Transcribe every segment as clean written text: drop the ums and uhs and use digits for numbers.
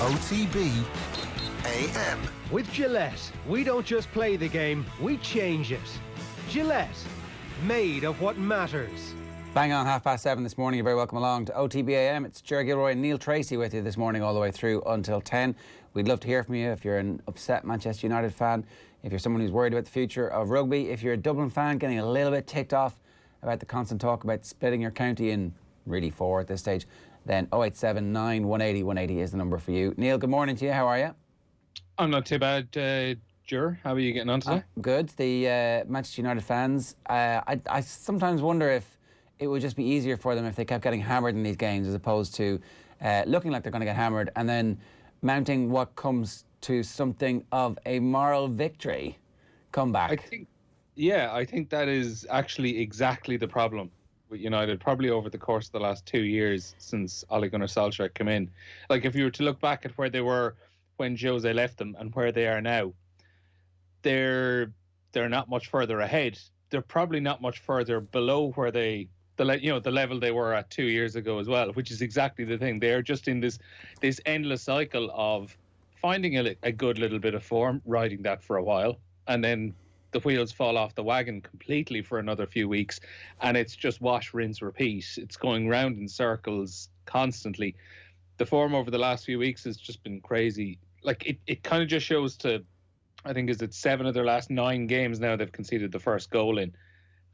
OTB AM. With Gillette, we don't just play the game, we change it. Gillette, made of what matters. Bang on 7:30 this morning. You're very welcome along to OTB AM. It's Gilroy and Neil Treacy with you this morning all the way through until 10. We'd love to hear from you if you're an upset Manchester United fan, if you're someone who's worried about the future of rugby, if you're a Dublin fan getting a little bit ticked off about the constant talk about splitting your county in really four at this stage, then 0879 180 180 is the number for you. Neil, good morning to you. How are you? I'm not too bad, Ger. How are you getting on today? Good. The Manchester United fans, I sometimes wonder if it would just be easier for them if they kept getting hammered in these games as opposed to looking like they're going to get hammered and then mounting what comes to something of a moral victory comeback. I think that is actually exactly the problem with United, probably over the course of the last 2 years since Ole Gunnar Solskjaer came in. Like, if you were to look back at where they were when Jose left them and where they are now, they're not much further ahead. They're probably not much further below where the level they were at 2 years ago as well, which is exactly the thing. They're just in this endless cycle of finding a good little bit of form, riding that for a while, and then the wheels fall off the wagon completely for another few weeks, and it's just wash, rinse, repeat. It's going round in circles constantly. The form over the last few weeks has just been crazy. Like, it kind of just shows to, I think, is it 7 of their last 9 games now they've conceded the first goal in.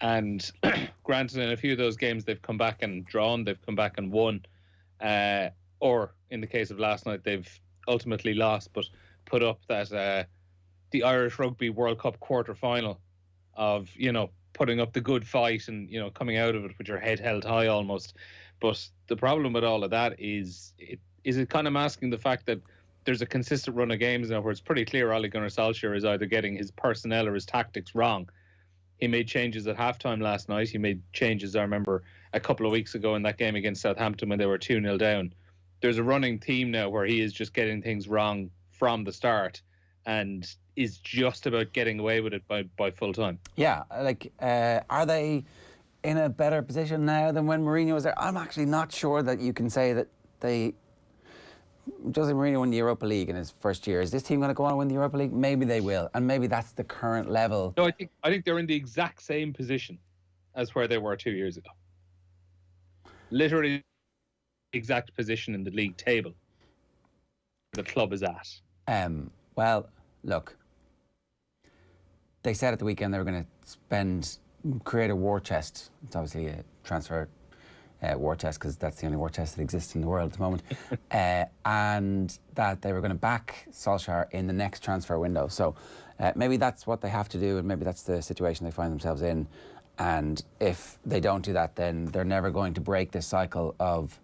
And granted, in a few of those games, they've come back and drawn, they've come back and won. Or in the case of last night, they've ultimately lost, but put up that the Irish Rugby World Cup quarter-final of, putting up the good fight and, coming out of it with your head held high almost. But the problem with all of that is it kind of masking the fact that there's a consistent run of games now where it's pretty clear Ole Gunnar Solskjaer is either getting his personnel or his tactics wrong. He made changes at halftime last night. He made changes, I remember, a couple of weeks ago in that game against Southampton when they were 2-0 down. There's a running theme now where he is just getting things wrong from the start and is just about getting away with it by full time. Yeah, are they in a better position now than when Mourinho was there? I'm actually not sure that you can say that Jose Mourinho won the Europa League in his first year. Is this team going to go on and win the Europa League? Maybe they will, and maybe that's the current level. No, I think they're in the exact same position as where they were 2 years ago. Literally exact position in the league table the club is at. Well, look, they said at the weekend they were going to create a war chest. It's obviously a transfer war chest because that's the only war chest that exists in the world at the moment. And that they were going to back Solskjaer in the next transfer window. So maybe that's what they have to do, and maybe that's the situation they find themselves in. And if they don't do that, then they're never going to break this cycle of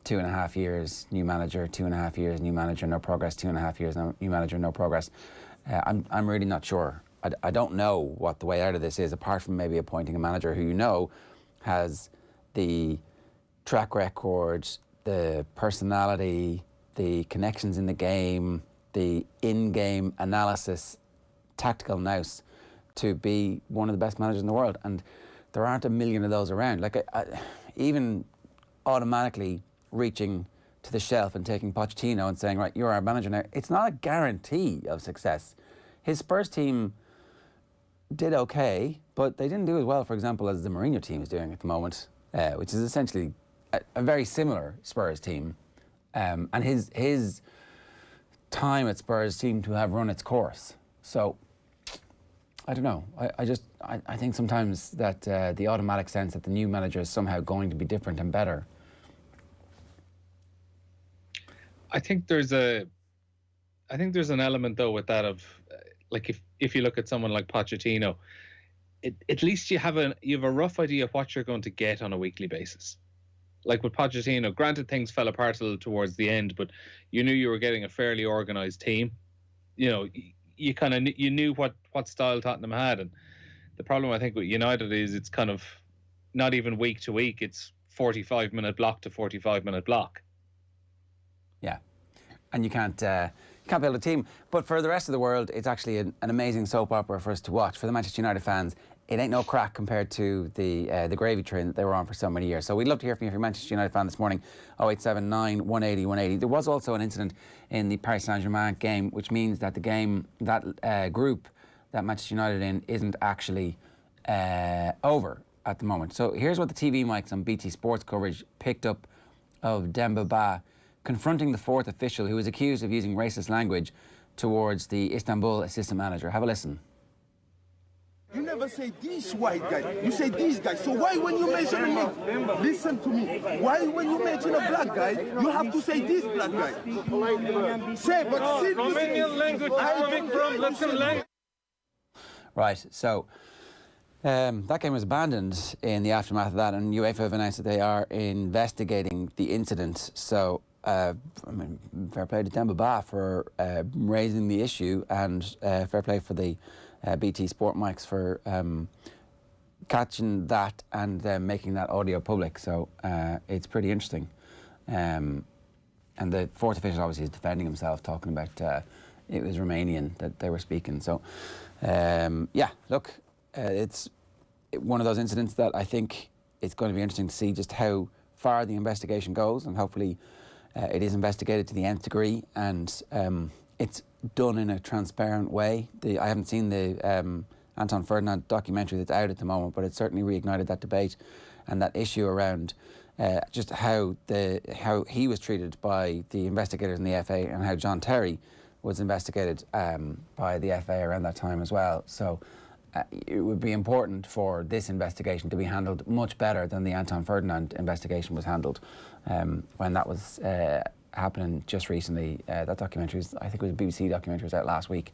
2.5 years, new manager, 2.5 years, new manager, no progress, 2.5 years, new manager, no progress. I'm really not sure. I don't know what the way out of this is, apart from maybe appointing a manager who has the track record, the personality, the connections in the game, the in-game analysis, tactical nous to be one of the best managers in the world. And there aren't a million of those around. Like, even automatically reaching to the shelf and taking Pochettino and saying, right, you're our manager now, it's not a guarantee of success. His Spurs team did okay, but they didn't do as well, for example, as the Mourinho team is doing at the moment, which is essentially a very similar Spurs team. And his time at Spurs seemed to have run its course. So, I don't know. I think sometimes that the automatic sense that the new manager is somehow going to be different and better. I think there's an element though with that of like if you look at someone like Pochettino, at least you have a rough idea of what you're going to get on a weekly basis. Like with Pochettino, granted things fell apart a little towards the end, but you knew you were getting a fairly organised team. You knew what style Tottenham had, and the problem I think with United is it's kind of not even week to week. It's 45-minute block to 45-minute block. Yeah, and you can't build a team. But for the rest of the world, it's actually an amazing soap opera for us to watch. For the Manchester United fans, it ain't no crack compared to the gravy train that they were on for so many years. So we'd love to hear from you if you're a Manchester United fan this morning. 0879 180 180. There was also an incident in the Paris Saint-Germain game, which means that the game, that group that Manchester United in isn't actually over at the moment. So here's what the TV mics on BT Sports coverage picked up of Demba Ba confronting the fourth official who was accused of using racist language towards the Istanbul assistant manager. Have a listen. You never say these white guys, you say these guys. So why when you mention me, listen to me, why when you mention a black guy, you have to say this black guy? Say, but Romanian language is coming from Latin language. Right, so that game was abandoned in the aftermath of that, and UEFA have announced that they are investigating the incident. So, I mean, fair play to Demba Ba for raising the issue, and fair play for the BT Sport mics for catching that and then making that audio public. So it's pretty interesting. And the fourth official obviously is defending himself, talking about it was Romanian that they were speaking. So yeah, look, it's one of those incidents that I think it's going to be interesting to see just how far the investigation goes, and hopefully it is investigated to the nth degree, and it's done in a transparent way. I haven't seen the Anton Ferdinand documentary that's out at the moment, but it certainly reignited that debate and that issue around just how he was treated by the investigators in the FA, and how John Terry was investigated by the FA around that time as well. So it would be important for this investigation to be handled much better than the Anton Ferdinand investigation was handled when that was happening just recently. That documentary, I think it was a BBC documentary, was out last week,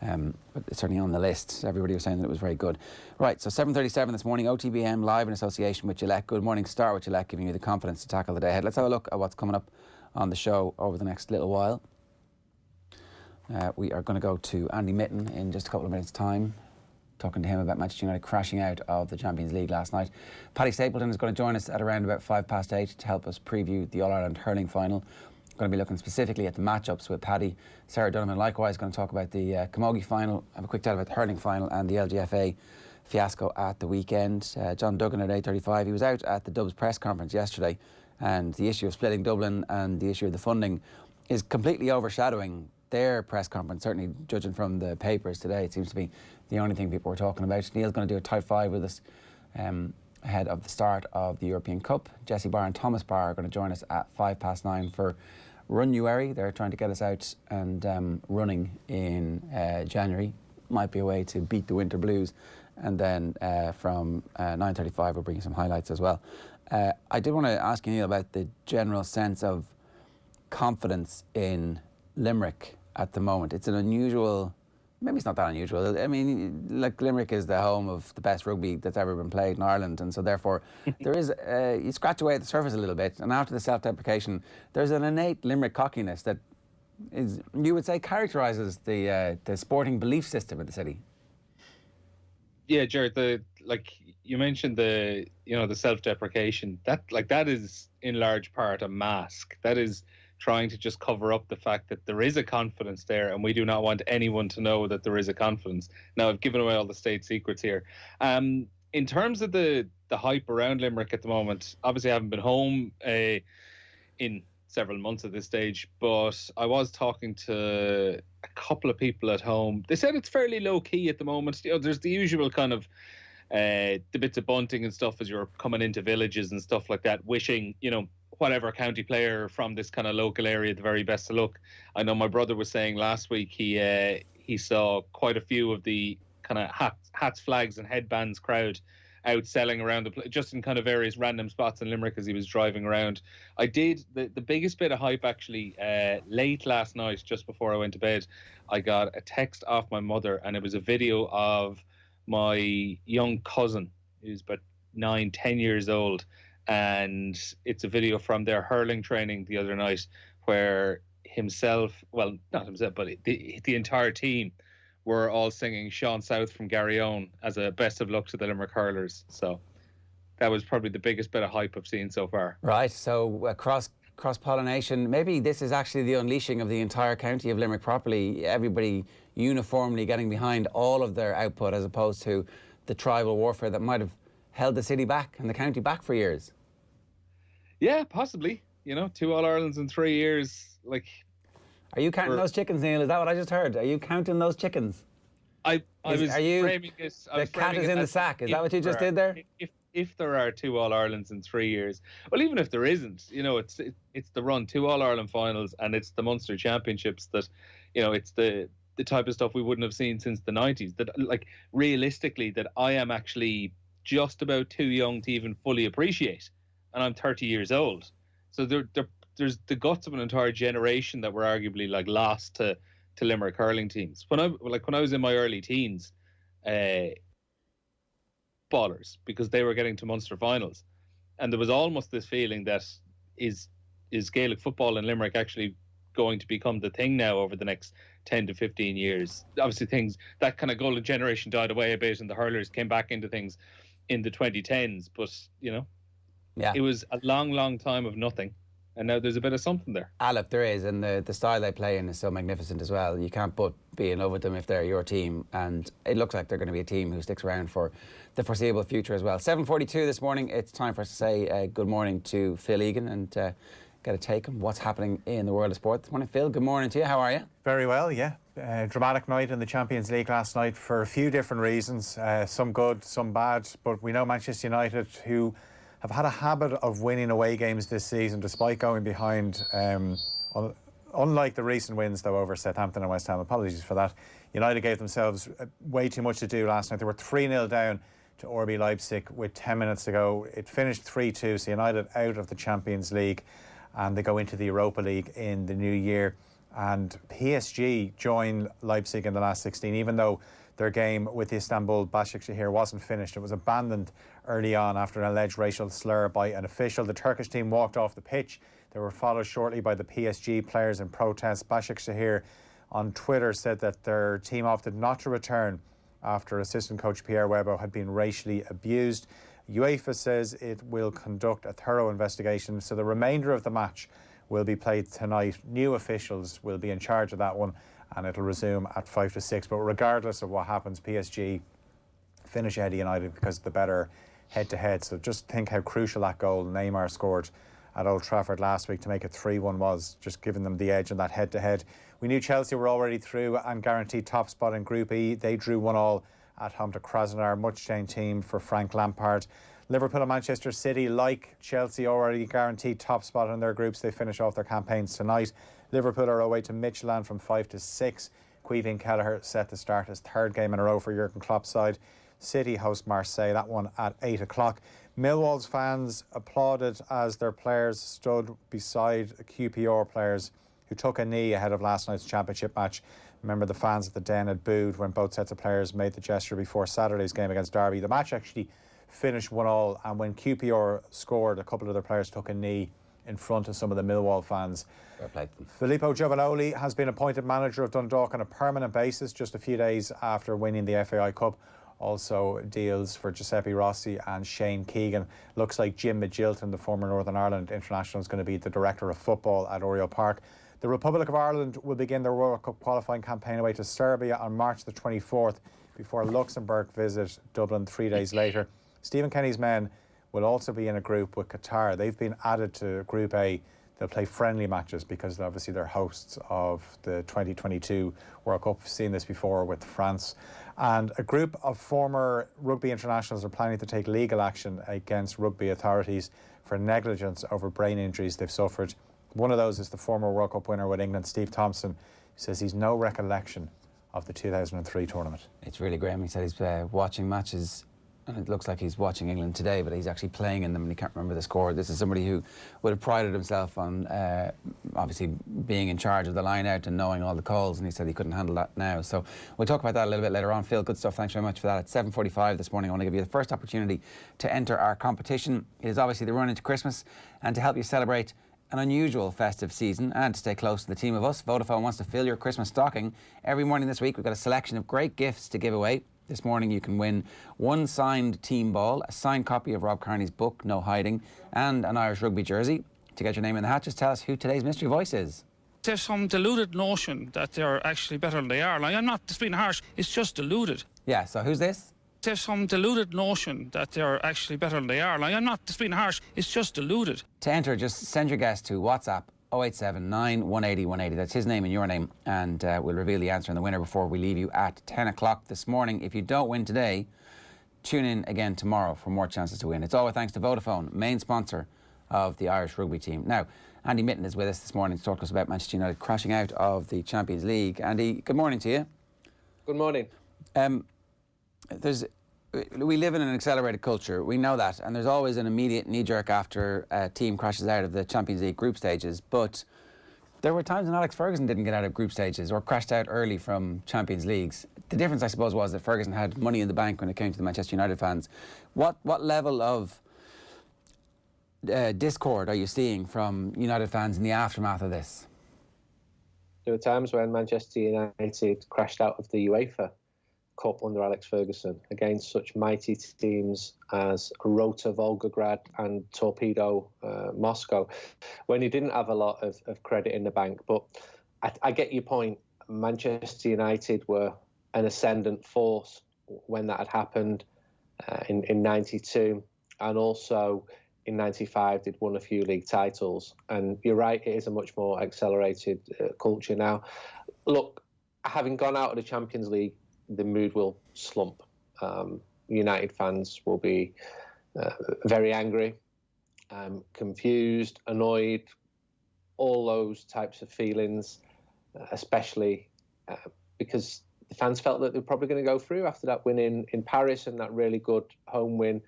but it's certainly on the list. Everybody was saying that it was very good. Right, so 7:37 this morning, OTB AM live in association with Gillette. Good morning, start with Gillette, giving you the confidence to tackle the day ahead. Let's have a look at what's coming up on the show over the next little while. We are going to go to Andy Mitten in just a couple of minutes' time, talking to him about Manchester United crashing out of the Champions League last night. Paddy Stapleton is going to join us at around about 8:05 to help us preview the All-Ireland Hurling final. Going to be looking specifically at the matchups with Paddy. Sarah Donovan likewise going to talk about the Camogie final, have a quick chat about the Hurling final and the LGFA fiasco at the weekend. John Duggan at 8:35. He was out at the Dubs press conference yesterday, and the issue of splitting Dublin and the issue of the funding is completely overshadowing their press conference. Certainly judging from the papers today, it seems to be the only thing people were talking about. Neil's going to do a type 5 with us ahead of the start of the European Cup. Jessie Barr and Thomas Barr are going to join us at 9:05 for Runuary. They're trying to get us out and running in January. Might be a way to beat the winter blues. And then from 9:35 we'll bring you some highlights as well. I did want to ask you, Neil, about the general sense of confidence in Limerick at the moment. It's an unusual, maybe it's not that unusual. I mean, like, Limerick is the home of the best rugby that's ever been played in Ireland, and so therefore there is, you scratch away at the surface a little bit, and after the self-deprecation, there's an innate Limerick cockiness that is, you would say, characterises the sporting belief system of the city. Yeah, Jared, like you mentioned, the self-deprecation, that is in large part a mask. That is trying to just cover up the fact that there is a confidence there, and we do not want anyone to know that there is a confidence. Now, I've given away all the state secrets here. In terms of the hype around Limerick at the moment, obviously I haven't been home in several months at this stage, but I was talking to a couple of people at home. They said it's fairly low key at the moment. There's the usual kind of the bits of bunting and stuff as you're coming into villages and stuff like that, wishing, whatever county player from this kind of local area the very best of luck. I know my brother was saying last week he saw quite a few of the kind of hats, flags and headbands crowd out selling around just in kind of various random spots in Limerick as he was driving around. I did the biggest bit of hype actually late last night, just before I went to bed. I got a text off my mother, and it was a video of my young cousin who's about 9-10 years old. And it's a video from their hurling training the other night where himself, well, not himself, but the entire team were all singing Sean South from Garryowen as a best of luck to the Limerick hurlers. So that was probably the biggest bit of hype I've seen so far. Right, so cross-pollination. Maybe this is actually the unleashing of the entire county of Limerick properly. Everybody uniformly getting behind all of their output, as opposed to the tribal warfare that might have held the city back and the county back for years. Yeah, possibly. 2 All-Irelands in 3 years. Like, are you counting those chickens, Neil? Is that what I just heard? Are you counting those chickens? I was framing this. The cat is in the sack. Is that what you just did there? If there are 2 All-Irelands in 3 years, well, even if there isn't, it's the run 2 All-Ireland finals, and it's the Munster Championships that, it's the type of stuff we wouldn't have seen since the 90s. That, like, realistically, that I am actually just about too young to even fully appreciate, and I'm 30 years old. So there's the guts of an entire generation that were arguably like lost to Limerick hurling teams. When I was in my early teens, ballers, because they were getting to Munster finals, and there was almost this feeling that is Gaelic football in Limerick actually going to become the thing now over the next 10 to 15 years. Obviously, that kind of golden generation died away a bit, and the hurlers came back into things in the 2010s. But it was a long time of nothing, and now there's a bit of something there. Look, there is, and the style they play in is so magnificent as well. You can't but be in love with them if they're your team, and it looks like they're going to be a team who sticks around for the foreseeable future as well. 7:42 this morning. It's time for us to say good morning to Phil Egan and get a take on what's happening in the world of sport this morning. Phil, good morning to you. How are you? Very well, yeah. Dramatic night in the Champions League last night for a few different reasons. Some good, some bad. But we know Manchester United, who have had a habit of winning away games this season despite going behind. Unlike the recent wins, though, over Southampton and West Ham, apologies for that, United gave themselves way too much to do last night. They were 3-0 down to RB Leipzig with 10 minutes to go. It finished 3-2, so United out of the Champions League, and they go into the Europa League in the new year. And PSG join Leipzig in the last 16, even though their game with the Istanbul Başakşehir wasn't finished. It was abandoned early on after an alleged racial slur by an official. The Turkish team walked off the pitch. They were followed shortly by the PSG players in protest. Başakşehir on Twitter said that their team opted not to return after assistant coach Pierre Webo had been racially abused. UEFA says it will conduct a thorough investigation, so the remainder of the match will be played tonight. New officials will be in charge of that one, and it'll resume at 5 to 6. But regardless of what happens, PSG finish ahead of United because of the better head-to-head. So just think how crucial that goal Neymar scored at Old Trafford last week to make it 3-1 was, just giving them the edge in that head-to-head. We knew Chelsea were already through and guaranteed top spot in Group E. They drew 1-1 at home to Krasnodar, much-changed team for Frank Lampard. Liverpool and Manchester City, like Chelsea, already guaranteed top spot in their groups. They finish off their campaigns tonight. Liverpool are away to Midtjylland from 5 to 6. Queeveen Kelleher set to start his third game in a row for Jurgen Klopp's side. City host Marseille, that one at 8 o'clock. Millwall's fans applauded as their players stood beside QPR players who took a knee ahead of last night's championship match. Remember, the fans at the Den had booed when both sets of players made the gesture before Saturday's game against Derby. The match actually finished 1-1, and when QPR scored, a couple of their players took a knee in front of some of the Millwall fans. Filippo Giovanoli has been appointed manager of Dundalk on a permanent basis just a few days after winning the FAI Cup. Also deals for Giuseppe Rossi and Shane Keegan. Looks like Jim Magilton, the former Northern Ireland international, is going to be the director of football at Oriel Park. The Republic of Ireland will begin their World Cup qualifying campaign away to Serbia on March the 24th before Luxembourg visit Dublin 3 days later. Stephen Kenny's men will also be in a group with Qatar. They've been added to Group A. They'll play friendly matches because obviously they're hosts of the 2022 World Cup. We've seen this before with France. And a group of former rugby internationals are planning to take legal action against rugby authorities for negligence over brain injuries they've suffered. One of those is the former World Cup winner with England, Steve Thompson, who says he's no recollection of the 2003 tournament. It's really grim. He said he's watching matches, and it looks like he's watching England today, but he's actually playing in them and he can't remember the score. This is somebody who would have prided himself on obviously being in charge of the line out and knowing all the calls, and he said he couldn't handle that now. So we'll talk about that a little bit later on. Phil, good stuff. Thanks very much for that. At 7:45 this morning, I want to give you the first opportunity to enter our competition. It is obviously the run into Christmas, and to help you celebrate an unusual festive season and to stay close to the team of us, Vodafone wants to fill your Christmas stocking. Every morning this week we've got a selection of great gifts to give away. This morning you can win one signed team ball, a signed copy of Rob Kearney's book, No Hiding, and an Irish rugby jersey. To get your name in the hat, just tell us who today's mystery voice is. There's some deluded notion that they're actually better than they are. Like, I'm not just being harsh, it's just deluded. Yeah, so who's this? There's some deluded notion that they're actually better than they are. Like, I'm not just being harsh, it's just deluded. To enter, just send your guest to WhatsApp 0879 180 180. That's his name and your name, and we'll reveal the answer and the winner before we leave you at 10 o'clock this morning. If you don't win today, tune in again tomorrow for more chances to win. It's all thanks to Vodafone, main sponsor of the Irish rugby team. Now, Andy Mitten is with us this morning to talk to us about Manchester United crashing out of the Champions League. Andy, good morning to you. Good morning. We live in an accelerated culture, we know that, and there's always an immediate knee-jerk after a team crashes out of the Champions League group stages, but there were times when Alex Ferguson didn't get out of group stages or crashed out early from Champions Leagues. The difference, I suppose, was that Ferguson had money in the bank when it came to the Manchester United fans. What level of discord are you seeing from United fans in the aftermath of this? There were times when Manchester United crashed out of the UEFA Cup under Alex Ferguson against such mighty teams as Rota Volgograd and Torpedo Moscow, when he didn't have a lot of credit in the bank. But I get your point. Manchester United were an ascendant force when that had happened in 92, and also in 95 they'd won a few league titles. And you're right, it is a much more accelerated culture now. Look, having gone out of the Champions League, the mood will slump. United fans will be very angry, confused, annoyed, all those types of feelings, especially because the fans felt that they were probably going to go through after that win in Paris and that really good home win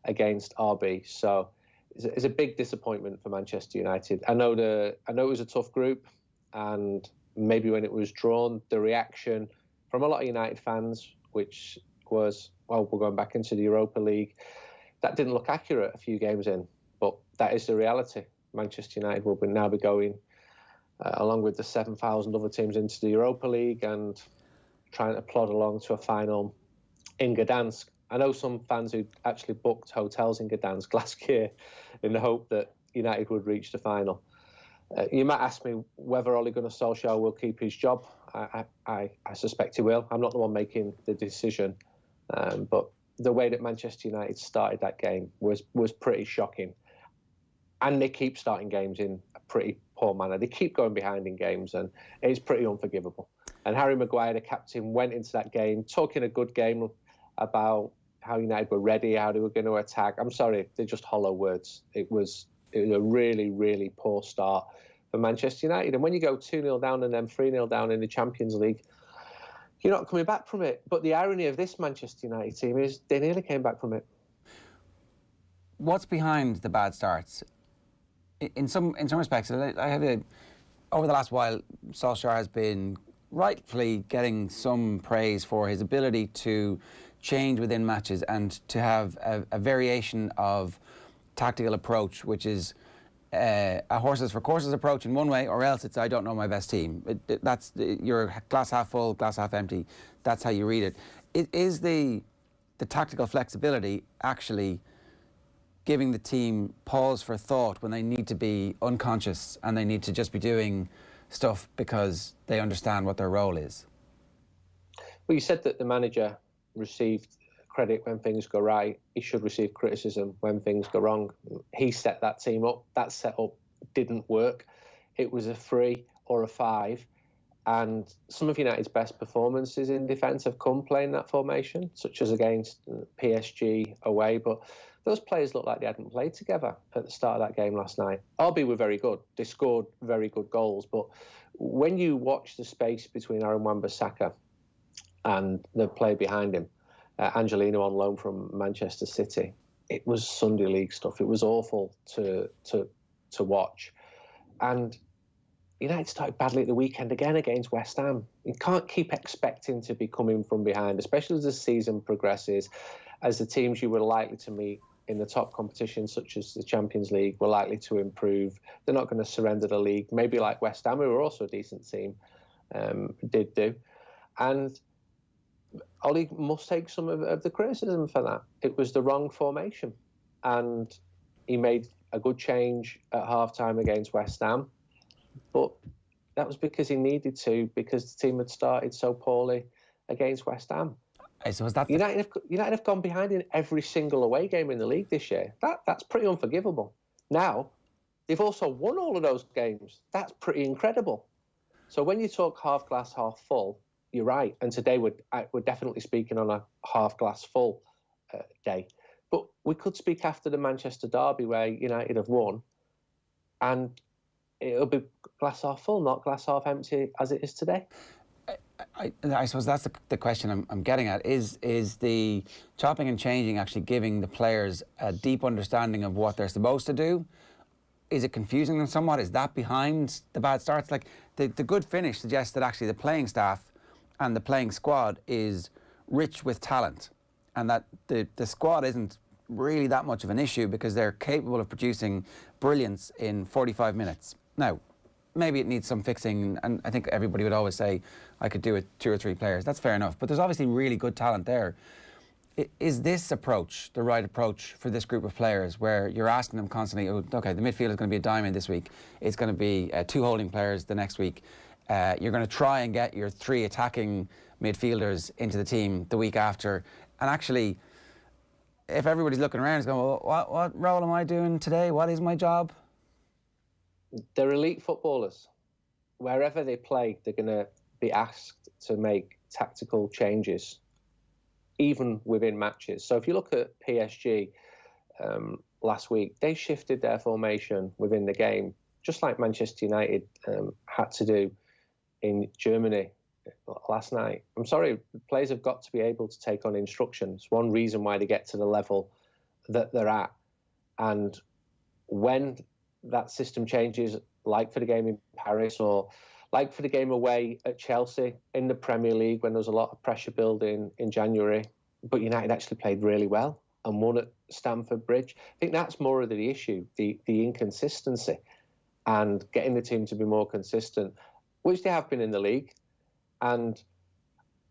against RB. So it's a big disappointment for Manchester United. I know it was a tough group, and maybe when it was drawn, the reaction from a lot of United fans, which was, well, we're going back into the Europa League, that didn't look accurate a few games in, but that is the reality. Manchester United will now be going, along with the 7,000 other teams, into the Europa League and trying to plod along to a final in Gdansk. I know some fans who actually booked hotels in Gdansk last year in the hope that United would reach the final. You might ask me whether Ole Gunnar Solskjaer will keep his job. I suspect he will. I'm not the one making the decision, but the way that Manchester United started that game was pretty shocking. And they keep starting games in a pretty poor manner. They keep going behind in games, and it's pretty unforgivable. And Harry Maguire, the captain, went into that game talking a good game about how United were ready, how they were going to attack. I'm sorry, they're just hollow words. It was a really, really poor start for Manchester United. And when you go 2-0 down and then 3-0 down in the Champions League, you're not coming back from it. But the irony of this Manchester United team is they nearly came back from it. What's behind the bad starts? In some respects, over the last while, Solskjaer has been rightfully getting some praise for his ability to change within matches and to have a variation of tactical approach, which is a horses for courses approach in one way, or else it's I don't know my best team. That's your glass half full, glass half empty. That's how you read it. Is the tactical flexibility actually giving the team pause for thought when they need to be unconscious and they need to just be doing stuff because they understand what their role is? Well, you said that the manager received credit when things go right. He should receive criticism when things go wrong. He set that team up. That setup didn't work. It was a 3 or a 5. And some of United's best performances in defence have come playing that formation, such as against PSG away. But those players looked like they hadn't played together at the start of that game last night. RB were very good. They scored very good goals. But when you watch the space between Aaron Wan-Bissaka and the player behind him, Angelino on loan from Manchester City, it was Sunday League stuff. It was awful to watch. And United started badly at the weekend again against West Ham. You can't keep expecting to be coming from behind, especially as the season progresses, as the teams you were likely to meet in the top competitions, such as the Champions League, were likely to improve. They're not going to surrender the league, maybe like West Ham, who were also a decent team, did do. And Ollie must take some of the criticism for that. It was the wrong formation. And he made a good change at half-time against West Ham. But that was because he needed to, because the team had started so poorly against West Ham. I suppose that's United have gone behind in every single away game in the league this year. That's pretty unforgivable. Now, they've also won all of those games. That's pretty incredible. So when you talk half glass, half full, you're right. And today we're definitely speaking on a half glass full day. But we could speak after the Manchester derby where United have won, and it'll be glass half full, not glass half empty as it is today. I suppose that's the question I'm getting at. Is the chopping and changing actually giving the players a deep understanding of what they're supposed to do? Is it confusing them somewhat? Is that behind the bad starts? Like the good finish suggests that actually the playing staff and the playing squad is rich with talent, and that the squad isn't really that much of an issue because they're capable of producing brilliance in 45 minutes. Now, maybe it needs some fixing, and I think everybody would always say, I could do it 2 or 3 players. That's fair enough, but there's obviously really good talent there. Is this approach the right approach for this group of players where you're asking them constantly, oh, okay, the midfield is going to be a diamond this week, it's going to be 2 holding players the next week, you're going to try and get your 3 attacking midfielders into the team the week after, and actually, if everybody's looking around, it's going, well, what role am I doing today? What is my job? They're elite footballers. Wherever they play, they're going to be asked to make tactical changes, even within matches. So if you look at PSG last week, they shifted their formation within the game, just like Manchester United had to do in Germany last night. I'm sorry, players have got to be able to take on instructions. One reason why they get to the level that they're at. And when that system changes, like for the game in Paris or like for the game away at Chelsea in the Premier League when there was a lot of pressure building in January, but United actually played really well and won at Stamford Bridge. I think that's more of the issue, the inconsistency and getting the team to be more consistent, which they have been in the league. And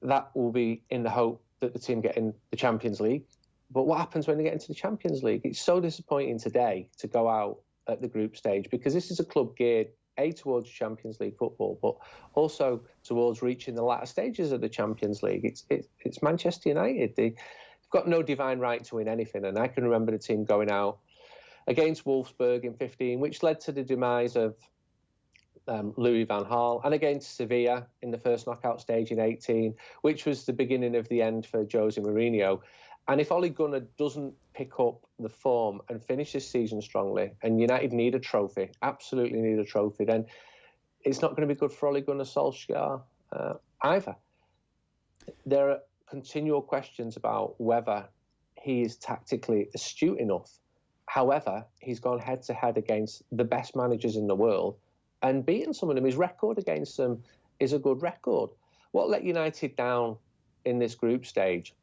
that will be in the hope that the team get in the Champions League. But what happens when they get into the Champions League? It's so disappointing today to go out at the group stage because this is a club geared, A, towards Champions League football, but also towards reaching the latter stages of the Champions League. It's Manchester United. They've got no divine right to win anything. And I can remember the team going out against Wolfsburg in 15, which led to the demise of Louis van Gaal, and against Sevilla in the first knockout stage in 18, which was the beginning of the end for Jose Mourinho. And if Ole Gunnar doesn't pick up the form and finish this season strongly, and United need a trophy, absolutely need a trophy, then it's not going to be good for Ole Gunnar Solskjaer either. There are continual questions about whether he is tactically astute enough. However, he's gone head-to-head against the best managers in the world and beaten some of them. His record against them is a good record. What let United down in this group stage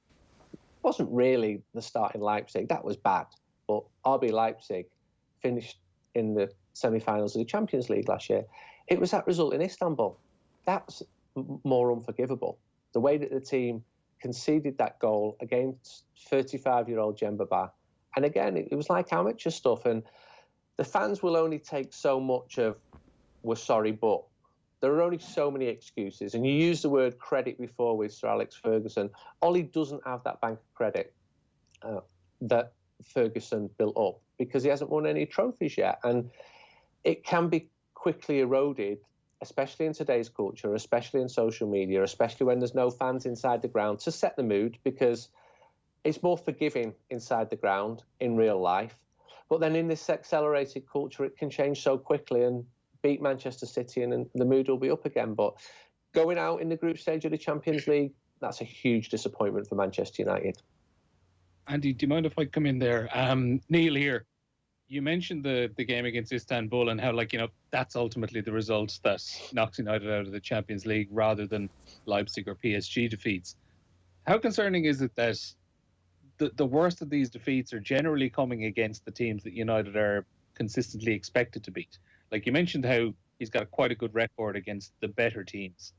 wasn't really the start in Leipzig. That was bad. But RB Leipzig finished in the semi-finals of the Champions League last year. It was that result in Istanbul. That's more unforgivable. The way that the team conceded that goal against 35-year-old Djembaba. And again, it was like amateur stuff. And the fans will only take so much of, we're sorry, but there are only so many excuses. And you used the word credit before with Sir Alex Ferguson. Ollie doesn't have that bank of credit that Ferguson built up because he hasn't won any trophies yet. And it can be quickly eroded, especially in today's culture, especially in social media, especially when there's no fans inside the ground, to set the mood, because it's more forgiving inside the ground in real life. But then in this accelerated culture, it can change so quickly and beat Manchester City and the mood will be up again. But going out in the group stage of the Champions League, that's a huge disappointment for Manchester United. Andy, do you mind if I come in there? Neil here. You mentioned the game against Istanbul and how, that's ultimately the result that knocks United out of the Champions League rather than Leipzig or PSG defeats. How concerning is it that the worst of these defeats are generally coming against the teams that United are consistently expected to beat? Like you mentioned how he's got quite a good record against the better teams,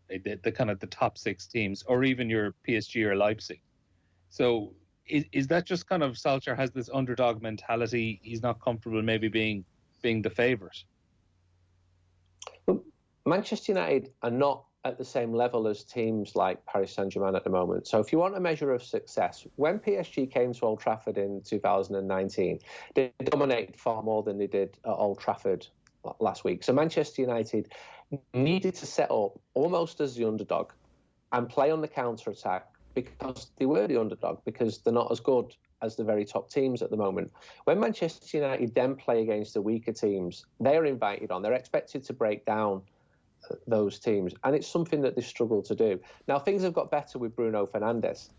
the kind of the top 6 teams, or even your PSG or Leipzig. So is that just kind of Solskjaer has this underdog mentality? He's not comfortable maybe being the favourite? Well, Manchester United are not at the same level as teams like Paris Saint-Germain at the moment. So if you want a measure of success, when PSG came to Old Trafford in 2019, they dominated far more than they did at Old Trafford last week. So Manchester United needed to set up almost as the underdog and play on the counter-attack because they were the underdog, because they're not as good as the very top teams at the moment. When Manchester United then play against the weaker teams, they're invited on. They're expected to break down those teams, and it's something that they struggle to do. Now, things have got better with Bruno Fernandes,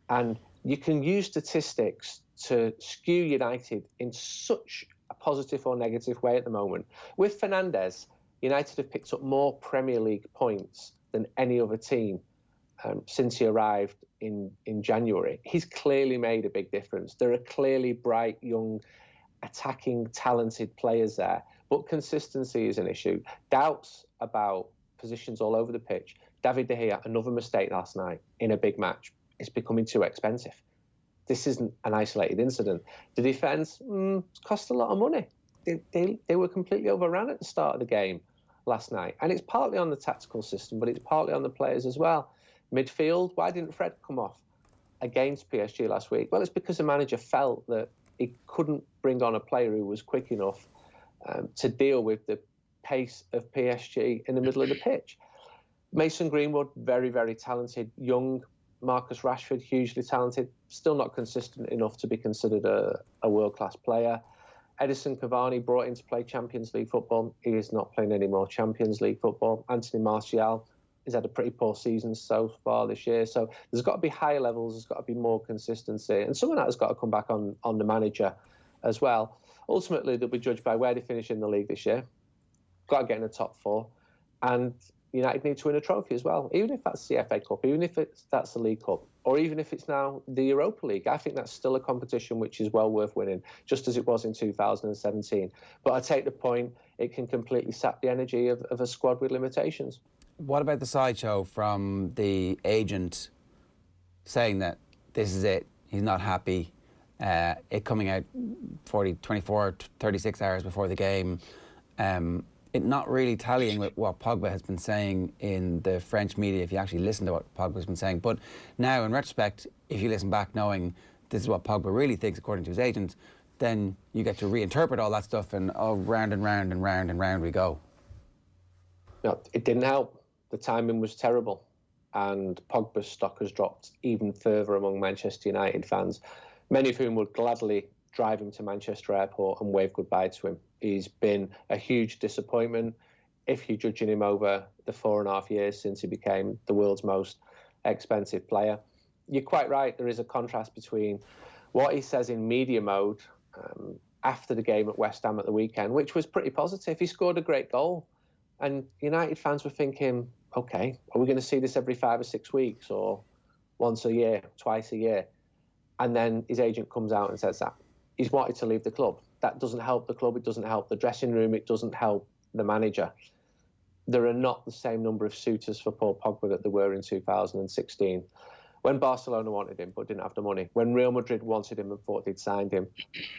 and you can use statistics to skew United in such a positive or negative way at the moment. With Fernandes, United have picked up more Premier League points than any other team since he arrived in January. He's clearly made a big difference. There are clearly bright, young, attacking, talented players there, but consistency is an issue. Doubts about positions all over the pitch. David De Gea, another mistake last night in a big match. It's becoming too expensive. This isn't an isolated incident. The defence cost a lot of money. They were completely overrun at the start of the game last night. And it's partly on the tactical system, but it's partly on the players as well. Midfield, why didn't Fred come off against PSG last week? Well, it's because the manager felt that he couldn't bring on a player who was quick enough to deal with the pace of PSG in the middle of the pitch. Mason Greenwood, very, very talented. Young Marcus Rashford, hugely talented. Still not consistent enough to be considered a world-class player. Edison Cavani brought in to play Champions League football. He is not playing any more Champions League football. Anthony Martial has had a pretty poor season so far this year. So there's got to be higher levels. There's got to be more consistency. And some of that has got to come back on the manager as well. Ultimately, they'll be judged by where they finish in the league this year. Got to get in the top four. And United need to win a trophy as well, even if that's the FA Cup, even if that's the League Cup, or even if it's now the Europa League. I think that's still a competition which is well worth winning, just as it was in 2017. But I take the point, it can completely sap the energy of a squad with limitations. What about the sideshow from the agent saying that this is it, he's not happy, it coming out 24, 36 hours before the game, it not really tallying with what Pogba has been saying in the French media, if you actually listen to what Pogba's been saying. But now, in retrospect, if you listen back knowing this is what Pogba really thinks according to his agent, then you get to reinterpret all that stuff and round and round and round and round we go. No, it didn't help. The timing was terrible, and Pogba's stock has dropped even further among Manchester United fans, many of whom would gladly drive him to Manchester Airport and wave goodbye to him. He's been a huge disappointment if you're judging him over the 4.5 years since he became the world's most expensive player. You're quite right, there is a contrast between what he says in media mode after the game at West Ham at the weekend, which was pretty positive. He scored a great goal, and United fans were thinking, OK, are we going to see this every 5 or 6 weeks, or once a year, twice a year? And then his agent comes out and says that he's wanted to leave the club. That doesn't help the club, it doesn't help the dressing room, it doesn't help the manager. There are not the same number of suitors for Paul Pogba that there were in 2016. When Barcelona wanted him but didn't have the money, when Real Madrid wanted him and thought they'd signed him,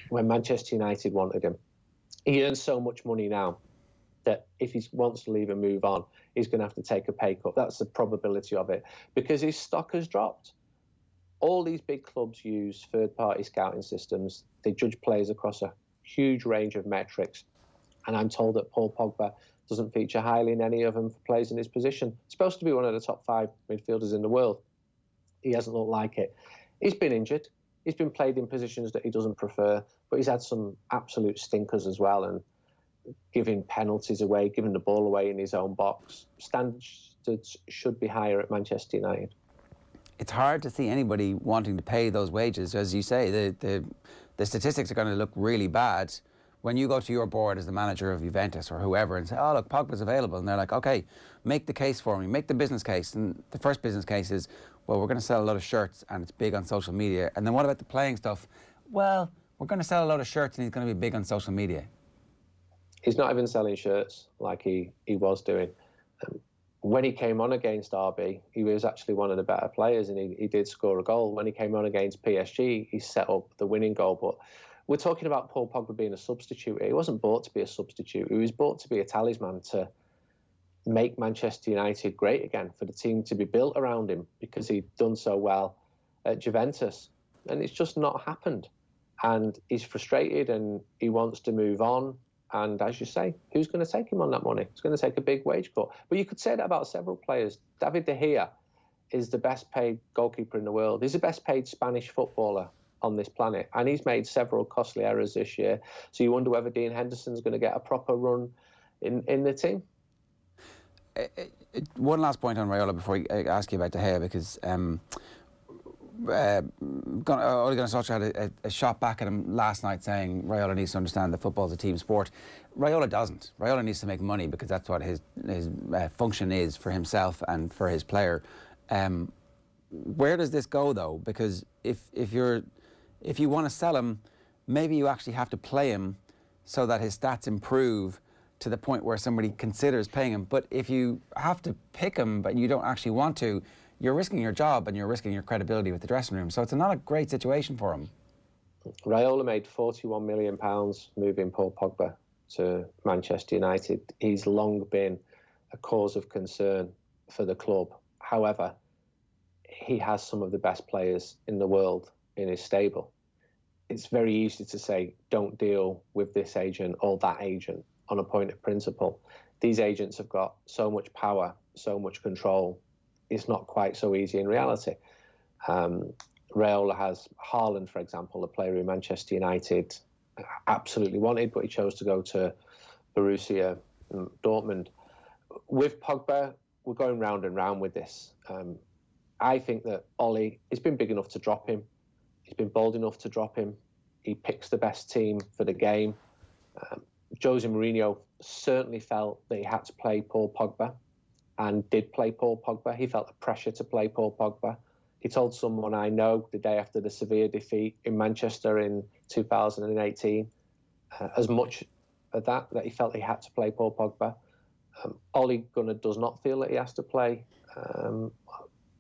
when Manchester United wanted him. He earns so much money now that if he wants to leave and move on, he's going to have to take a pay cut. That's the probability of it, because his stock has dropped. All these big clubs use third-party scouting systems. They judge players across a huge range of metrics. And I'm told that Paul Pogba doesn't feature highly in any of them for players in his position. He's supposed to be one of the top 5 midfielders in the world. He hasn't looked like it. He's been injured. He's been played in positions that he doesn't prefer, but he's had some absolute stinkers as well, and giving penalties away, giving the ball away in his own box. Standards should be higher at Manchester United. It's hard to see anybody wanting to pay those wages. As you say, the statistics are going to look really bad when you go to your board as the manager of Juventus or whoever and say, oh, look, Pogba's available. And they're like, OK, make the case for me, make the business case. And the first business case is, well, we're going to sell a lot of shirts and it's big on social media. And then what about the playing stuff? Well, we're going to sell a lot of shirts and he's going to be big on social media. He's not even selling shirts like he was doing. When he came on against RB, he was actually one of the better players, and he did score a goal. When he came on against PSG, he set up the winning goal. But we're talking about Paul Pogba being a substitute. He wasn't bought to be a substitute. He was bought to be a talisman, to make Manchester United great again, for the team to be built around him, because he'd done so well at Juventus. And it's just not happened. And he's frustrated and he wants to move on. And as you say, who's going to take him on that money? It's going to take a big wage cut. But you could say that about several players. David De Gea is the best paid goalkeeper in the world. He's the best paid Spanish footballer on this planet. And he's made several costly errors this year. So you wonder whether Dean Henderson's going to get a proper run in the team. One last point on Raiola before I ask you about De Gea, because Ole Gunnar Solskjaer had a shot back at him last night saying Raiola needs to understand that football is a team sport. Raiola doesn't. Raiola needs to make money, because that's what his function is for himself and for his player. Where does this go though? Because if you want to sell him, maybe you actually have to play him so that his stats improve to the point where somebody considers paying him. But if you have to pick him but you don't actually want to, you're risking your job and you're risking your credibility with the dressing room. So it's not a great situation for him. Raiola made £41 million moving Paul Pogba to Manchester United. He's long been a cause of concern for the club. However, he has some of the best players in the world in his stable. It's very easy to say, don't deal with this agent or that agent on a point of principle. These agents have got so much power, so much control. It's not quite so easy in reality. Raiola has Haaland, for example, a player who Manchester United absolutely wanted, but he chose to go to Borussia Dortmund. With Pogba, we're going round and round with this. I think that Ollie has been big enough to drop him. He's been bold enough to drop him. He picks the best team for the game. Jose Mourinho certainly felt that he had to play Paul Pogba, and did play Paul Pogba. He felt the pressure to play Paul Pogba. He told someone I know the day after the severe defeat in Manchester in 2018, as much of that he felt he had to play Paul Pogba. Ole Gunnar does not feel that he has to play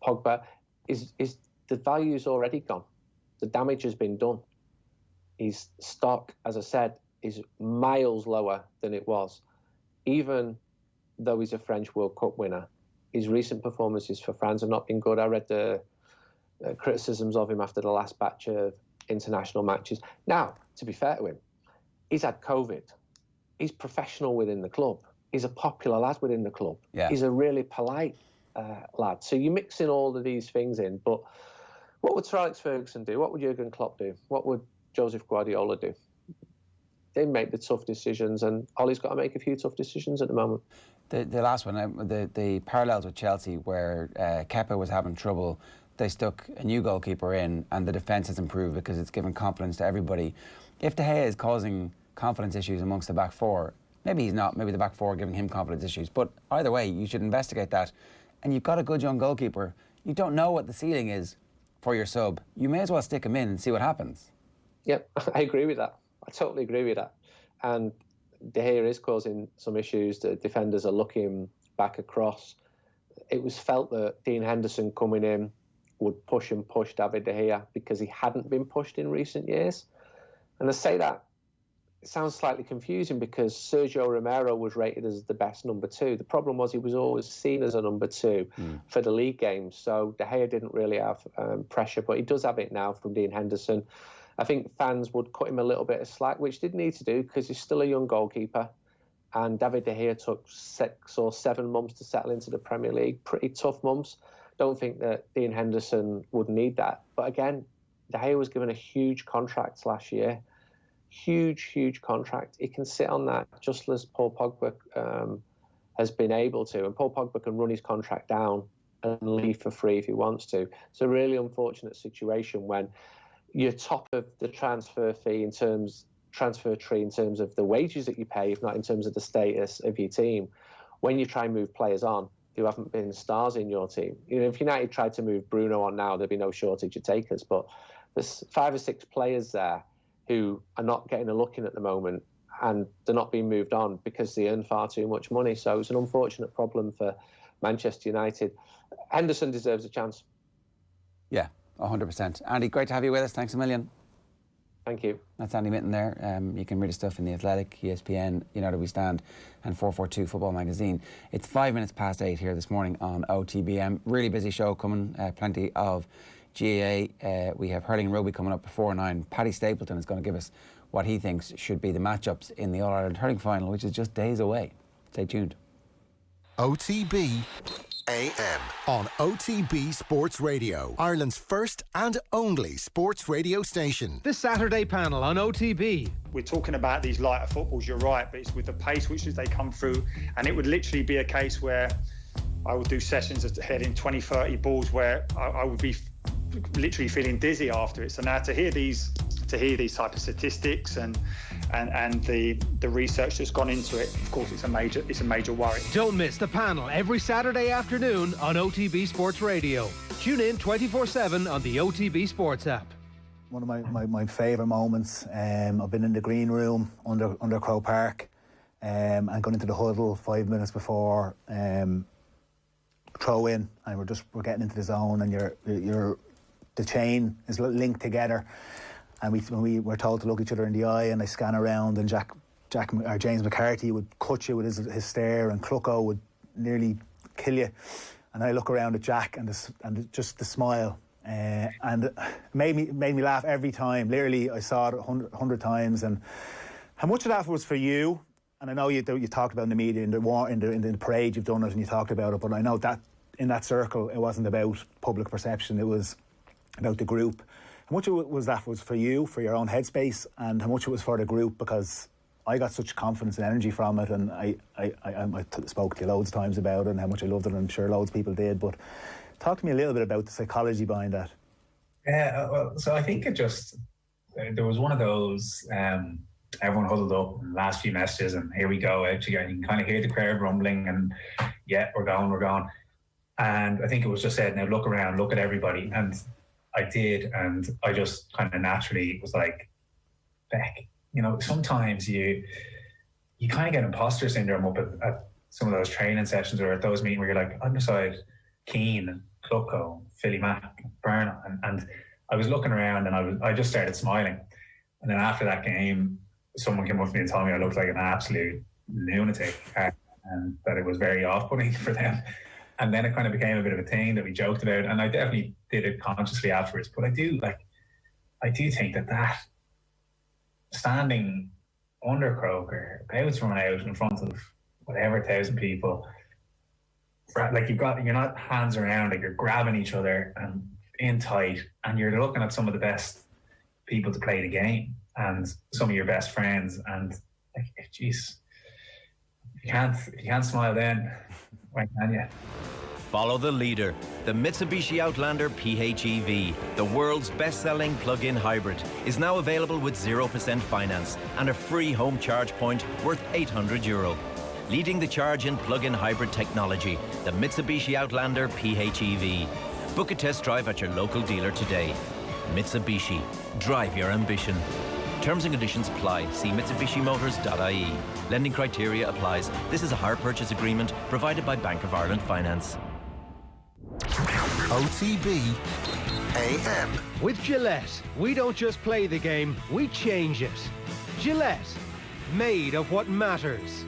Pogba. The value's already gone. The damage has been done. His stock, as I said, is miles lower than it was. Even though he's a French World Cup winner, his recent performances for France have not been good. I read the criticisms of him after the last batch of international matches. Now, to be fair to him, he's had COVID. He's professional within the club. He's a popular lad within the club. Yeah. He's a really polite lad. So you're mixing all of these things in. But what would Sir Alex Ferguson do? What would Jurgen Klopp do? What would Joseph Guardiola do? They make the tough decisions, and Ollie's got to make a few tough decisions at the moment. The last one, the parallels with Chelsea, where Kepa was having trouble, they stuck a new goalkeeper in, and the defence has improved because it's given confidence to everybody. If De Gea is causing confidence issues amongst the back four, maybe he's not, maybe the back four are giving him confidence issues, but either way, you should investigate that. And you've got a good young goalkeeper. You don't know what the ceiling is for your sub. You may as well stick him in and see what happens. Yep, I agree with that. I totally agree with that. And De Gea is causing some issues. The defenders are looking back across. It was felt that Dean Henderson coming in would push David De Gea because he hadn't been pushed in recent years. And I say that, it sounds slightly confusing because Sergio Romero was rated as the best number two. The problem was he was always seen as a number two for the league games. So De Gea didn't really have pressure, but he does have it now from Dean Henderson. I think fans would cut him a little bit of slack, which didn't need to do because he's still a young goalkeeper. And David De Gea took 6 or 7 months to settle into the Premier League. Pretty tough months. Don't think that Dean Henderson would need that. But again, De Gea was given a huge contract last year. Huge contract. He can sit on that just as Paul Pogba has been able to. And Paul Pogba can run his contract down and leave for free if he wants to. It's a really unfortunate situation when you're top of the transfer tree in terms of the wages that you pay, if not in terms of the status of your team. When you try and move players on who haven't been stars in your team, you know, if United tried to move Bruno on now, there'd be no shortage of takers. But there's 5 or 6 players there who are not getting a look in at the moment, and they're not being moved on because they earn far too much money. So it's an unfortunate problem for Manchester United. Henderson deserves a chance. Yeah. 100%. Andy, great to have you with us. Thanks a million. Thank you. That's Andy Mitten there. You can read his stuff in The Athletic, ESPN, United We Stand, and 442 Football Magazine. It's 5 minutes past 8 here this morning on OTBM. Really busy show coming, plenty of GAA. We have Hurling and Rugby coming up before 9. Paddy Stapleton is going to give us what he thinks should be the matchups in the All-Ireland Hurling Final, which is just days away. Stay tuned. OTB AM on OTB Sports Radio, Ireland's first and only sports radio station. The Saturday panel on OTB. We're talking about these lighter footballs, you're right, but it's with the pace which they come through, and it would literally be a case where I would do sessions at heading 20, 30 balls where I would be literally feeling dizzy after it. So now to hear these type of statistics and the research that's gone into it, of course, it's a major worry. Don't miss the panel every Saturday afternoon on OTB Sports Radio. Tune in 24/7 on the OTB Sports app. One of my favourite moments, I've been in the green room under Croke Park and gone into the huddle 5 minutes before throw in, and we're getting into the zone, and the chain is linked together. And we were told to look each other in the eye, and they scan around, and James McCarthy would cut you with his stare, and Clucko would nearly kill you. And I look around at Jack and just the smile, and it made me laugh every time. Literally, I saw it 100 times. And how much of that was for you? And I know you talked about in the media, in the parade you've done it, and you talked about it. But I know that in that circle, it wasn't about public perception. It was about the group. How much was that for you, for your own headspace, and how much it was for the group? Because I got such confidence and energy from it, and I spoke to you loads of times about it and how much I loved it, and I'm sure loads of people did. But talk to me a little bit about the psychology behind that. Yeah, well, so I think there was one of those, everyone huddled up in the last few messages, and here we go, out you go, and you can kind of hear the crowd rumbling, and yeah, we're going. And I think it was just said, now look around, look at everybody. And I did, and I just kind of naturally was like, Beck, sometimes you kind of get imposter syndrome up at some of those training sessions or at those meetings where you're like, I'm beside Keane, Clucko, Philly Mack, Byrne, and I was looking around, and I just started smiling. And then after that game, someone came up to me and told me I looked like an absolute lunatic, and that it was very off-putting for them. And then it kind of became a bit of a thing that we joked about, and I definitely did it consciously afterwards. But I do think that standing under Croker, about to run out in front of whatever 1,000 people, like you're not hands around, like you're grabbing each other and in tight, and you're looking at some of the best people to play the game and some of your best friends, and like, jeez, if you can't smile then, why can you? Follow the leader, the Mitsubishi Outlander PHEV, the world's best-selling plug-in hybrid, is now available with 0% finance and a free home charge point worth €800. Leading the charge in plug-in hybrid technology, the Mitsubishi Outlander PHEV. Book a test drive at your local dealer today. Mitsubishi, drive your ambition. Terms and conditions apply. See mitsubishimotors.ie. Lending criteria applies. This is a hire purchase agreement provided by Bank of Ireland Finance. OTB AM. With Gillette, we don't just play the game, we change it. Gillette, made of what matters.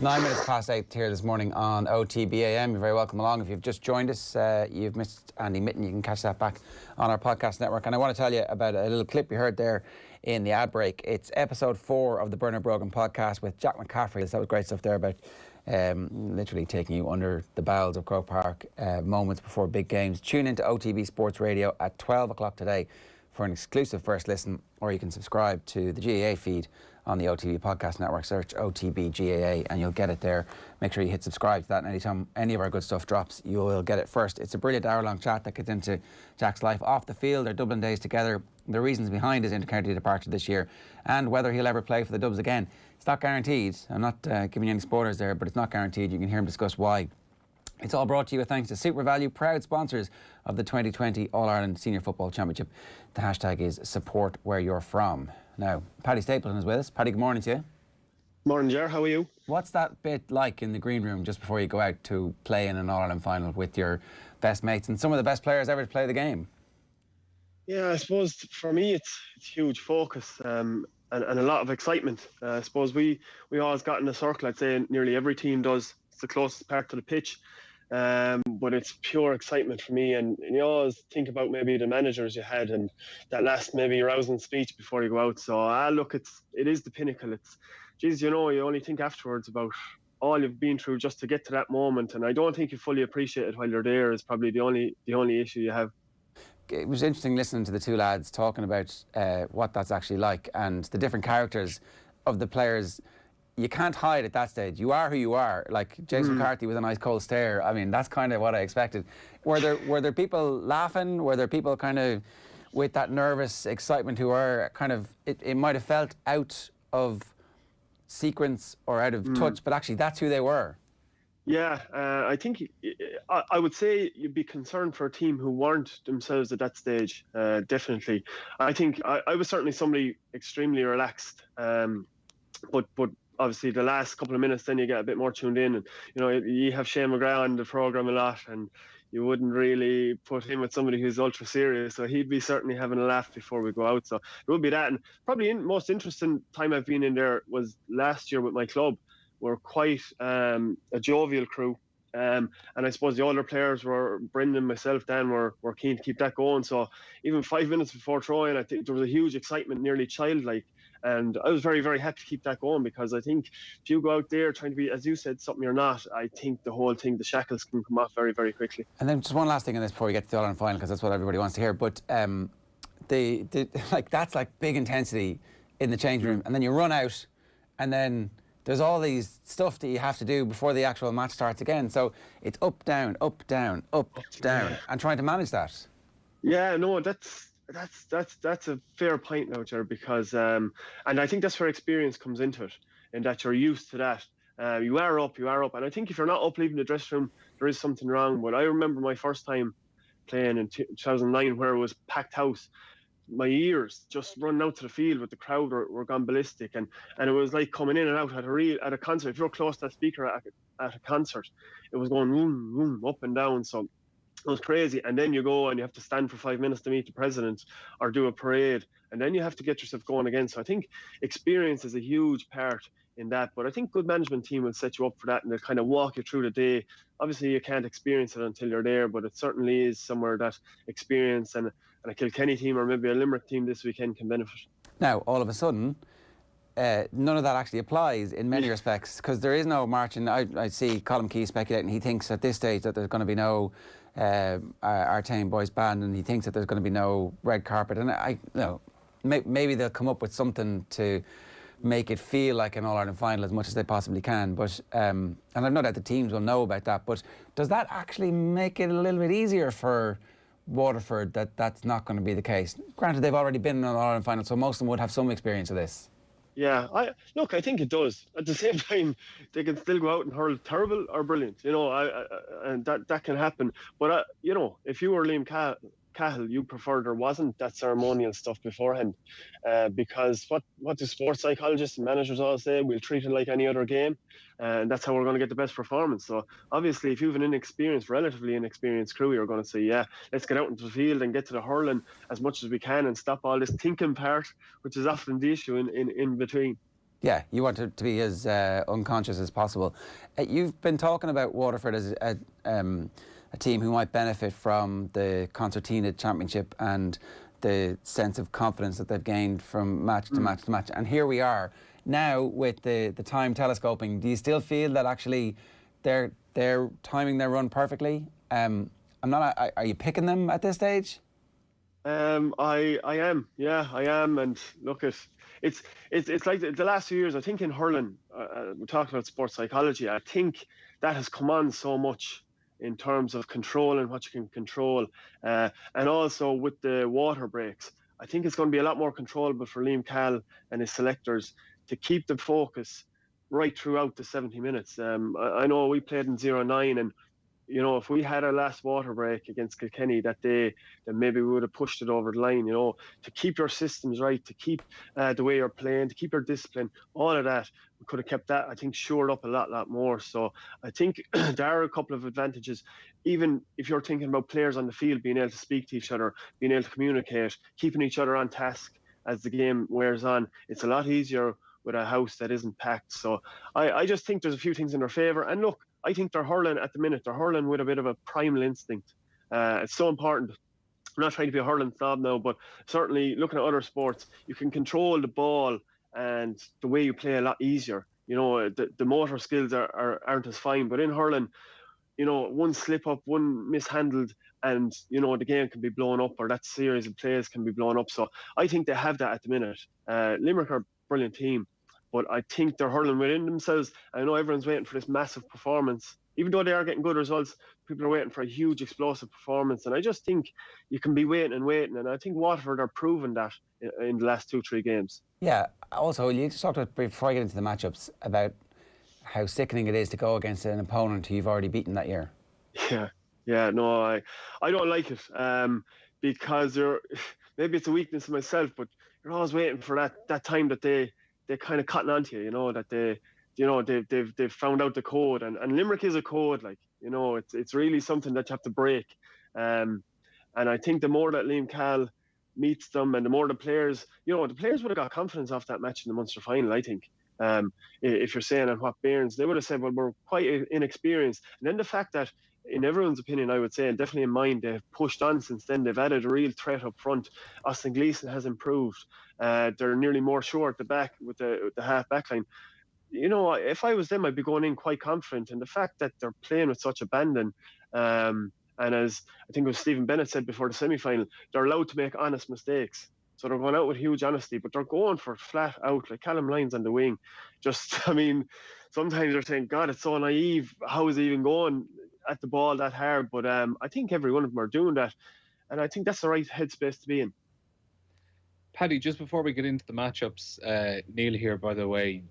9 minutes past 8 here this morning on OTB AM. You're very welcome along. If you've just joined us, you've missed Andy Mitten. You can catch that back on our podcast network. And I want to tell you about a little clip you heard there in the ad break. It's episode 4 of the Bernard Brogan podcast with Jack McCaffrey. That was great stuff there about literally taking you under the bowels of Croke Park moments before big games. Tune into OTB Sports Radio at 12 o'clock today for an exclusive first listen, or you can subscribe to the GAA feed on the OTB podcast network. Search OTB GAA and you'll get it there. Make sure you hit subscribe to that, and anytime any of our good stuff drops, you will get it first. It's a brilliant hour-long chat that gets into Jack's life off the field, their Dublin days together, the reasons behind his inter-county departure this year, and whether he'll ever play for the Dubs again. It's not guaranteed. I'm not giving you any spoilers there, but it's not guaranteed. You can hear him discuss why. It's all brought to you with thanks to Super Value, proud sponsors of the 2020 All-Ireland Senior Football Championship. The hashtag is support where you're from. Now, Paddy Stapleton is with us. Paddy, good morning to you. Morning, Ger. How are you? What's that bit like in the green room just before you go out to play in an All-Ireland final with your best mates and some of the best players ever to play the game? Yeah, I suppose for me it's huge focus and a lot of excitement. I suppose we always got in a circle. I'd say nearly every team does. It's the closest part to the pitch, but it's pure excitement for me. And you always think about maybe the managers you had and that last maybe rousing speech before you go out. So look, it is the pinnacle. It's, geez, you only think afterwards about all you've been through just to get to that moment. And I don't think you fully appreciate it while you're there. Is probably the only issue you have. It was interesting listening to the two lads talking about what that's actually like and the different characters of the players. You can't hide at that stage. You are who you are. Like James McCarthy with a nice cold stare. I mean, that's kind of what I expected. Were there people laughing? Were there people kind of with that nervous excitement who are kind of, it might have felt out of sequence or out of touch, but actually that's who they were. Yeah, I think I would say you'd be concerned for a team who weren't themselves at that stage. Definitely, I think I was certainly somebody extremely relaxed. But obviously the last couple of minutes, then you get a bit more tuned in, and you have Shane McGrath on the program a lot, and you wouldn't really put him with somebody who's ultra serious, so he'd be certainly having a laugh before we go out. So there would be that, and probably most interesting time I've been in there was last year with my club. We're quite a jovial crew. And I suppose the older players were, Brendan, myself, Dan, were keen to keep that going. So even 5 minutes before throwing, I think there was a huge excitement, nearly childlike. And I was very, very happy to keep that going, because I think if you go out there trying to be, as you said, something you're not, I think the whole thing, the shackles can come off very, very quickly. And then just one last thing on this before we get to the All-Ireland final, because that's what everybody wants to hear. But that's like big intensity in the changing room. And then you run out, and then there's all these stuff that you have to do before the actual match starts again. So it's up, down, up, down, up, down, and trying to manage that. Yeah, no, that's a fair point now, Ger, because and I think that's where experience comes into it, and that you're used to that. You are up, and I think if you're not up leaving the dressing room, there is something wrong. But I remember my first time playing in 2009, where it was packed house. My ears just running out to the field with the crowd were gone ballistic, and it was like coming in and out at a concert. If you're close to a speaker at a concert, it was going boom, boom, up and down. So it was crazy. And then you go and you have to stand for 5 minutes to meet the president or do a parade, and then you have to get yourself going again. So I think experience is a huge part in that, but I think good management team will set you up for that, and they'll kind of walk you through the day. Obviously you can't experience it until you're there, but it certainly is somewhere that experience and a Kilkenny team or maybe a Limerick team this weekend can benefit. Now all of a sudden none of that actually applies in many respects, because there is no marching. I see Colin Key speculating. He thinks at this stage that there's going to be no Artane Boys Band, and he thinks that there's going to be no red carpet, and maybe they'll come up with something to make it feel like an All-Ireland final as much as they possibly can. But and I've no doubt the teams will know about that, but does that actually make it a little bit easier for Waterford that that's not going to be the case? Granted, they've already been in an All-Ireland final, so most of them would have some experience of this. Yeah, I think it does. At the same time, they can still go out and hurl terrible or brilliant, and that can happen. But if you were Liam Cahill, you prefer there wasn't that ceremonial stuff beforehand, because what do sports psychologists and managers all say? We'll treat it like any other game, and that's how we're going to get the best performance. So obviously, if you have an relatively inexperienced crew, you're going to say, yeah, let's get out into the field and get to the hurling as much as we can and stop all this thinking part, which is often the issue in between. Yeah, you want it to be as unconscious as possible. You've been talking about Waterford as a team who might benefit from the Concertina Championship and the sense of confidence that they've gained from match to match to match. And here we are now with the time telescoping. Do you still feel that actually they're timing their run perfectly? Are you picking them at this stage? I am. Yeah, I am. And look, it's like the last few years. I think in hurling, we talked about sports psychology. I think that has come on so much in terms of controlling what you can control, and also with the water breaks. I think it's going to be a lot more controllable for Liam Cahill and his selectors to keep the focus right throughout the 70 minutes. I know we played in 0-9, and if we had our last water break against Kilkenny that day, then maybe we would have pushed it over the line, to keep your systems right, to keep the way you're playing, to keep your discipline, all of that. We could have kept that, I think, shored up a lot more. So I think there are a couple of advantages, even if you're thinking about players on the field being able to speak to each other, being able to communicate, keeping each other on task as the game wears on. It's a lot easier with a house that isn't packed. So I just think there's a few things in their favour. And look, I think they're hurling at the minute. They're hurling with a bit of a primal instinct. It's so important. I'm not trying to be a hurling snob now, but certainly looking at other sports, you can control the ball and the way you play a lot easier. The motor skills aren't as fine. But in hurling, one slip up, one mishandled, and the game can be blown up, or that series of plays can be blown up. So I think they have that at the minute. Limerick are a brilliant team, but I think they're hurling within themselves. I know everyone's waiting for this massive performance. Even though they are getting good results, people are waiting for a huge explosive performance. And I just think you can be waiting. And I think Waterford are proving that in the last 2-3 games. Yeah. Also, you just talked about, before I get into the matchups, about how sickening it is to go against an opponent who you've already beaten that year. Yeah. No, I don't like it because maybe it's a weakness of myself, but you're always waiting for that time that they kind of cotton onto you, that they've found out the code, and Limerick is a code, it's really something that you have to break. And I think the more that Liam Cahill meets them, and the more the players would have got confidence off that match in the Munster final, I think. If you're saying on what Bairns, they would have said, well, we're quite inexperienced. And then the fact that, in everyone's opinion, I would say, and definitely in mine, they've pushed on since then. They've added a real threat up front. Austin Gleeson has improved. They're nearly more sure at the back with the half back line. If I was them, I'd be going in quite confident. And the fact that they're playing with such abandon, and as I think it was Stephen Bennett said before the semi-final, they're allowed to make honest mistakes. So they're going out with huge honesty, but they're going for flat out, like Callum Lyons on the wing. Sometimes they're saying, God, it's so naive. How is he even going at the ball that hard? But I think every one of them are doing that. And I think that's the right headspace to be in. Paddy, just before we get into the matchups, Neil here, by the way,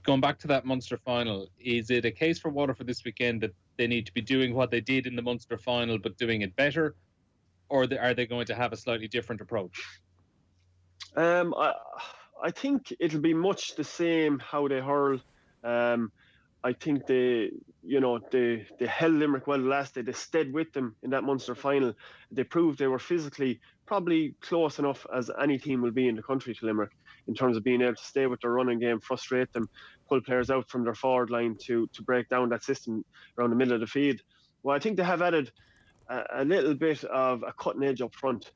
going back to that Munster final, is it a case for Waterford this weekend that they need to be doing what they did in the Munster final, but doing it better? Or are they going to have a slightly different approach? I think it'll be much the same how they hurl. I think they held Limerick well last day. They stayed with them in that Munster final. They proved they were physically probably close enough as any team will be in the country to Limerick in terms of being able to stay with their running game, frustrate them, pull players out from their forward line to break down that system around the middle of the field. Well, I think they have added a little bit of a cutting edge up front.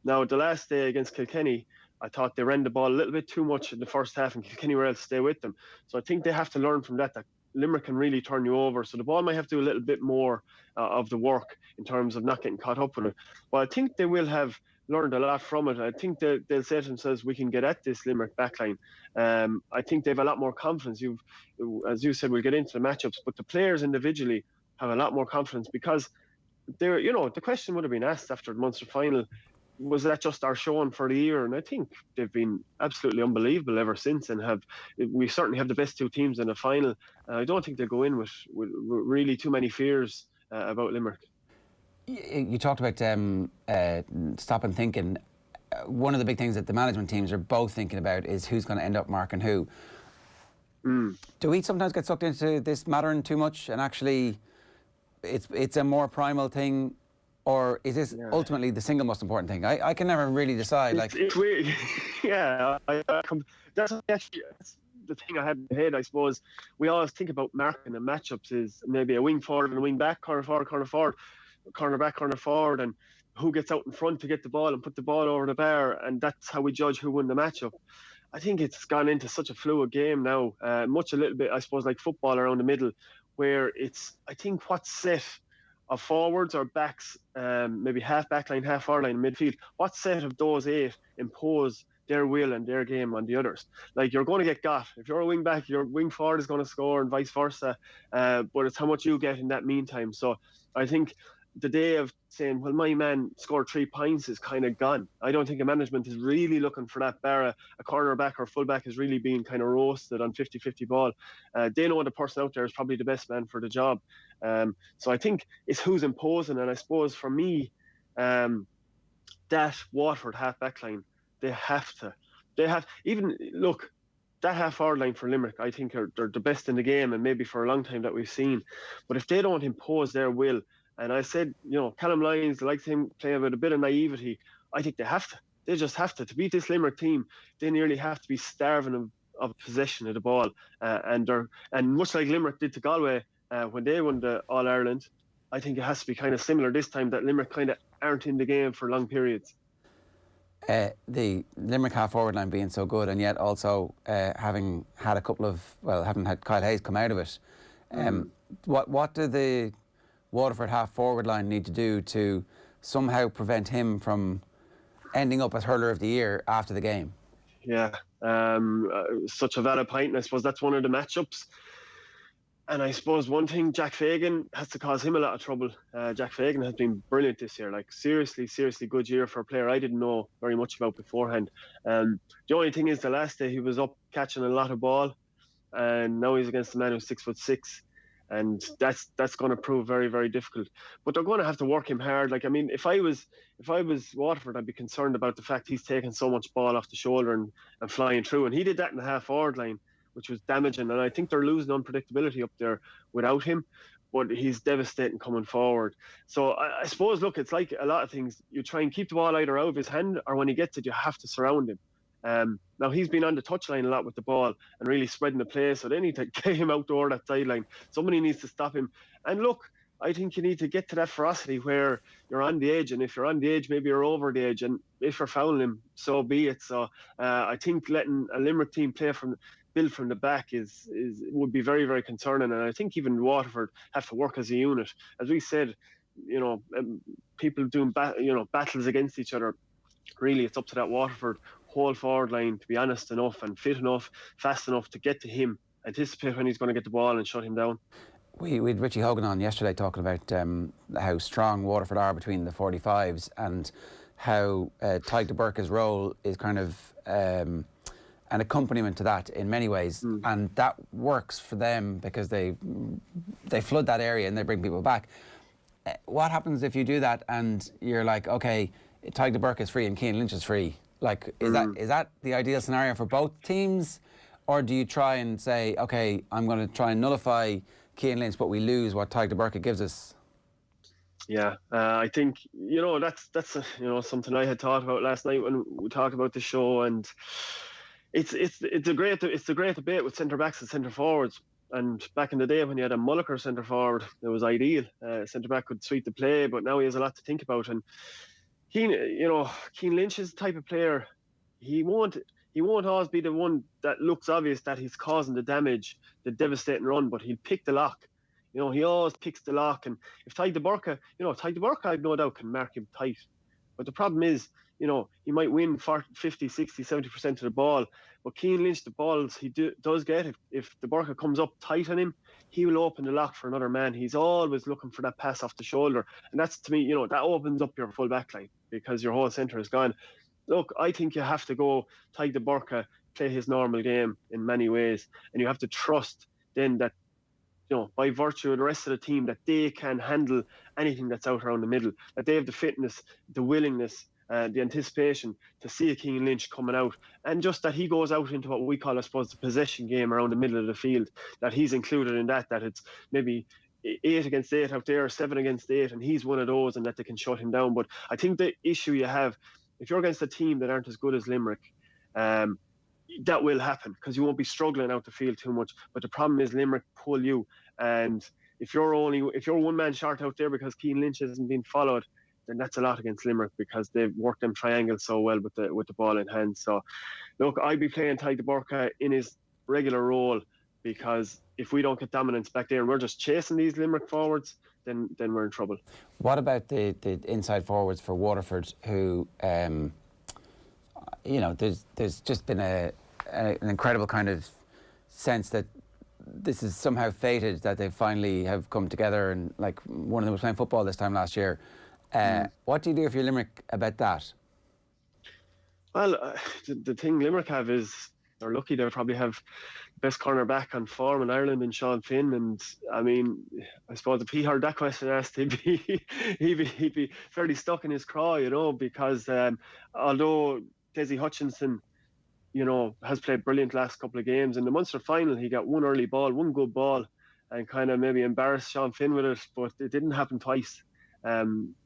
Now, the last day against Kilkenny, I thought they ran the ball a little bit too much in the first half, and Kilkenny were able to stay with them. So I think they have to learn from that Limerick can really turn you over. So the ball might have to do a little bit more of the work in terms of not getting caught up with it. But I think they will have learned a lot from it. I think they'll say to themselves, we can get at this Limerick backline. I think they have a lot more confidence. As you said, we'll get into the matchups, but the players individually have a lot more confidence because the question would have been asked after the Munster final, was that just our showing for the year? And I think they've been absolutely unbelievable ever since, and we certainly have the best two teams in the final. I don't think they'll go in with really too many fears about Limerick. You talked about stop and thinking. One of the big things that the management teams are both thinking about is who's going to end up marking who. Do we sometimes get sucked into this mattering too much, and actually it's a more primal thing? Or is this ultimately the single most important thing? I can never really decide. It's weird. That's the thing I had in my head, I suppose. We always think about marking and matchups is maybe a wing forward and a wing back, corner back, corner forward, and who gets out in front to get the ball and put the ball over the bar, and that's how we judge who won the matchup. I think it's gone into such a fluid game now, a little bit, I suppose, like football around the middle, where I think what's set of forwards or backs, maybe half back line, half forward line, midfield, what set of those 8 impose their will and their game on the others? Like, you're going to get got. If you're a wing back, your wing forward is going to score and vice versa, but it's how much you get in that meantime. So I think the day of saying, well, my man scored 3 points is kind of gone. I don't think the management is really looking for that. Bar a cornerback or fullback is really being kind of roasted on 50-50 ball. They know the person out there is probably the best man for the job. So I think it's who's imposing. And I suppose for me, that Waterford half-back line, they have, that half-forward line for Limerick, I think they're the best in the game, and maybe for a long time that we've seen. But if they don't impose their will, and I said, Callum Lyons, like him playing with a bit of naivety, I think they have to. They just have to. To beat this Limerick team, they nearly have to be starving of possession of the ball. And much like Limerick did to Galway when they won the All-Ireland, I think it has to be kind of similar this time, that Limerick kind of aren't in the game for long periods. The Limerick half-forward line being so good, and yet also having had having had Kyle Hayes come out of it. What do the Waterford half-forward line need to do to somehow prevent him from ending up as Hurler of the Year after the game? Yeah, such a valid point, and I suppose that's one of the matchups. And I suppose one thing, Jack Fagan has to cause him a lot of trouble. Jack Fagan has been brilliant this year, like seriously good year for a player I didn't know very much about beforehand. The only thing is, the last day he was up catching a lot of ball, and now he's against a man who's 6'6", and that's going to prove very, very difficult. But they're going to have to work him hard. Like, I mean, if I was Waterford, I'd be concerned about the fact he's taking so much ball off the shoulder and flying through, and he did that in the half-forward line, which was damaging. And I think they're losing unpredictability up there without him, but he's devastating coming forward. So I suppose, look, it's like a lot of things. You try and keep the ball either out of his hand, or when he gets it, you have to surround him. Now, he's been on the touchline a lot with the ball and really spreading the play, so they need to get him outdoor that sideline. Somebody needs to stop him. And look, I think you need to get to that ferocity where you're on the edge, and if you're on the edge, maybe you're over the edge, and if you're fouling him, so be it. So I think letting a Limerick team build from the back would be very, very concerning. And I think even Waterford have to work as a unit. As we said, people doing battles against each other. Really, it's up to that Waterford whole forward line to be honest enough and fit enough, fast enough to get to him, anticipate when he's going to get the ball and shut him down. We had Richie Hogan on yesterday talking about how strong Waterford are between the 45s, and how Tyke de Burke's role is kind of an accompaniment to that in many ways, and that works for them because they flood that area and they bring people back. What happens if you do that and you're like, okay, Tyke de Burke is free and Cian Lynch is free? Like, is that the ideal scenario for both teams, or do you try and say, okay, I'm going to try and nullify Cian Lynch, but we lose what Tyke de Burke gives us? Yeah, I think that's something I had thought about last night when we talked about the show, and it's a great debate with centre backs and centre forwards. And back in the day when you had a Mulliker centre forward, it was ideal. Centre back could sweep the play, but now he has a lot to think about. And Cian Lynch is the type of player, he won't always be the one that looks obvious that he's causing the damage, the devastating run, but he'll pick the lock. He always picks the lock. And if Tyke de Burke, Tyke de Burke, I've no doubt, can mark him tight. But the problem is, he might win 50, 60, 70% of the ball. But Cian Lynch, the balls he does get, if de Burke comes up tight on him, he will open the lock for another man. He's always looking for that pass off the shoulder. And that's, to me, that opens up your full back line because your whole centre is gone. Look, I think you have to go Tyke de Burke, play his normal game in many ways. And you have to trust then that, by virtue of the rest of the team, that they can handle anything that's out around the middle, that they have the fitness, the willingness, the anticipation to see a Cian Lynch coming out, and just that he goes out into what we call, I suppose, the possession game around the middle of the field, that he's included in that it's maybe 8 against 8 out there, 7 against 8, and he's one of those, and that they can shut him down. But I think the issue you have, if you're against a team that aren't as good as Limerick, that will happen because you won't be struggling out the field too much. But the problem is Limerick pull you, and if you're one man short out there because Cian Lynch hasn't been followed, then that's a lot against Limerick because they've worked them triangles so well with the ball in hand. So, look, I'd be playing Tyke de Burke in his regular role, because if we don't get dominance back there and we're just chasing these Limerick forwards, then we're in trouble. What about the inside forwards for Waterford, who, there's just been an incredible kind of sense that this is somehow fated that they finally have come together, and like one of them was playing football this time last year. What do you do if you're Limerick about that? Well, the thing Limerick have is they're lucky they probably have the best cornerback on form in Ireland in Sean Finn. And I mean, I suppose if he heard that question asked, he'd be fairly stuck in his craw, you know, because although Desi Hutchinson, you know, has played brilliant last couple of games, in the Munster final he got one early ball, one good ball, and kind of maybe embarrassed Sean Finn with it, but it didn't happen twice.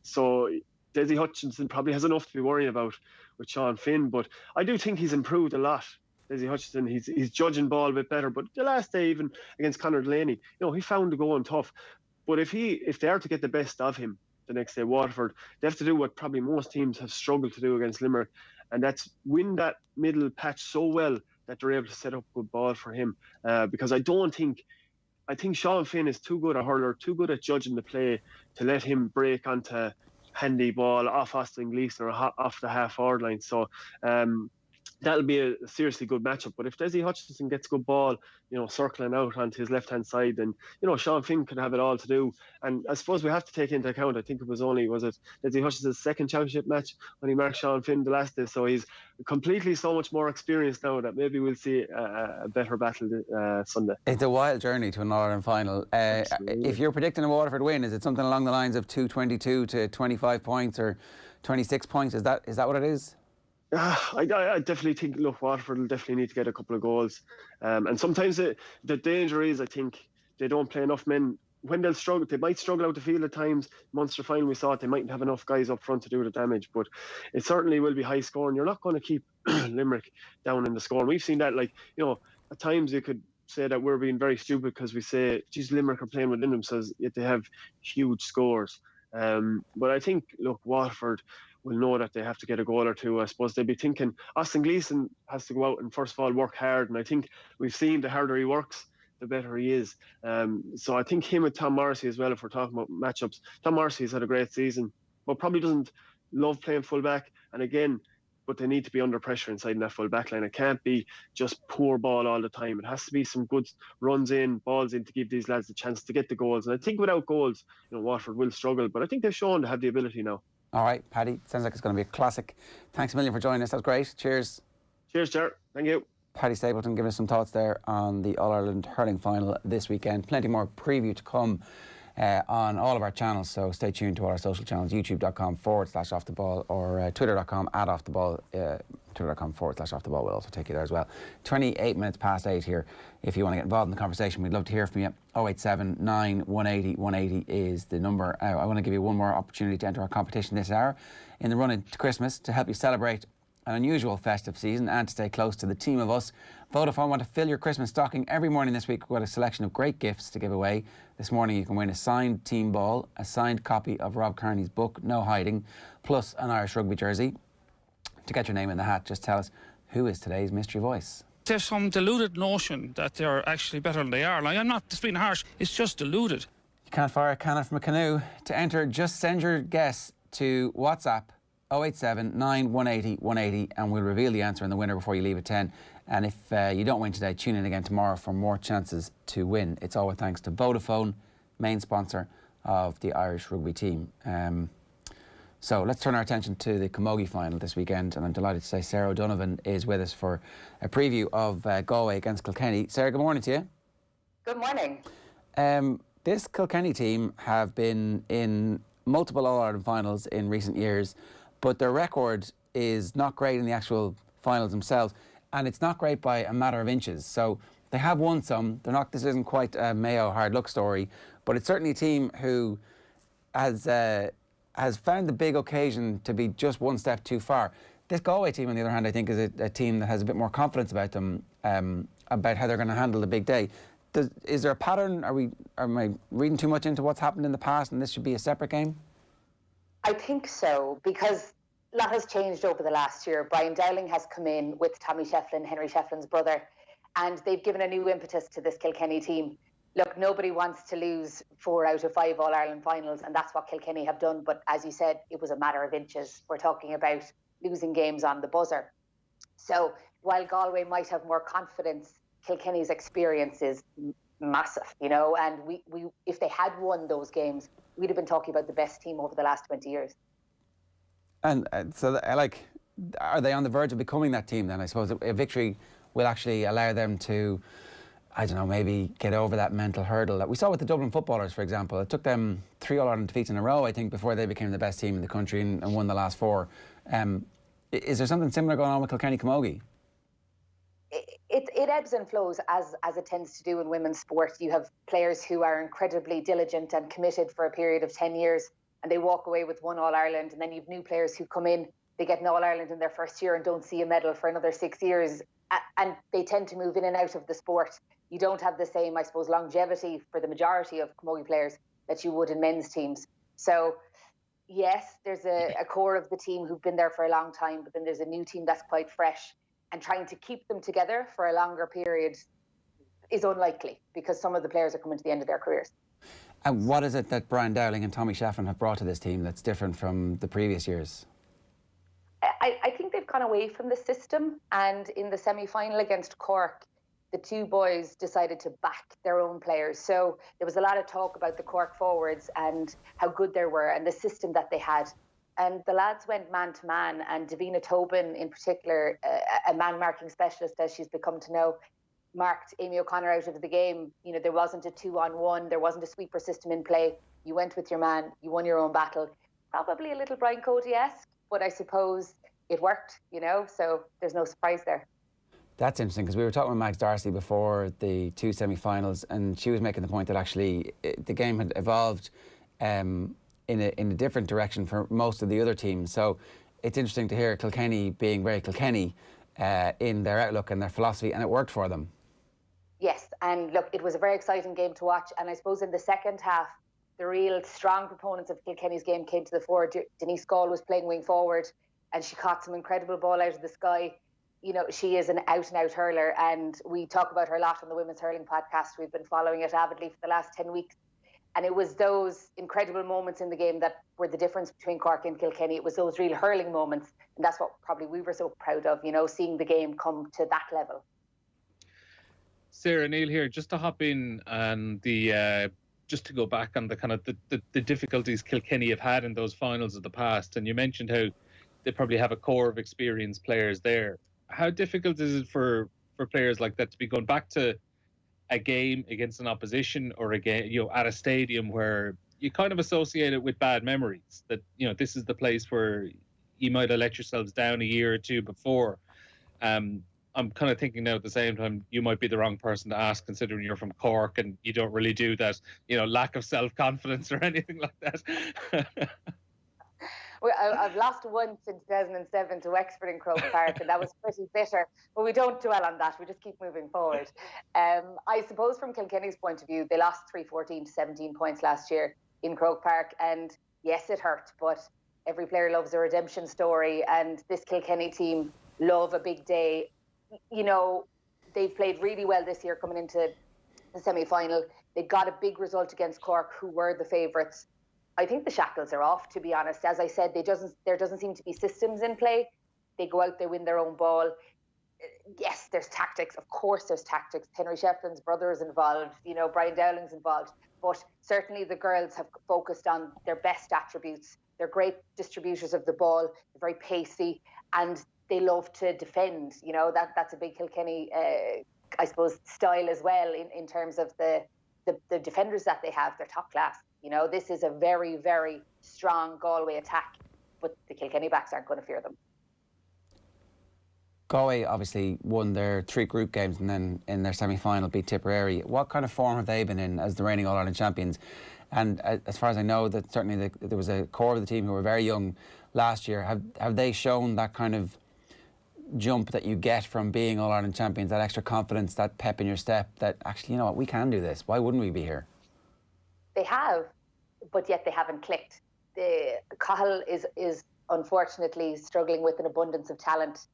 So Desi Hutchinson probably has enough to be worrying about with Sean Finn, but I do think he's improved a lot. Desi Hutchinson, he's judging ball a bit better, but the last day even against Conor Delaney, you know, he found the going tough. But if they are to get the best of him the next day, Waterford, they have to do what probably most teams have struggled to do against Limerick, and that's win that middle patch so well that they're able to set up good ball for him. Because I think Sean Finn is too good a hurler, too good at judging the play to let him break onto handy ball off Austin Gleeson or off the half-forward line. So that'll be a seriously good matchup. But if Desi Hutchinson gets good ball, you know, circling out onto his left-hand side, then, you know, Sean Finn could have it all to do. And I suppose we have to take into account, I think it was Desi Hutchinson's second championship match when he marked Sean Finn the last day. So he's completely so much more experienced now that maybe we'll see a better battle Sunday. It's a wild journey to an All-Ireland final. If you're predicting a Waterford win, is it something along the lines of 222 to 25 points or 26 points? Is that what it is? I definitely think, look, Waterford will definitely need to get a couple of goals. And sometimes the danger is, I think, they don't play enough men. When they'll struggle, they might struggle out the field at times. Munster final, we saw it, they mightn't have enough guys up front to do the damage. But it certainly will be high scoring. You're not going to keep Limerick down in the score. And we've seen that, like, you know, at times you could say that we're being very stupid because we say, geez, Limerick are playing within themselves, yet they have huge scores. But I think, look, Waterford will know that they have to get a goal or two. I suppose they'll be thinking Austin Gleeson has to go out and first of all work hard, and I think we've seen the harder he works, the better he is. So I think him and Tom Morrissey as well, if we're talking about matchups. Tom Morrissey's had a great season, but probably doesn't love playing full back. And again, but they need to be under pressure inside in that full back line. It can't be just poor ball all the time. It has to be some good runs in, balls in to give these lads a chance to get the goals. And I think without goals, you know, Waterford will struggle, but I think they've shown to have the ability now. All right, Paddy, sounds like it's going to be a classic. Thanks a million for joining us. That's great. Cheers. Cheers, Ger. Thank you. Paddy Stapleton giving us some thoughts there on the All-Ireland hurling final this weekend. Plenty more preview to come on all of our channels, so stay tuned to all our social channels, youtube.com/offtheball or twitter.com/offtheball. Twitter.com/offtheball will also take you there as well. 28 minutes past 8 here. If you want to get involved in the conversation, we'd love to hear from you. 087 9 180 180 is the number. I want to give you one more opportunity to enter our competition this hour in the run into Christmas to help you celebrate an unusual festive season and to stay close to the team of us. Vodafone want to fill your Christmas stocking every morning this week. We've got a selection of great gifts to give away. This morning you can win a signed team ball, a signed copy of Rob Kearney's book, No Hiding, plus an Irish rugby jersey. To get your name in the hat, just tell us who is today's mystery voice. There's some deluded notion that they're actually better than they are. Like, I'm not just being harsh, it's just deluded. You can't fire a cannon from a canoe. To enter, just send your guess to WhatsApp 087 9 180 180 and we'll reveal the answer and the winner before you leave at 10. And if you don't win today, tune in again tomorrow for more chances to win. It's all with thanks to Vodafone, main sponsor of the Irish rugby team. So let's turn our attention to the Camogie final this weekend, and I'm delighted to say Sarah O'Donovan is with us for a preview of Galway against Kilkenny. Sarah, good morning to you. Good morning. This Kilkenny team have been in multiple All-Ireland finals in recent years, but their record is not great in the actual finals themselves, and it's not great by a matter of inches. So they have won some. They're not. This isn't quite a Mayo hard luck story, but it's certainly a team who has found the big occasion to be just one step too far. This Galway team, on the other hand, I think is a team that has a bit more confidence about them, about how they're going to handle the big day. Is there a pattern? Am I reading too much into what's happened in the past and this should be a separate game? I think so, because a lot has changed over the last year. Brian Dowling has come in with Tommy Shefflin, Henry Shefflin's brother, and they've given a new impetus to this Kilkenny team. Look, nobody wants to lose 4 out of 5 All-Ireland finals, and that's what Kilkenny have done. But as you said, it was a matter of inches. We're talking about losing games on the buzzer. So while Galway might have more confidence, Kilkenny's experience is massive, you know, and we if they had won those games, we'd have been talking about the best team over the last 20 years. And so, like, are they on the verge of becoming that team then? I suppose a victory will actually allow them to, I don't know, maybe get over that mental hurdle that we saw with the Dublin footballers, for example. It took them 3 All-Ireland defeats in a row, I think, before they became the best team in the country and won the last 4. Is there something similar going on with Kilkenny Camogie? It ebbs and flows as it tends to do in women's sport. You have players who are incredibly diligent and committed for a period of 10 years and they walk away with 1 All-Ireland, and then you've new players who come in, they get an All-Ireland in their first year and don't see a medal for another 6 years, and they tend to move in and out of the sport. You don't have the same, I suppose, longevity for the majority of Camogie players that you would in men's teams. So yes, there's a core of the team who've been there for a long time, but then there's a new team that's quite fresh, and trying to keep them together for a longer period is unlikely because some of the players are coming to the end of their careers. And what is it that Brian Dowling and Tommy Shefflin have brought to this team that's different from the previous years? I think they've gone away from the system, and in the semi-final against Cork, the 2 boys decided to back their own players. So there was a lot of talk about the Cork forwards and how good they were and the system that they had. And the lads went man-to-man, and Davina Tobin in particular, a man-marking specialist as she's become to know, marked Amy O'Connor out of the game. You know, there wasn't a 2-on-1, there wasn't a sweeper system in play. You went with your man, you won your own battle. Probably a little Brian Cody-esque, but I suppose it worked, you know, so there's no surprise there. That's interesting, because we were talking with Max Darcy before the 2 semi-finals, and she was making the point that actually the game had evolved in a different direction for most of the other teams. So it's interesting to hear Kilkenny being very Kilkenny in their outlook and their philosophy, and it worked for them. Yes, and look, it was a very exciting game to watch, and I suppose in the second half, the real strong proponents of Kilkenny's game came to the fore. Denise Gall was playing wing forward, and she caught some incredible ball out of the sky. You know, she is an out-and-out hurler, and we talk about her a lot on the Women's Hurling podcast. We've been following it avidly for the last 10 weeks. And it was those incredible moments in the game that were the difference between Cork and Kilkenny. It was those real hurling moments, and that's what probably we were so proud of, you know, seeing the game come to that level. Sarah, Neil here, just to hop in and just to go back on the kind of the difficulties Kilkenny have had in those finals of the past. And you mentioned how they probably have a core of experienced players there. How difficult is it for players like that to be going back to a game against an opposition or a game, you know, at a stadium where you kind of associate it with bad memories, that, you know, this is the place where you might have let yourselves down a year or 2 before. I'm kind of thinking now at the same time, you might be the wrong person to ask, considering you're from Cork and you don't really do that, you know, lack of self-confidence or anything like that. Well, I've lost once in 2007 to Wexford in Croke Park, and that was pretty bitter. But we don't dwell on that. We just keep moving forward. I suppose from Kilkenny's point of view, they lost 3-14 to 17 points last year in Croke Park. And yes, it hurt, but every player loves a redemption story. And this Kilkenny team love a big day. You know, they've played really well this year coming into the semi-final. They got a big result against Cork, who were the favourites. I think the shackles are off, to be honest. As I said, there doesn't seem to be systems in play. They go out, they win their own ball. Yes, there's tactics. Of course there's tactics. Henry Shefflin's brother is involved. You know, Brian Dowling's involved. But certainly the girls have focused on their best attributes. They're great distributors of the ball. They're very pacey, and they love to defend. You know, that's a big Kilkenny, I suppose, style as well in terms of the defenders that they have. They're top class. You know, this is a very, very strong Galway attack, but the Kilkenny backs aren't going to fear them. Galway obviously won their 3 group games and then in their semi-final beat Tipperary. What kind of form have they been in as the reigning All-Ireland champions? And as far as I know, that certainly there was a core of the team who were very young last year. Have they shown that kind of jump that you get from being All-Ireland champions, that extra confidence, that pep in your step, that actually, you know what, we can do this. Why wouldn't we be here? They have, but yet they haven't clicked. Cahill is unfortunately struggling with an abundance of talent.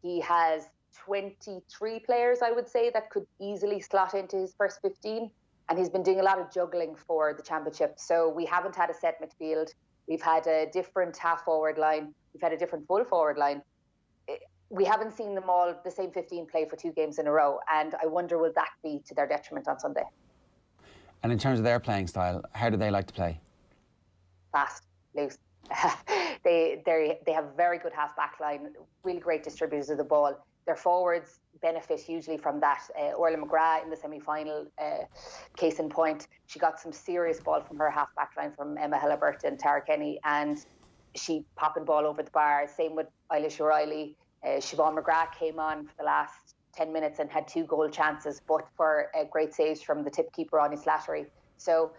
He has 23 players, I would say, that could easily slot into his first 15, and he's been doing a lot of juggling for the championship. So we haven't had a set midfield. We've had a different half-forward line. We've had a different full-forward line. We haven't seen them all, the same 15, play for 2 games in a row, and I wonder will that be to their detriment on Sunday? And in terms of their playing style, how do they like to play? Fast, loose. They have a very good half-back line, really great distributors of the ball. Their forwards benefit hugely from that. Orla McGrath in the semi-final, case in point, she got some serious ball from her half-back line from Emma Hillibert and Tara Kenny, and she popping ball over the bar. Same with Eilish O'Reilly. Siobhan McGrath came on for the last 10 minutes and had 2 goal chances, but for great saves from the tip keeper, Ronnie Slattery. So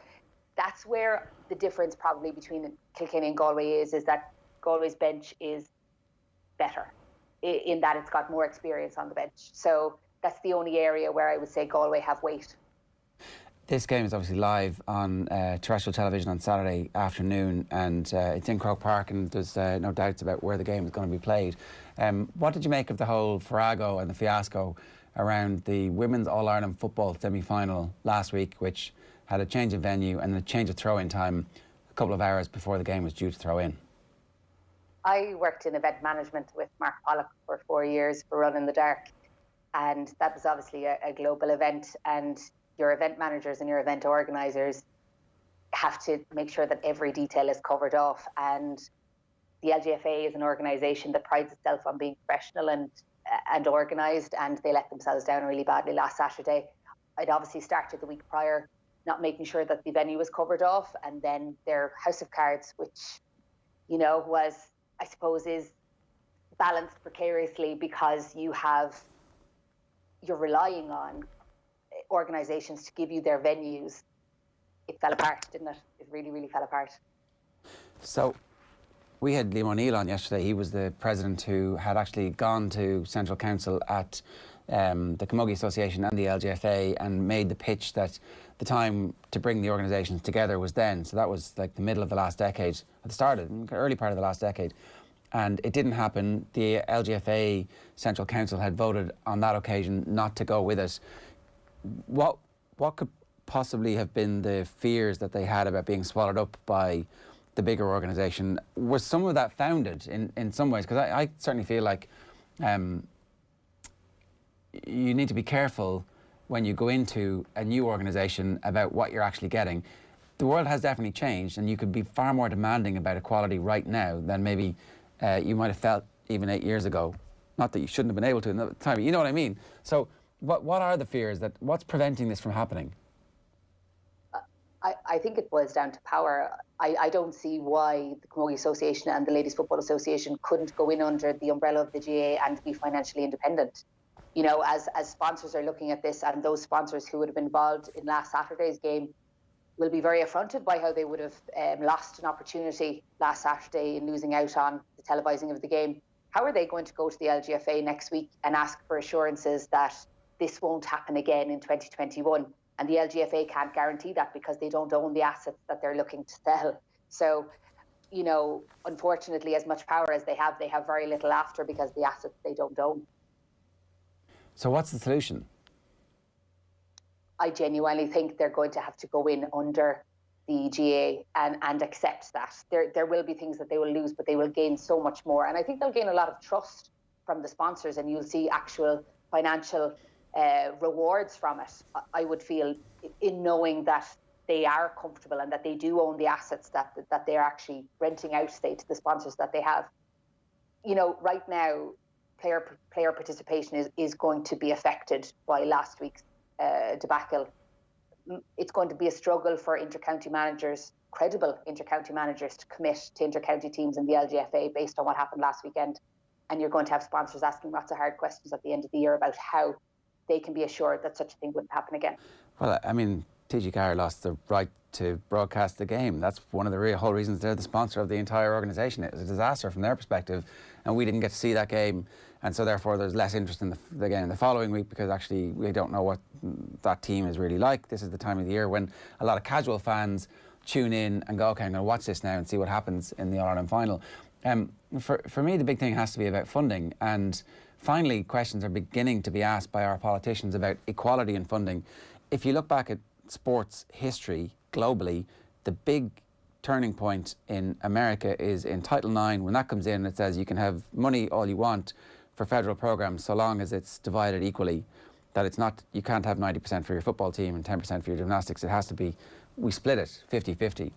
that's where the difference probably between Kilkenny and Galway is that Galway's bench is better in that it's got more experience on the bench. So that's the only area where I would say Galway have weight. This game is obviously live on terrestrial television on Saturday afternoon, and it's in Croke Park, and there's no doubts about where the game is going to be played. What did you make of the whole farrago and the fiasco around the Women's All-Ireland football semi-final last week, which had a change of venue and a change of throw-in time a couple of hours before the game was due to throw in? I worked in event management with Mark Pollock for 4 years for Run in the Dark, and that was obviously a global event, and your event managers and your event organisers have to make sure that every detail is covered off. And the LGFA is an organisation that prides itself on being professional and organised, and they let themselves down really badly last Saturday. I'd obviously started the week prior not making sure that the venue was covered off, and then their House of Cards, which, you know, was, I suppose, is balanced precariously because you're relying on organisations to give you their venues. It fell apart, didn't it? It really, really fell apart. So we had Liam O'Neill on yesterday. He was the president who had actually gone to Central Council at the Camogie Association and the LGFA and made the pitch that the time to bring the organisations together was then. So that was like the middle of the last decade, at the start of the early part of the last decade. And it didn't happen. The LGFA Central Council had voted on that occasion not to go with it. What could possibly have been the fears that they had about being swallowed up by the bigger organisation? Was some of that founded in some ways? Because I certainly feel like you need to be careful when you go into a new organisation about what you're actually getting. The world has definitely changed, and you could be far more demanding about equality right now than maybe you might have felt even 8 years ago. Not that you shouldn't have been able to in the time, you know what I mean? So what are the fears? What's preventing this from happening? I think it boils down to power. I don't see why the Camogie Association and the Ladies Football Association couldn't go in under the umbrella of the GA and be financially independent. You know, as sponsors are looking at this, and those sponsors who would have been involved in last Saturday's game will be very affronted by how they would have lost an opportunity last Saturday in losing out on the televising of the game. How are they going to go to the LGFA next week and ask for assurances that this won't happen again in 2021? And the LGFA can't guarantee that because they don't own the assets that they're looking to sell. So, you know, unfortunately, as much power as they have very little after because the assets they don't own. So what's the solution? I genuinely think they're going to have to go in under the GA and accept that. There will be things that they will lose, but they will gain so much more. And I think they'll gain a lot of trust from the sponsors, and you'll see actual financial rewards from it, I would feel, in knowing that they are comfortable and that they do own the assets that they're actually renting out, say, to the sponsors that they have. You know, right now, player participation is going to be affected by last week's debacle. It's going to be a struggle for inter-county managers, credible inter-county managers, to commit to inter-county teams in the LGFA based on what happened last weekend. And you're going to have sponsors asking lots of hard questions at the end of the year about how they can be assured that such a thing wouldn't happen again. Well, I mean, TG Carr lost the right to broadcast the game. That's one of the whole reasons they're the sponsor of the entire organisation. It was a disaster from their perspective, and we didn't get to see that game, and so therefore there's less interest in the game the following week because actually we don't know what that team is really like. This is the time of the year when a lot of casual fans tune in and go, okay, I'm going to watch this now and see what happens in the All-Ireland final. For me, the big thing has to be about funding, and finally questions are beginning to be asked by our politicians about equality in funding. If you look back at sports history globally, the big turning point in America is in Title IX. When that comes in, it says you can have money all you want for federal programs so long as it's divided equally. that it's not, you can't have 90% for your football team and 10% for your gymnastics. It has to be, we split it 50-50.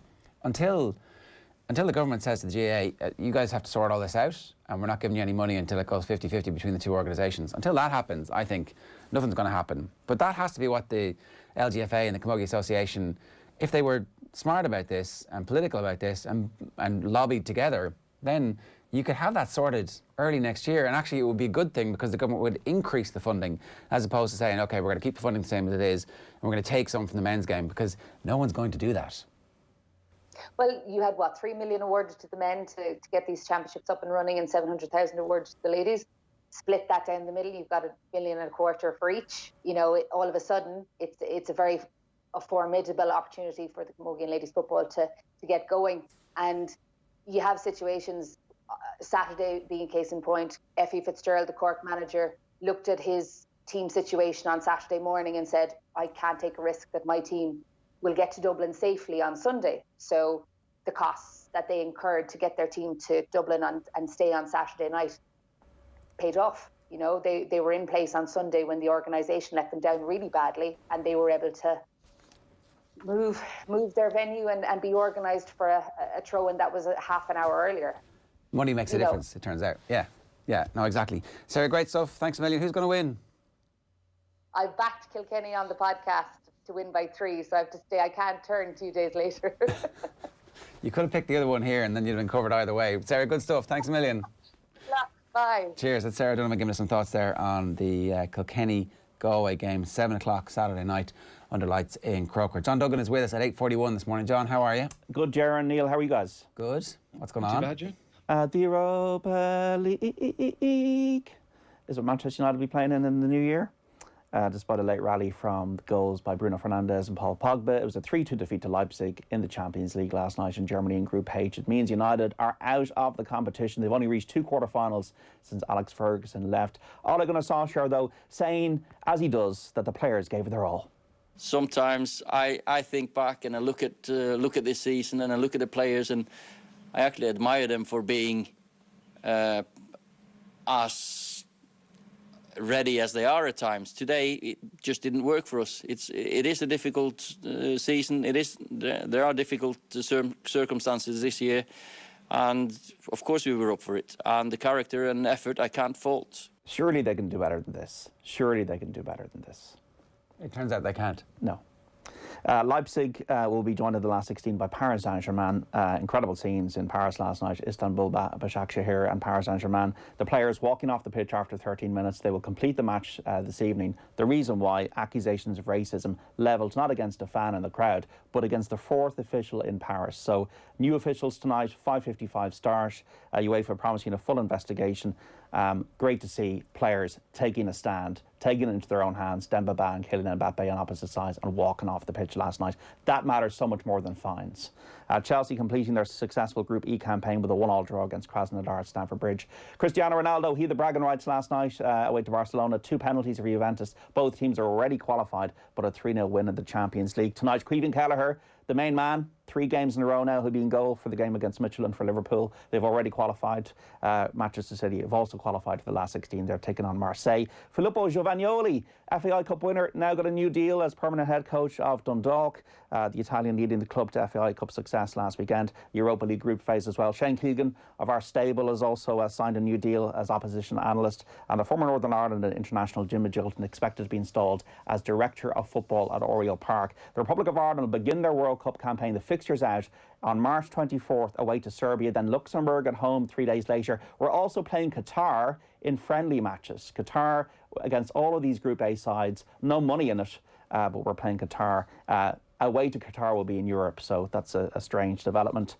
Until the government says to the GAA, you guys have to sort all this out and we're not giving you any money until it goes 50-50 between the two organisations. Until that happens, I think nothing's going to happen. But that has to be what the LGFA and the Camogie Association, if they were smart about this and political about this and lobbied together, then you could have that sorted early next year, and actually it would be a good thing because the government would increase the funding as opposed to saying, okay, we're going to keep the funding the same as it is and we're going to take some from the men's game, because no one's going to do that. Well, you had, what, 3 million awarded to the men to get these championships up and running, and 700,000 awarded to the ladies. Split that down the middle, you've got $1.25 million for each. You know, all of a sudden, it's a formidable opportunity for the Camogie and ladies football to get going. And you have situations, Saturday being case in point, Effie Fitzgerald, the Cork manager, looked at his team situation on Saturday morning and said, I can't take a risk that my team will get to Dublin safely on Sunday. So the costs that they incurred to get their team to Dublin and stay on Saturday night paid off. You know, they were in place on Sunday when the organisation let them down really badly, and they were able to move their venue and be organised for a throw-in that was a half an hour earlier. Money makes a difference, it turns out. Yeah, no, exactly. Sarah, great stuff. Thanks a million. Who's going to win? I backed Kilkenny on the podcast to win by 3, so I have to stay. I can't turn 2 days later. You could have picked the other one here and then you'd have been covered either way. Sarah, good stuff. Thanks a million. Bye. Cheers. It's Sarah Dunham giving us some thoughts there on the Kilkenny-Galway game, 7 o'clock Saturday night under lights in Croker. John Duggan is with us at 8:41 this morning. John, how are you? Good, Ger and Neil. How are you guys? Good. What's going on? Too bad, Jim. The Europa League is what Manchester United will be playing in the new year. Despite a late rally from the goals by Bruno Fernandes and Paul Pogba. It was a 3-2 defeat to Leipzig in the Champions League last night in Germany in Group H. It means United are out of the competition. They've only reached 2 quarter-finals since Alex Ferguson left. Ole Gunnar Solskjaer, though, saying, as he does, that the players gave it their all. Sometimes I think back and I look at this season and I look at the players, and I actually admire them for being as ready as they are at times. Today it just didn't work for us. It is a difficult season. There are difficult circumstances this year, and of course we were up for it. And the character and effort I can't fault. Surely they can do better than this. Surely they can do better than this. It turns out they can't. No. Leipzig will be joined in the last 16 by Paris Saint-Germain. Incredible scenes in Paris last night. Istanbul, Başakşehir and Paris Saint-Germain. The players walking off the pitch after 13 minutes. They will complete the match this evening. The reason why: accusations of racism levelled not against a fan in the crowd, but against the 4th official in Paris. So new officials tonight, 5:55 start. UEFA promising a full investigation. Great to see players taking a stand, taking it into their own hands. Demba Ba and Kylian Mbappe on opposite sides and walking off the pitch last night. That matters so much more than fines. Chelsea completing their successful Group E campaign with a 1-1 draw against Krasnodar at Stamford Bridge. Cristiano Ronaldo, he had the bragging rights last night away to Barcelona. 2 penalties for Juventus. Both teams are already qualified, but a 3-0 win in the Champions League. Tonight, Caoimhín Kelleher, the main man, 3 games in a row now. He'll be in goal for the game against Michelin for Liverpool. They've already qualified. Manchester City have also qualified for the last 16. They're taking on Marseille. Filippo Giovagnoli, FAI Cup winner, now got a new deal as permanent head coach of Dundalk. The Italian leading the club to FAI Cup success last weekend. Europa League group phase as well. Shane Keegan of our stable has also signed a new deal as opposition analyst. And the former Northern Ireland international Jim Magilton expected to be installed as director of football at Oriel Park. The Republic of Ireland will begin their World Cup campaign. The fixtures out on March 24th away to Serbia, then Luxembourg at home 3 days later. We're also playing Qatar in friendly matches. Qatar against all of these Group A sides. No money in it, but we're playing Qatar. Away to Qatar will be in Europe, so that's a strange development.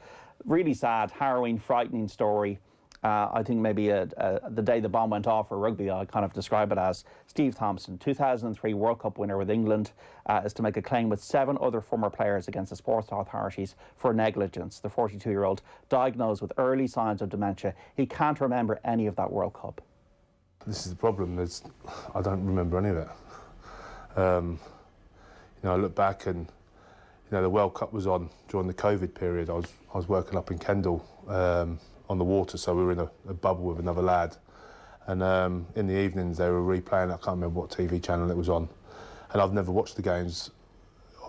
Really sad, harrowing, frightening story. I think maybe the day the bomb went off for rugby, I kind of describe it as Steve Thompson, 2003 World Cup winner with England, is to make a claim with 7 other former players against the sports authorities for negligence. The 42-year-old diagnosed with early signs of dementia. He can't remember any of that World Cup. This is the problem. I don't remember any of it. I look back and the World Cup was on during the COVID period. I was working up in Kendal on the water, so we were in a bubble with another lad, And in the evenings they were replaying. I can't remember what TV channel it was on. And I've never watched the games.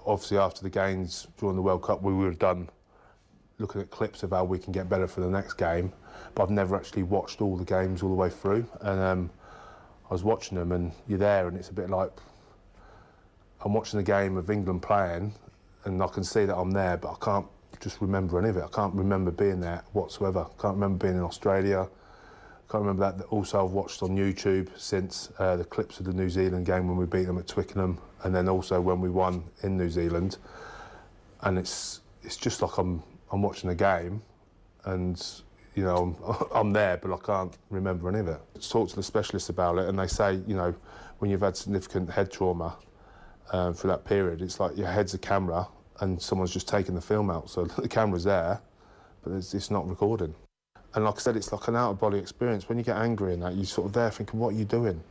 Obviously, after the games during the World Cup, we would have done looking at clips of how we can get better for the next game. But I've never actually watched all the games all the way through. And I was watching them, and you're there, and it's a bit like I'm watching the game of England playing, and I can see that I'm there, but I can't just remember any of it. I can't remember being there whatsoever. I can't remember being in Australia. I can't remember that. Also, I've watched on YouTube since the clips of the New Zealand game when we beat them at Twickenham, and then also when we won in New Zealand. And it's just like I'm watching a game, and you know I'm there, but I can't remember any of it. Talk to the specialists about it, and they say, you know, when you've had significant head trauma for that period, it's like your head's a camera, and someone's just taken the film out. So the camera's there, but it's not recording. And like I said, it's like an out-of-body experience. When you get angry and that, you're sort of there thinking, what are you doing?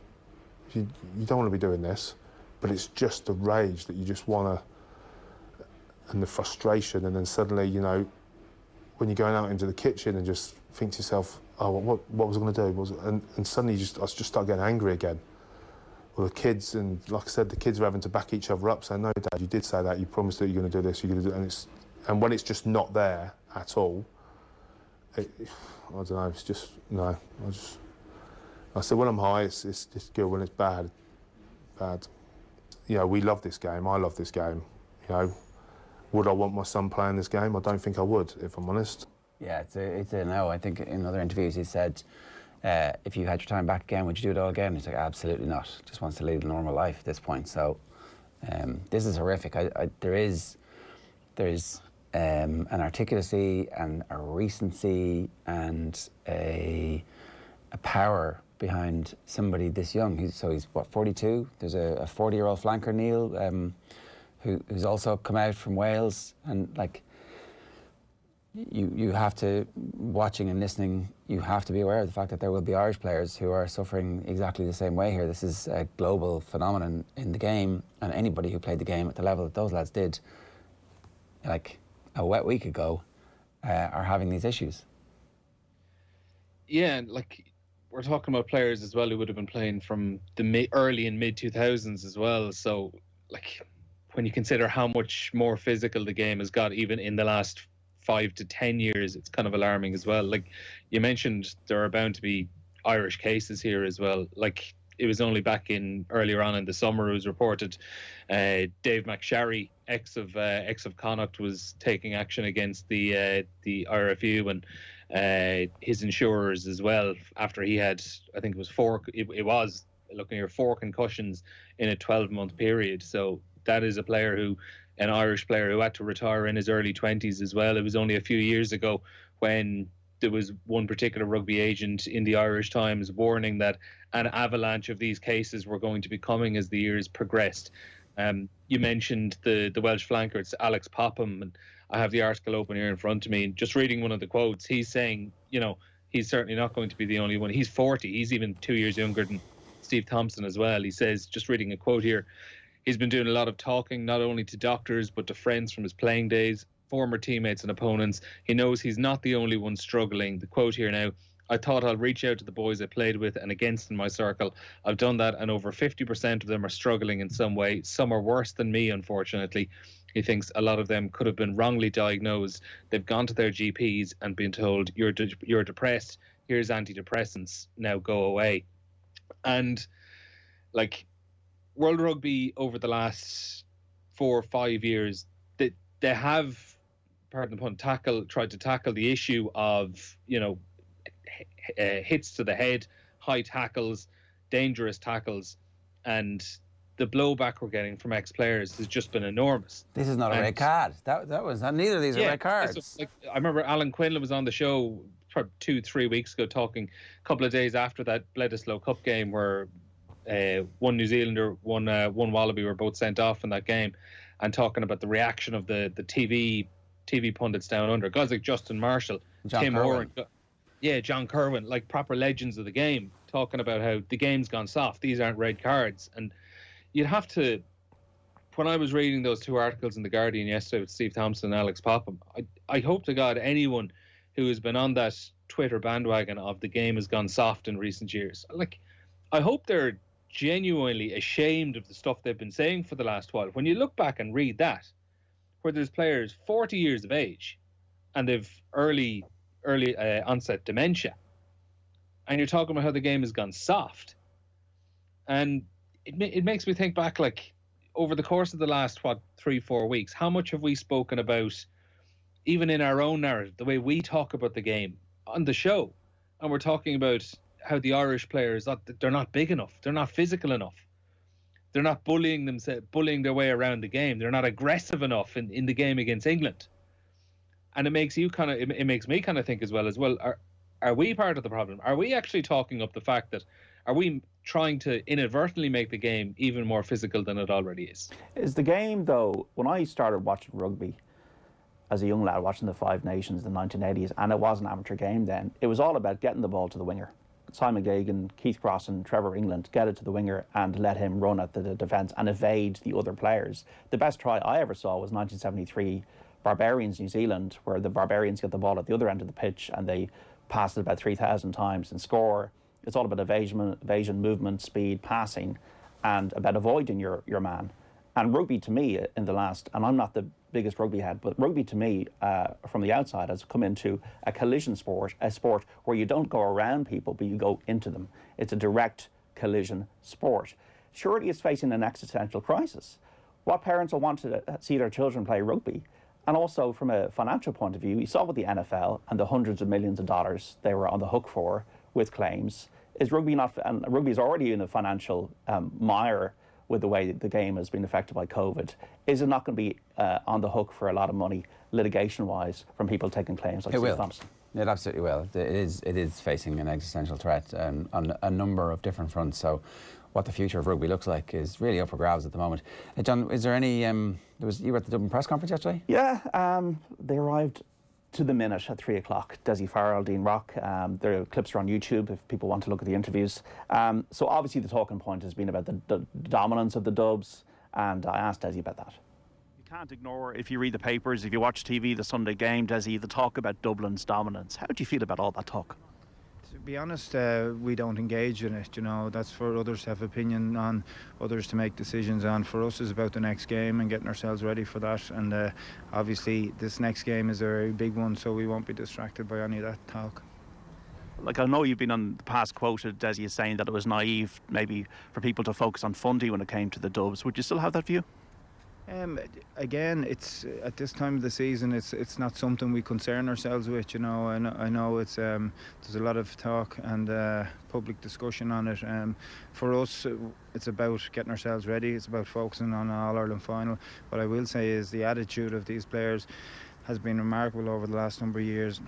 You don't want to be doing this, but it's just the rage that you just want to, and the frustration, and then suddenly, you know, when you're going out into the kitchen and just think to yourself, oh, what was I going to do? And suddenly I just start getting angry again. Well, the kids, and like I said, the kids are having to back each other up, saying, no, Dad, you did say that, you promised that you're going to do this, you're going to do it. And when it's just not there at all, I don't know, it's just, no, I said when I'm high, it's good. When it's bad. You know, we love this game, I love this game. You know, would I want my son playing this game? I don't think I would, if I'm honest. Yeah, it's a no. I think in other interviews he said, if you had your time back again, would you do it all again? He's like, absolutely not. Just wants to lead a normal life at this point. So this is horrific. There is an articulacy and a recency and a power behind somebody this young. He's what, 42? There's a 40-year-old flanker, Neil, who's also come out from Wales, and like you have to, watching and listening, you have to be aware of the fact that there will be Irish players who are suffering exactly the same way here. This is a global phenomenon in the game, and anybody who played the game at the level that those lads did, like a wet week ago, are having these issues. Yeah, and like we're talking about players as well who would have been playing from the early and mid 2000s as well. So like when you consider how much more physical the game has got even in the last 5 to 10 years, it's kind of alarming as well. Like you mentioned, there are bound to be Irish cases here as well. Like it was only back in earlier on in the summer it was reported Dave McSharry, ex of Connacht, was taking action against the RFU and his insurers as well after he had, I think it was four concussions in a 12-month period. So that is an Irish player who had to retire in his early 20s as well. It was only a few years ago when there was one particular rugby agent in the Irish Times warning that an avalanche of these cases were going to be coming as the years progressed. You mentioned the Welsh flanker, it's Alex Popham, and I have the article open here in front of me, and just reading one of the quotes, he's saying, you know, he's certainly not going to be the only one. He's 40, he's even 2 years younger than Steve Thompson as well. He says, just reading a quote here, he's been doing a lot of talking, not only to doctors, but to friends from his playing days, former teammates and opponents. He knows he's not the only one struggling. The quote here now, I thought I'll reach out to the boys I played with and against in my circle. I've done that, and over 50% of them are struggling in some way. Some are worse than me, unfortunately. He thinks a lot of them could have been wrongly diagnosed. They've gone to their GPs and been told, you're depressed, here's antidepressants, now go away. And like World Rugby over the last 4 or 5 years, they have, pardon the pun, tried to tackle the issue of, you know, hits to the head, high tackles, dangerous tackles, and the blowback we're getting from ex-players has just been enormous. This is not a red card. That was not, neither of these are red cards. So, like, I remember Alan Quinlan was on the show probably 2-3 weeks ago talking a couple of days after that Bledisloe Cup game where one New Zealander, one Wallaby were both sent off in that game, and talking about the reaction of the TV pundits down under, guys like Justin Marshall, Tim Oren, John Kerwin, like proper legends of the game, talking about how the game's gone soft, these aren't red cards. And you'd have to, when I was reading those two articles in The Guardian yesterday with Steve Thompson and Alex Popham, I hope to God anyone who has been on that Twitter bandwagon of the game has gone soft in recent years. Like, I hope they're genuinely ashamed of the stuff they've been saying for the last while. When you look back and read that, where there's players 40 years of age and they've early onset dementia, and you're talking about how the game has gone soft, and it makes me think back, like, over the course of the last 3-4 weeks, how much have we spoken about, even in our own narrative, the way we talk about the game on the show, and we're talking about how the Irish players, they're not big enough, they're not physical enough, they're not bullying their way around the game, they're not aggressive enough in the game against England. And it makes me kind of think as well, are we part of the problem? Are we actually talking up the fact that, are we trying to inadvertently make the game even more physical than it already is? Is the game, though, when I started watching rugby as a young lad, watching the Five Nations in the 1980s, and it was an amateur game then, it was all about getting the ball to the winger. Simon Gagan, Keith Crossan, Trevor England, get it to the winger and let him run at the defence and evade the other players. The best try I ever saw was 1973 Barbarians New Zealand, where the Barbarians get the ball at the other end of the pitch and they pass it about 3,000 times and score. It's all about evasion, movement, speed, passing, and about avoiding your man. And rugby to me in the last, and I'm not the biggest rugby head, but rugby to me from the outside has come into a collision sport, a sport where you don't go around people, but you go into them. It's a direct collision sport. Surely it's facing an existential crisis. What parents will want to see their children play rugby? And also from a financial point of view, you saw with the NFL and the hundreds of millions of dollars they were on the hook for with claims. Is rugby not, and rugby is already in a financial mire with the way the game has been affected by COVID. Is it not going to be on the hook for a lot of money, litigation-wise, from people taking claims like Steve Thompson? It absolutely will. It is facing an existential threat on a number of different fronts. So what the future of rugby looks like is really up for grabs at the moment. John, is there any... you were at the Dublin press conference yesterday? Yeah, they arrived to the minute at 3 o'clock. Desi Farrell, Dean Rock. Their clips are on YouTube if people want to look at the interviews. So obviously the talking point has been about the dominance of the Dubs, and I asked Desi about that. You can't ignore, if you read the papers, if you watch TV, the Sunday game, Desi, the talk about Dublin's dominance. How do you feel about all that talk? To be honest, we don't engage in it, you know. That's for others to have opinion on, others to make decisions on. For us, it's about the next game and getting ourselves ready for that. And obviously, this next game is a very big one, so we won't be distracted by any of that talk. Like, I know you've been on the past quoted, Desi, as saying that it was naive, maybe, for people to focus on Fundy when it came to the Dubs. Would you still have that view? Again, it's at this time of the season, it's not something we concern ourselves with, you know. I know it's there's a lot of talk and public discussion on it. For us, it's about getting ourselves ready. It's about focusing on an All-Ireland final. What I will say is the attitude of these players has been remarkable over the last number of years.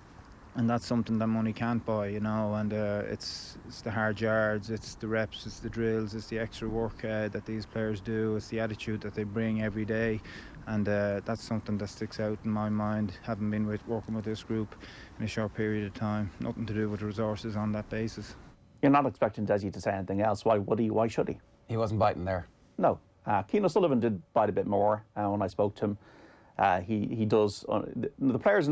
And that's something that money can't buy, you know. And it's the hard yards, it's the reps, it's the drills, it's the extra work that these players do, it's the attitude that they bring every day. And that's something that sticks out in my mind, having been working with this group in a short period of time. Nothing to do with resources on that basis. You're not expecting Desi to say anything else. Why would he? Why should he? He wasn't biting there. No. Cian O'Sullivan did bite a bit more when I spoke to him. He does. The players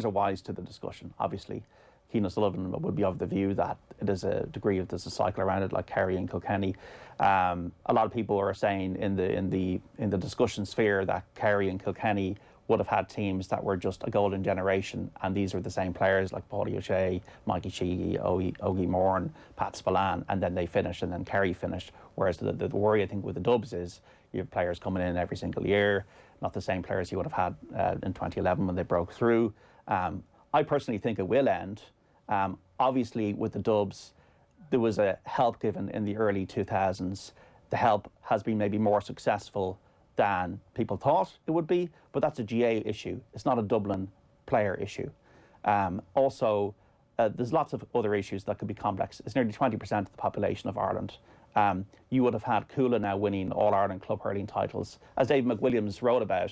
are wise to the discussion. Obviously, Cian O'Sullivan would be of the view that it is a degree of there's a cycle around it, like Kerry and Kilkenny. A lot of people are saying in the discussion sphere that Kerry and Kilkenny would have had teams that were just a golden generation, and these were the same players like Paulie O'Shea, Mikey Sheehy, Ogie Moran, Pat Spillane, and then they finished, and then Kerry finished. Whereas the worry, I think, with the Dubs is you have players coming in every single year, not the same players you would have had in 2011 when they broke through. I personally think it will end. Obviously, with the Dubs, there was a help given in the early 2000s. The help has been maybe more successful than people thought it would be, but that's a GA issue. It's not a Dublin player issue. Also, there's lots of other issues that could be complex. It's nearly 20% of the population of Ireland. You would have had Coola now winning All-Ireland club hurling titles. As Dave McWilliams wrote about,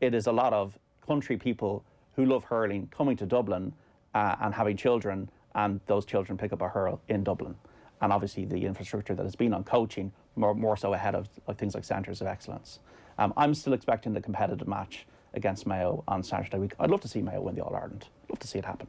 it is a lot of country people who love hurling coming to Dublin and having children, and those children pick up a hurl in Dublin. And obviously the infrastructure that has been on coaching, more so ahead of things like centres of excellence. I'm still expecting the competitive match against Mayo on Saturday week. I'd love to see Mayo win the All-Ireland. I'd love to see it happen.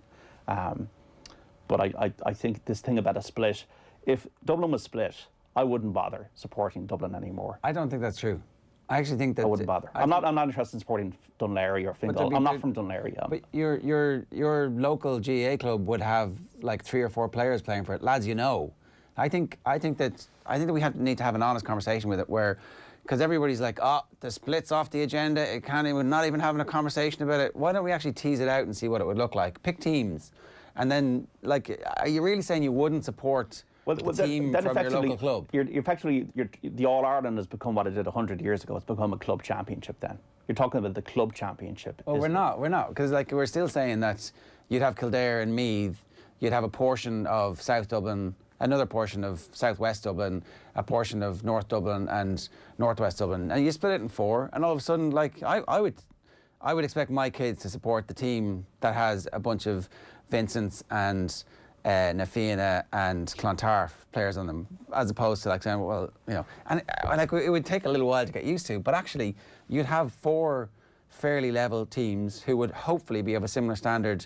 But I think this thing about a split, if Dublin was split, I wouldn't bother supporting Dublin anymore. I don't think that's true. I actually think that I wouldn't bother. I'm not interested in supporting Dunleary or Fingal. I'm not from Dunleary. But your local GAA club would have like 3 or 4 players playing for it, lads. You know, I think that we need to have an honest conversation with it, where, because everybody's like, oh, the split's off the agenda. It can't even, not even having a conversation about it. Why don't we actually tease it out and see what it would look like? Pick teams, and then, like, are you really saying you wouldn't support the team from your local club? The All-Ireland has become what it did 100 years ago. It's become a club championship then. You're talking about the club championship. Well, we're not, because like we're still saying that you'd have Kildare and Meath, you'd have a portion of South Dublin, another portion of Southwest Dublin, a portion of North Dublin and Northwest Dublin, and you split it in 4, and all of a sudden, like, I would expect my kids to support the team that has a bunch of Vincents and Na Fianna and Clontarf players on them, as opposed to like saying, well, you know, and like it would take a little while to get used to, but actually you'd have 4 fairly level teams who would hopefully be of a similar standard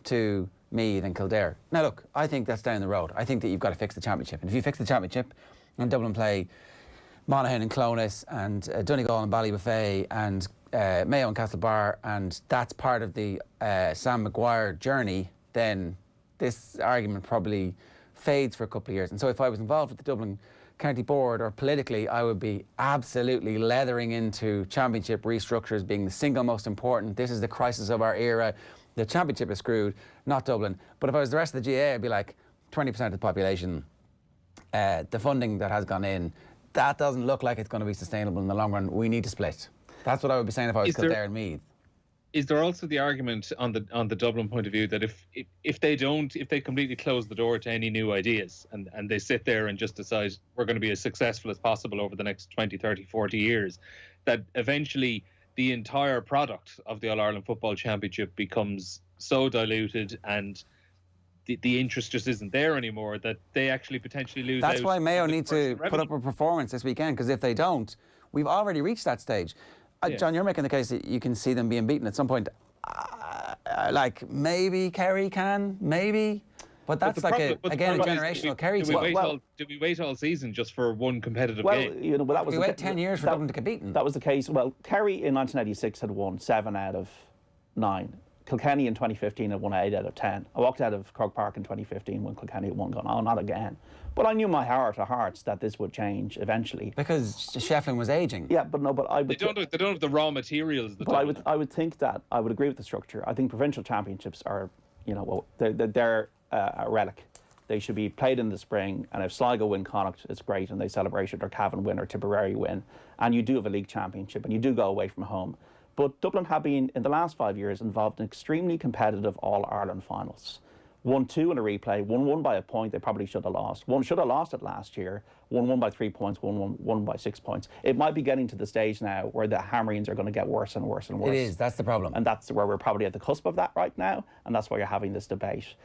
to Meath and Kildare. Now look, I think that's down the road. I think that you've got to fix the championship, and if you fix the championship and Dublin play Monaghan and Clones and Donegal and Ballybuffet and Mayo and Castlebar, and that's part of the Sam Maguire journey, then this argument probably fades for a couple of years. And so if I was involved with the Dublin County Board or politically, I would be absolutely leathering into championship restructures being the single most important. This is the crisis of our era. The championship is screwed, not Dublin. But if I was the rest of the GAA, I'd be like, 20% of the population, the funding that has gone in, that doesn't look like it's going to be sustainable in the long run. We need to split. That's what I would be saying if I was Kildare and Meath. Is there also the argument on the Dublin point of view that if they completely close the door to any new ideas and they sit there and just decide we're going to be as successful as possible over the next 20, 30, 40 years, that eventually the entire product of the All-Ireland Football Championship becomes so diluted and the interest just isn't there anymore, that they actually potentially lose out. That's why Mayo need to put up a performance this weekend, because if they don't, we've already reached that stage. John, you're making the case that you can see them being beaten at some point. Like, maybe Kerry can, maybe. But that's a generational Kerry team. Do we wait all season just for one competitive game? You know, that was we wait 10 years for Dublin to get beaten. That was the case. Well, Kerry in 1986 had won 7 out of 9. Kilkenny in 2015 had won 8 out of 10. I walked out of Croke Park in 2015 when Kilkenny had won, going, oh, not again. But I knew my heart of hearts that this would change eventually. Because Shefflin was ageing. Yeah, but I would... They don't have the raw materials. But I would think that, I would agree with the structure. I think provincial championships are, you know, well, they're a relic. They should be played in the spring, and if Sligo win Connacht, it's great, and they celebrate it, or Cavan win, or Tipperary win, and you do have a league championship, and you do go away from home. But Dublin have been, in the last 5 years, involved in extremely competitive All-Ireland finals. 1-2 in a replay, 1-1 by a point they probably should have lost. One should have lost it last year, 1-1 by 3 points, 1-1 by 6 points. It might be getting to the stage now where the hammerings are going to get worse and worse and worse. It is, that's the problem. And that's where we're probably at the cusp of that right now, and that's why you're having this debate.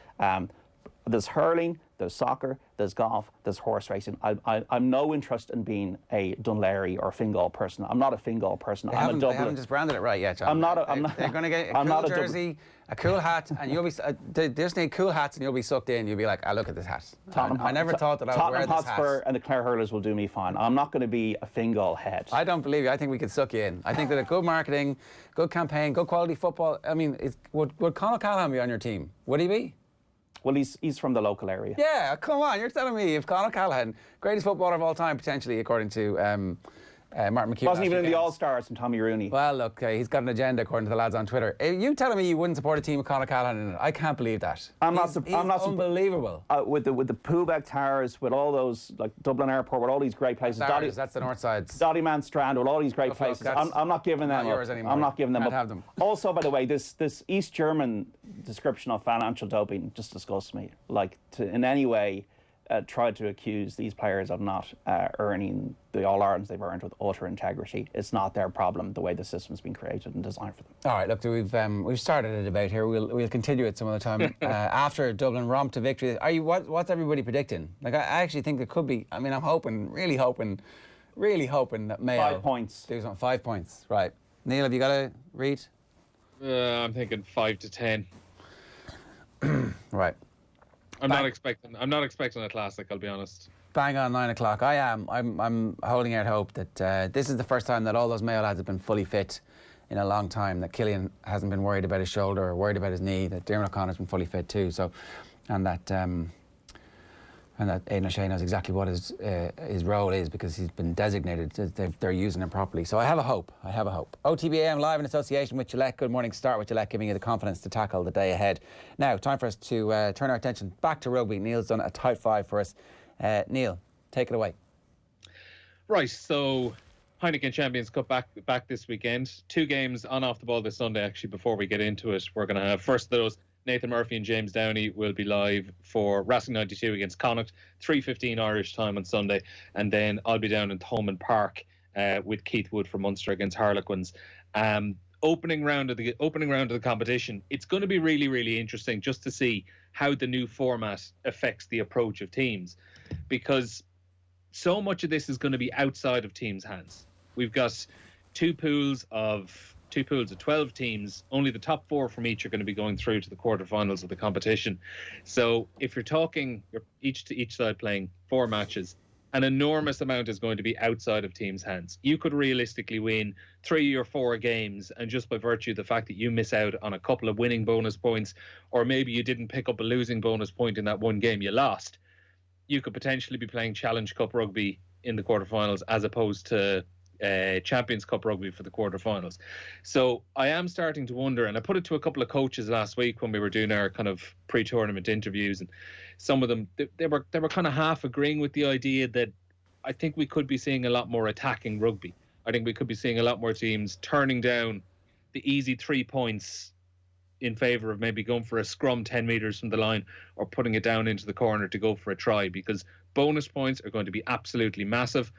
There's hurling, there's soccer, there's golf, there's horse racing. I'm no interest in being a Dunleary or Fingal person. I'm not a Fingal person. They haven't just branded it right yet, John. They're going to get a cool jersey, a cool hat, and you'll be. They just need cool hats, and you'll be sucked in. You'll be like, look at this hat. I never thought that I would wear this hat. Tottenham Hotspur and the Clare Hurlers will do me fine. I'm not going to be a Fingal head. I don't believe you. I think we could suck you in. I think that a good marketing, good campaign, good quality football. I mean, would Conor Callahan be on your team? Would he be? Well, he's from the local area. Yeah, come on. You're telling me if Conor Callahan, greatest footballer of all time, potentially, according to Martin McHugh. Wasn't even in the All-Stars from Tommy Rooney. Well, look, he's got an agenda, according to the lads on Twitter. You telling me you wouldn't support a team with Conor Callahan in it? I can't believe that. He's unbelievable. With the Poobeck Towers, with all those, like Dublin Airport, with all these great places. That's the north side. Doddyman Strand, with all these great places. I'm not giving them not yours up. Anymore. I'm not giving them Can't up. have them. Also, by the way, this East German description of financial doping just disgusts me. Like, to in any way try to accuse these players of not earning the All-Irelands they've earned with utter integrity. It's not their problem, the way the system's been created and designed for them. All right, look, we've started a debate here. We'll continue it some other time. After Dublin romp to victory, what's everybody predicting? Like, I actually think it could be. I mean, I'm hoping, really hoping that Mayo 5 points. do something. 5 points, right? Neil, have you got a read? I'm thinking 5 to 10. Right. I'm not expecting a classic, I'll be honest. Bang on 9 o'clock. I am. I'm holding out hope that this is the first time that all those Mayo lads have been fully fit in a long time, that Killian hasn't been worried about his shoulder or worried about his knee, that Diarmuid O'Connor's been fully fit too. So, and that Aidan O'Shea knows exactly what his role is because he's been designated. They're using him properly. So I have a hope. OTB AM live in association with Gillette. Good morning. Start with Gillette, giving you the confidence to tackle the day ahead. Now, time for us to turn our attention back to rugby. Neil's done a tight 5 for us. Neil, take it away. Right, so Heineken Champions Cup back this weekend. 2 games on off the ball this Sunday, actually, before we get into it. We're going to have, first of those, Nathan Murphy and James Downey will be live for Racing 92 against Connacht, 3:15 Irish time on Sunday. And then I'll be down in Thomond Park with Keith Wood for Munster against Harlequins. Opening round of the competition, it's going to be really, really interesting just to see how the new format affects the approach of teams, because so much of this is going to be outside of teams' hands. We've got two pools of 12 teams. Only the top 4 from each are going to be going through to the quarterfinals of the competition. So if you're talking, you're each side playing 4 matches, an enormous amount is going to be outside of teams' hands. You could realistically win 3 or 4 games, and just by virtue of the fact that you miss out on a couple of winning bonus points, or maybe you didn't pick up a losing bonus point in that one game you lost, you could potentially be playing Challenge Cup rugby in the quarterfinals as opposed to Champions Cup rugby for the quarterfinals. So I am starting to wonder, and I put it to a couple of coaches last week when we were doing our kind of pre-tournament interviews, and some of them they were kind of half agreeing with the idea that I think we could be seeing a lot more attacking rugby. I think we could be seeing a lot more teams turning down the easy 3 points in favour of maybe going for a scrum 10 metres from the line or putting it down into the corner to go for a try, because bonus points are going to be absolutely massive.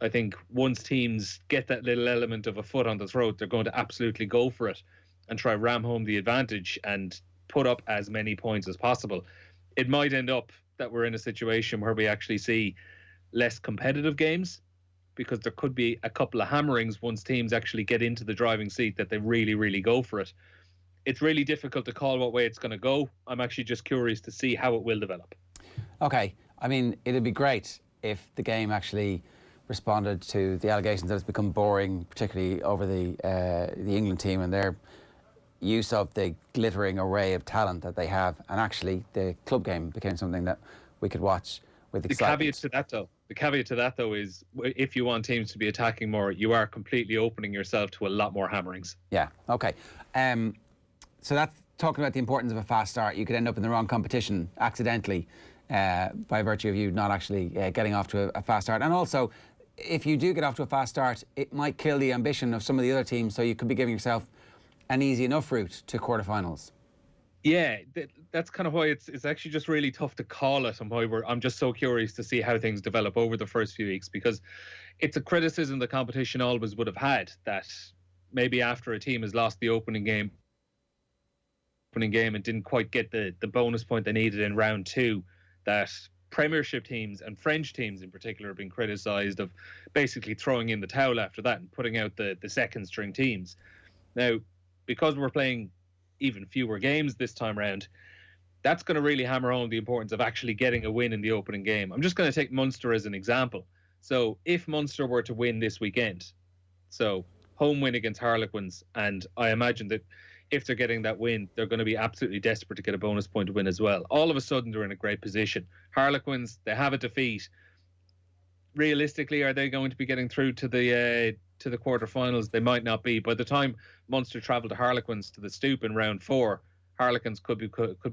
I think once teams get that little element of a foot on the throat, they're going to absolutely go for it and try ram home the advantage and put up as many points as possible. It might end up that we're in a situation where we actually see less competitive games, because there could be a couple of hammerings once teams actually get into the driving seat that they really, really go for it. It's really difficult to call what way it's going to go. I'm actually just curious to see how it will develop. Okay, I mean, it'd be great if the game actually responded to the allegations that it's become boring, particularly over the England team and their use of the glittering array of talent that they have, and actually the club game became something that we could watch with excitement. The caveat to that though is, if you want teams to be attacking more, you are completely opening yourself to a lot more hammerings. Yeah, okay. So that's talking about the importance of a fast start. You could end up in the wrong competition accidentally by virtue of you not actually getting off to a fast start. And also, if you do get off to a fast start, it might kill the ambition of some of the other teams, so you could be giving yourself an easy enough route to quarterfinals. Yeah, that's kind of why it's actually just really tough to call it, and why I'm just so curious to see how things develop over the first few weeks, because it's a criticism the competition always would have had, that maybe after a team has lost the opening game and didn't quite get the bonus point they needed in round 2, that Premiership teams and French teams in particular have been criticised of basically throwing in the towel after that and putting out the second string teams. Now, because we're playing even fewer games this time round, that's going to really hammer home the importance of actually getting a win in the opening game. I'm just going to take Munster as an example. So if Munster were to win this weekend, so home win against Harlequins, and I imagine that if they're getting that win, they're going to be absolutely desperate to get a bonus point to win as well. All of a sudden, they're in a great position. Harlequins, they have a defeat. Realistically, are they going to be getting through to the quarterfinals? They might not be. By the time Munster travel to Harlequins to the Stoop in round 4, Harlequins could be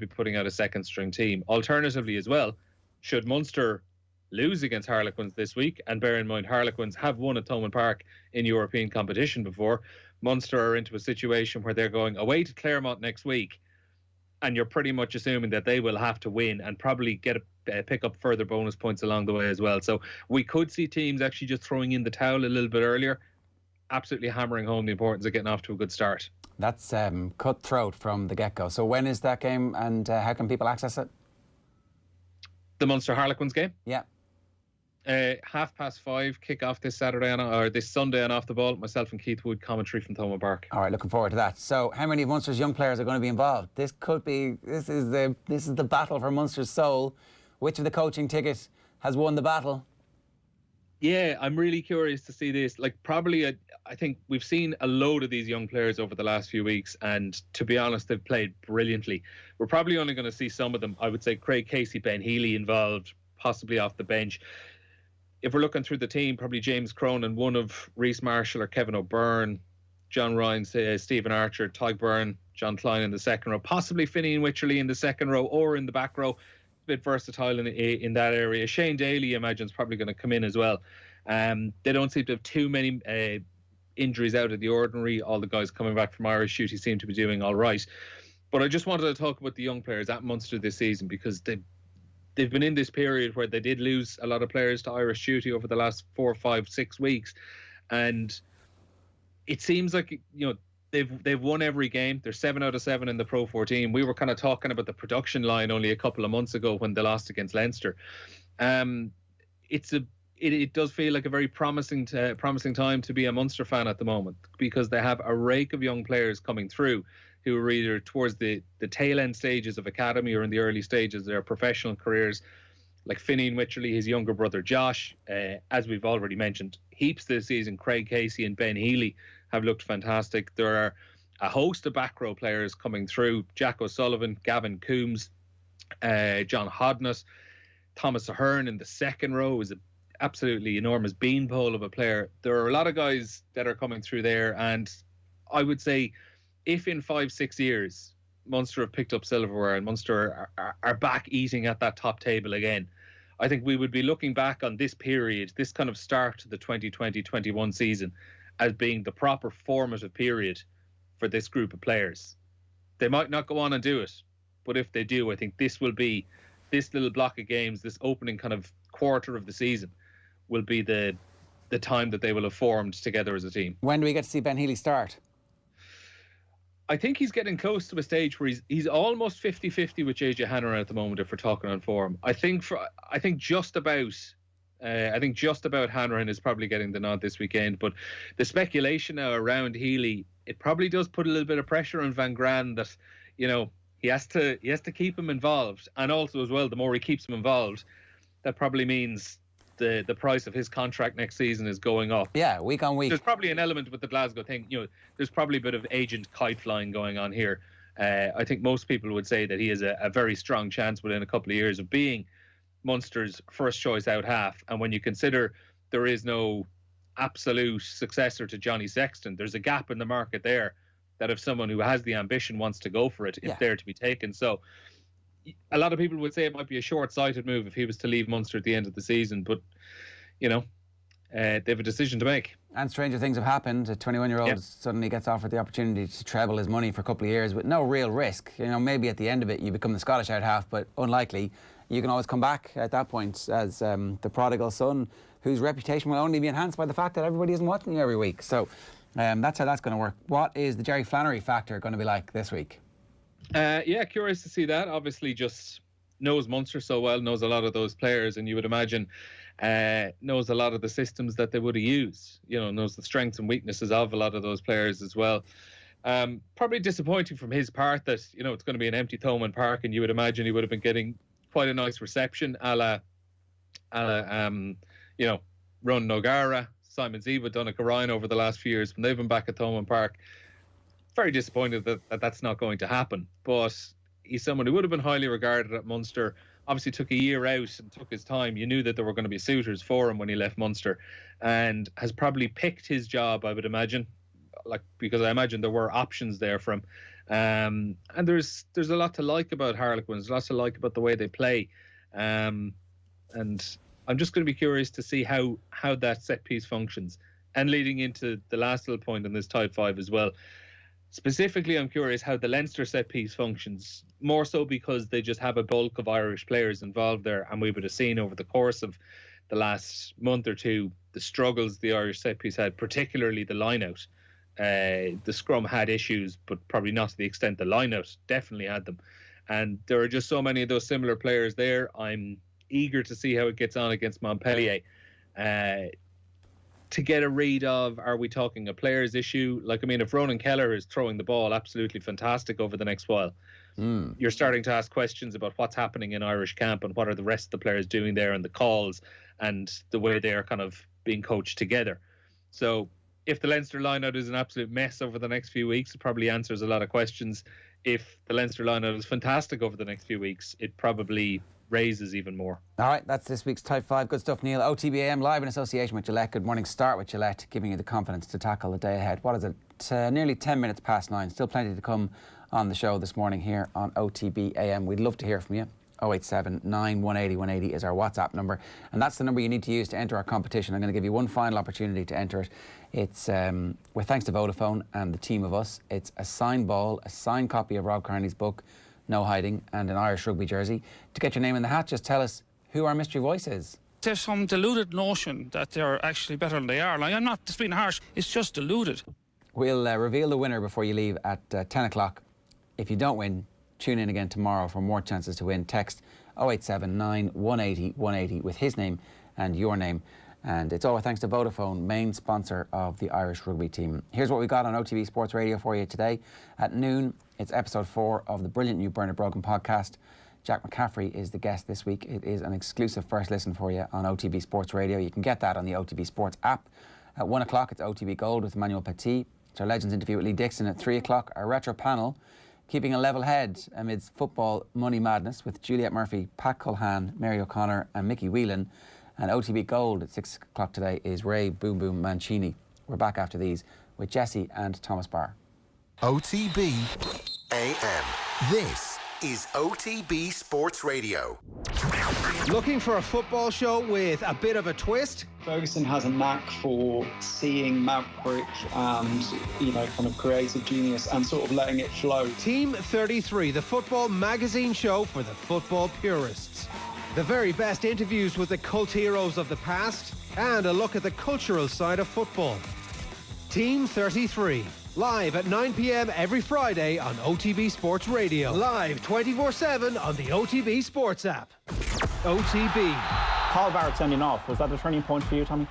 putting out a second string team. Alternatively, as well, should Munster lose against Harlequins this week, and bear in mind Harlequins have won at Thomond Park in European competition before, Munster are into a situation where they're going away to Claremont next week, and you're pretty much assuming that they will have to win and probably pick up further bonus points along the way as well. So we could see teams actually just throwing in the towel a little bit earlier, absolutely hammering home the importance of getting off to a good start. That's cutthroat from the get-go. So when is that game, and how can people access it? The Munster Harlequins game? Yeah. 5:30 kick-off this Saturday or this Sunday on Off the Ball. Myself and Keith Wood, commentary from Thomond Park. All right, looking forward to that. So, how many of Munster's young players are going to be involved? This is the battle for Munster's soul. Which of the coaching ticket has won the battle? Yeah, I'm really curious to see this. Like, probably, I think we've seen a load of these young players over the last few weeks, and to be honest, they've played brilliantly. We're probably only going to see some of them. I would say Craig Casey, Ben Healy involved, possibly off the bench. If we're looking through the team, probably James Cronin, one of Reece Marshall or Kevin O'Byrne, John Ryan, Stephen Archer, Tyke Byrne, John Klein in the second row, possibly Finian Wycherley in the second row or in the back row. A bit versatile in that area. Shane Daly, I imagine, is probably going to come in as well. They don't seem to have too many injuries out of the ordinary. All the guys coming back from Irish duty seem to be doing all right. But I just wanted to talk about the young players at Munster this season, because they've been in this period where they did lose a lot of players to Irish duty over the last 4, 5, 6 weeks, and it seems like they've won every game. They're 7 out of 7 in the Pro 14. We were kind of talking about the production line only a couple of months ago when they lost against Leinster. It does feel like a very promising time to be a Munster fan at the moment, because they have a rake of young players coming through who are either towards the tail end stages of academy or in the early stages of their professional careers, like Finian Wycherley, his younger brother Josh, as we've already mentioned, heaps this season. Craig Casey and Ben Healy have looked fantastic. There are a host of back row players coming through: Jack O'Sullivan, Gavin Coombs, John Hodnett, Thomas Ahern in the second row is an absolutely enormous beanpole of a player. There are a lot of guys that are coming through there, and I would say if in 5-6 years Munster have picked up silverware and Munster are back eating at that top table again, I think we would be looking back on this period, this kind of start to the 2020-21 season, as being the proper formative period for this group of players. They might not go on and do it, but if they do, I think this will be, this little block of games, this opening kind of quarter of the season, will be the time that they will have formed together as a team. When do we get to see Ben Healy start? I think he's getting close to a stage where he's almost 50-50 with JJ Hanrahan at the moment, if we're talking on form. I think just about Hanrahan is probably getting the nod this weekend, but the speculation now around Healy, it probably does put a little bit of pressure on Van Gran that, he has to keep him involved, and also as well, the more he keeps him involved, that probably means the price of his contract next season is going up. Yeah, week on week. There's probably an element with the Glasgow thing. There's probably a bit of agent kite flying going on here. I think most people would say that he has a very strong chance within a couple of years of being Munster's first choice out half. And when you consider there is no absolute successor to Johnny Sexton, there's a gap in the market there that if someone who has the ambition wants to go for it, it's there to be taken. So a lot of people would say it might be a short-sighted move if he was to leave Munster at the end of the season, but they have a decision to make. And stranger things have happened. A 21-year-old suddenly gets offered the opportunity to treble his money for a couple of years with no real risk. Maybe at the end of it you become the Scottish out half, but unlikely. You can always come back at that point as the prodigal son, whose reputation will only be enhanced by the fact that everybody isn't watching you every week. So that's how that's going to work. What is the Jerry Flannery factor going to be like this week? Curious to see that. Obviously just knows Munster so well, knows a lot of those players, and you would imagine knows a lot of the systems that they would have used, knows the strengths and weaknesses of a lot of those players as well. Probably disappointing from his part that, it's going to be an empty Thomond Park, and you would imagine he would have been getting quite a nice reception a la Ron Nogara, Simon Ziva, Donnacha Ryan over the last few years when they've been back at Thomond Park. Very disappointed that that's not going to happen, but he's someone who would have been highly regarded at Munster. Obviously took a year out and took his time. You knew that there were going to be suitors for him when he left Munster, and has probably picked his job, I would imagine, because I imagine there were options there for him. And there's a lot to like about Harlequins, lots to like about the way they play, and I'm just going to be curious to see how that set piece functions. And leading into the last little point in this type 5 as well, specifically, I'm curious how the Leinster set piece functions, more so because they just have a bulk of Irish players involved there, and we would have seen over the course of the last month or two the struggles the Irish set piece had, particularly the line-out. The scrum had issues, but probably not to the extent the line-out definitely had them. And there are just so many of those similar players there. I'm eager to see how it gets on against Montpellier. to get a read of, are we talking a player's issue? Like, I mean, if Ronan Keller is throwing the ball absolutely fantastic over the next while, you're starting to ask questions about what's happening in Irish camp and what are the rest of the players doing there and the calls and the way they are kind of being coached together. So if the Leinster lineout is an absolute mess over the next few weeks, it probably answers a lot of questions. If the Leinster lineout is fantastic over the next few weeks, it probably raises even more. All right, that's this week's Type 5. Good stuff, Neil. OTB AM live in association with Gillette. Good morning. Start with Gillette, giving you the confidence to tackle the day ahead. What is it? Nearly 10 minutes past 9. Still plenty to come on the show this morning here on OTB AM. We'd love to hear from you. 087 918 180 is our WhatsApp number, and that's the number you need to use to enter our competition. I'm going to give you one final opportunity to enter it. It's with thanks to Vodafone and the team of us. It's a signed ball, a signed copy of Rob Kearney's book, No Hiding, and an Irish rugby jersey. To get your name in the hat, just tell us who our mystery voice is. There's some deluded notion that they're actually better than they are. Like, I'm not just being harsh, it's just deluded. We'll reveal the winner before you leave at 10 o'clock. If you don't win, tune in again tomorrow for more chances to win. Text 0879 180 180 with his name and your name. And it's all thanks to Vodafone, main sponsor of the Irish rugby team. Here's what we got on OTB Sports Radio for you today. At noon, it's episode 4 of the brilliant new Bernard Brogan podcast. Jack McCaffrey is the guest this week. It is an exclusive first listen for you on OTB Sports Radio. You can get that on the OTB Sports app. At 1 o'clock, it's OTB Gold with Emmanuel Petit. It's our Legends interview with Lee Dixon. At 3 o'clock, our retro panel, keeping a level head amidst football money madness with Juliet Murphy, Pat Culhan, Mary O'Connor and Mickey Whelan. And OTB Gold at 6 o'clock today is Ray Boom Boom Mancini. We're back after these with Jessie and Thomas Barr. OTB AM. This is OTB Sports Radio. Looking for a football show with a bit of a twist? Ferguson has a knack for seeing maverick and, kind of creative genius and sort of letting it flow. Team 33, the football magazine show for the football purists. The very best interviews with the cult heroes of the past and a look at the cultural side of football. Team 33, live at 9 p.m. every Friday on OTB Sports Radio. Live 24/7 on the OTB Sports app. OTB. Paul Barrett sending off, was that a turning point for you, Tommy?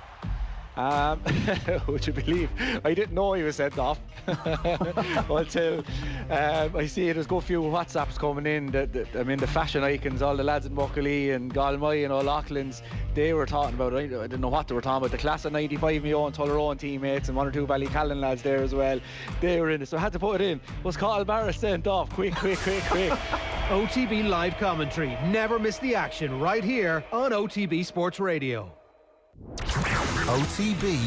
Would you believe? I didn't know he was sent off until I see there's a few WhatsApps coming in. The fashion icons, all the lads in Muckley and Galway and O'Loughlin's, they were talking about, I didn't know what they were talking about, the class of 95, my own Tullaroan teammates and one or two Ballycallan lads there as well. They were in it, so I had to put it in. Was Cathal Barrett sent off? Quick. OTB live commentary. Never miss the action right here on OTB Sports Radio. OTB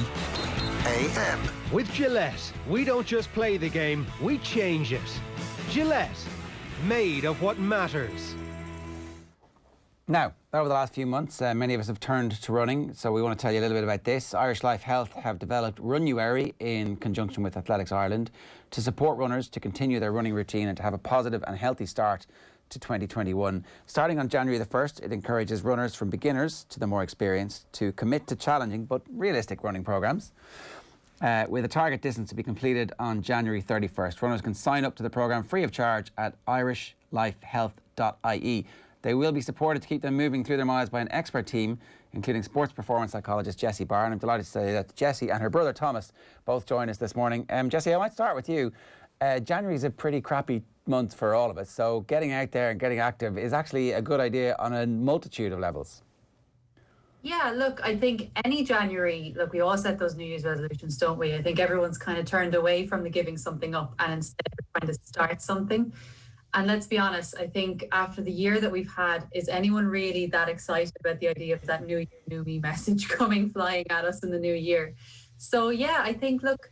AM. With Gillette, we don't just play the game, we change it. Gillette, made of what matters. Now, over the last few months, many of us have turned to running, so we want to tell you a little bit about this. Irish Life Health have developed Runuary in conjunction with Athletics Ireland to support runners to continue their running routine and to have a positive and healthy start to 2021. Starting on January the 1st, it encourages runners from beginners to the more experienced to commit to challenging but realistic running programmes. With a target distance to be completed on January 31st. Runners can sign up to the programme free of charge at irishlifehealth.ie. They will be supported to keep them moving through their miles by an expert team, including sports performance psychologist Jessie Barr. And I'm delighted to say that Jessie and her brother Thomas both join us this morning. Jessie, I might start with you. January is a pretty crappy month for all of us, so getting out there and getting active is actually a good idea on a multitude of levels. Yeah, look, I think any January, look, we all set those New Year's resolutions, don't we? I think everyone's kind of turned away from the giving something up and instead trying to start something. And let's be honest, I think after the year that we've had, is anyone really that excited about the idea of that new year, new me message coming flying at us in the new year? So yeah, I think, look,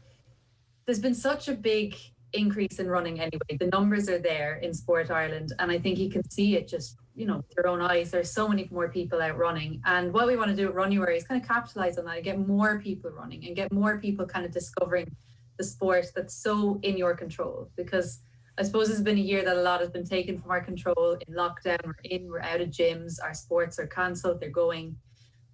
there's been such a big increase in running anyway. The numbers are there in Sport Ireland, and I think you can see it just, with your own eyes. There's so many more people out running, and what we want to do at Runuary is kind of capitalize on that and get more people running and get more people kind of discovering the sport that's so in your control, because I suppose it's been a year that a lot has been taken from our control. In lockdown, we're out of gyms, our sports are cancelled, they're going.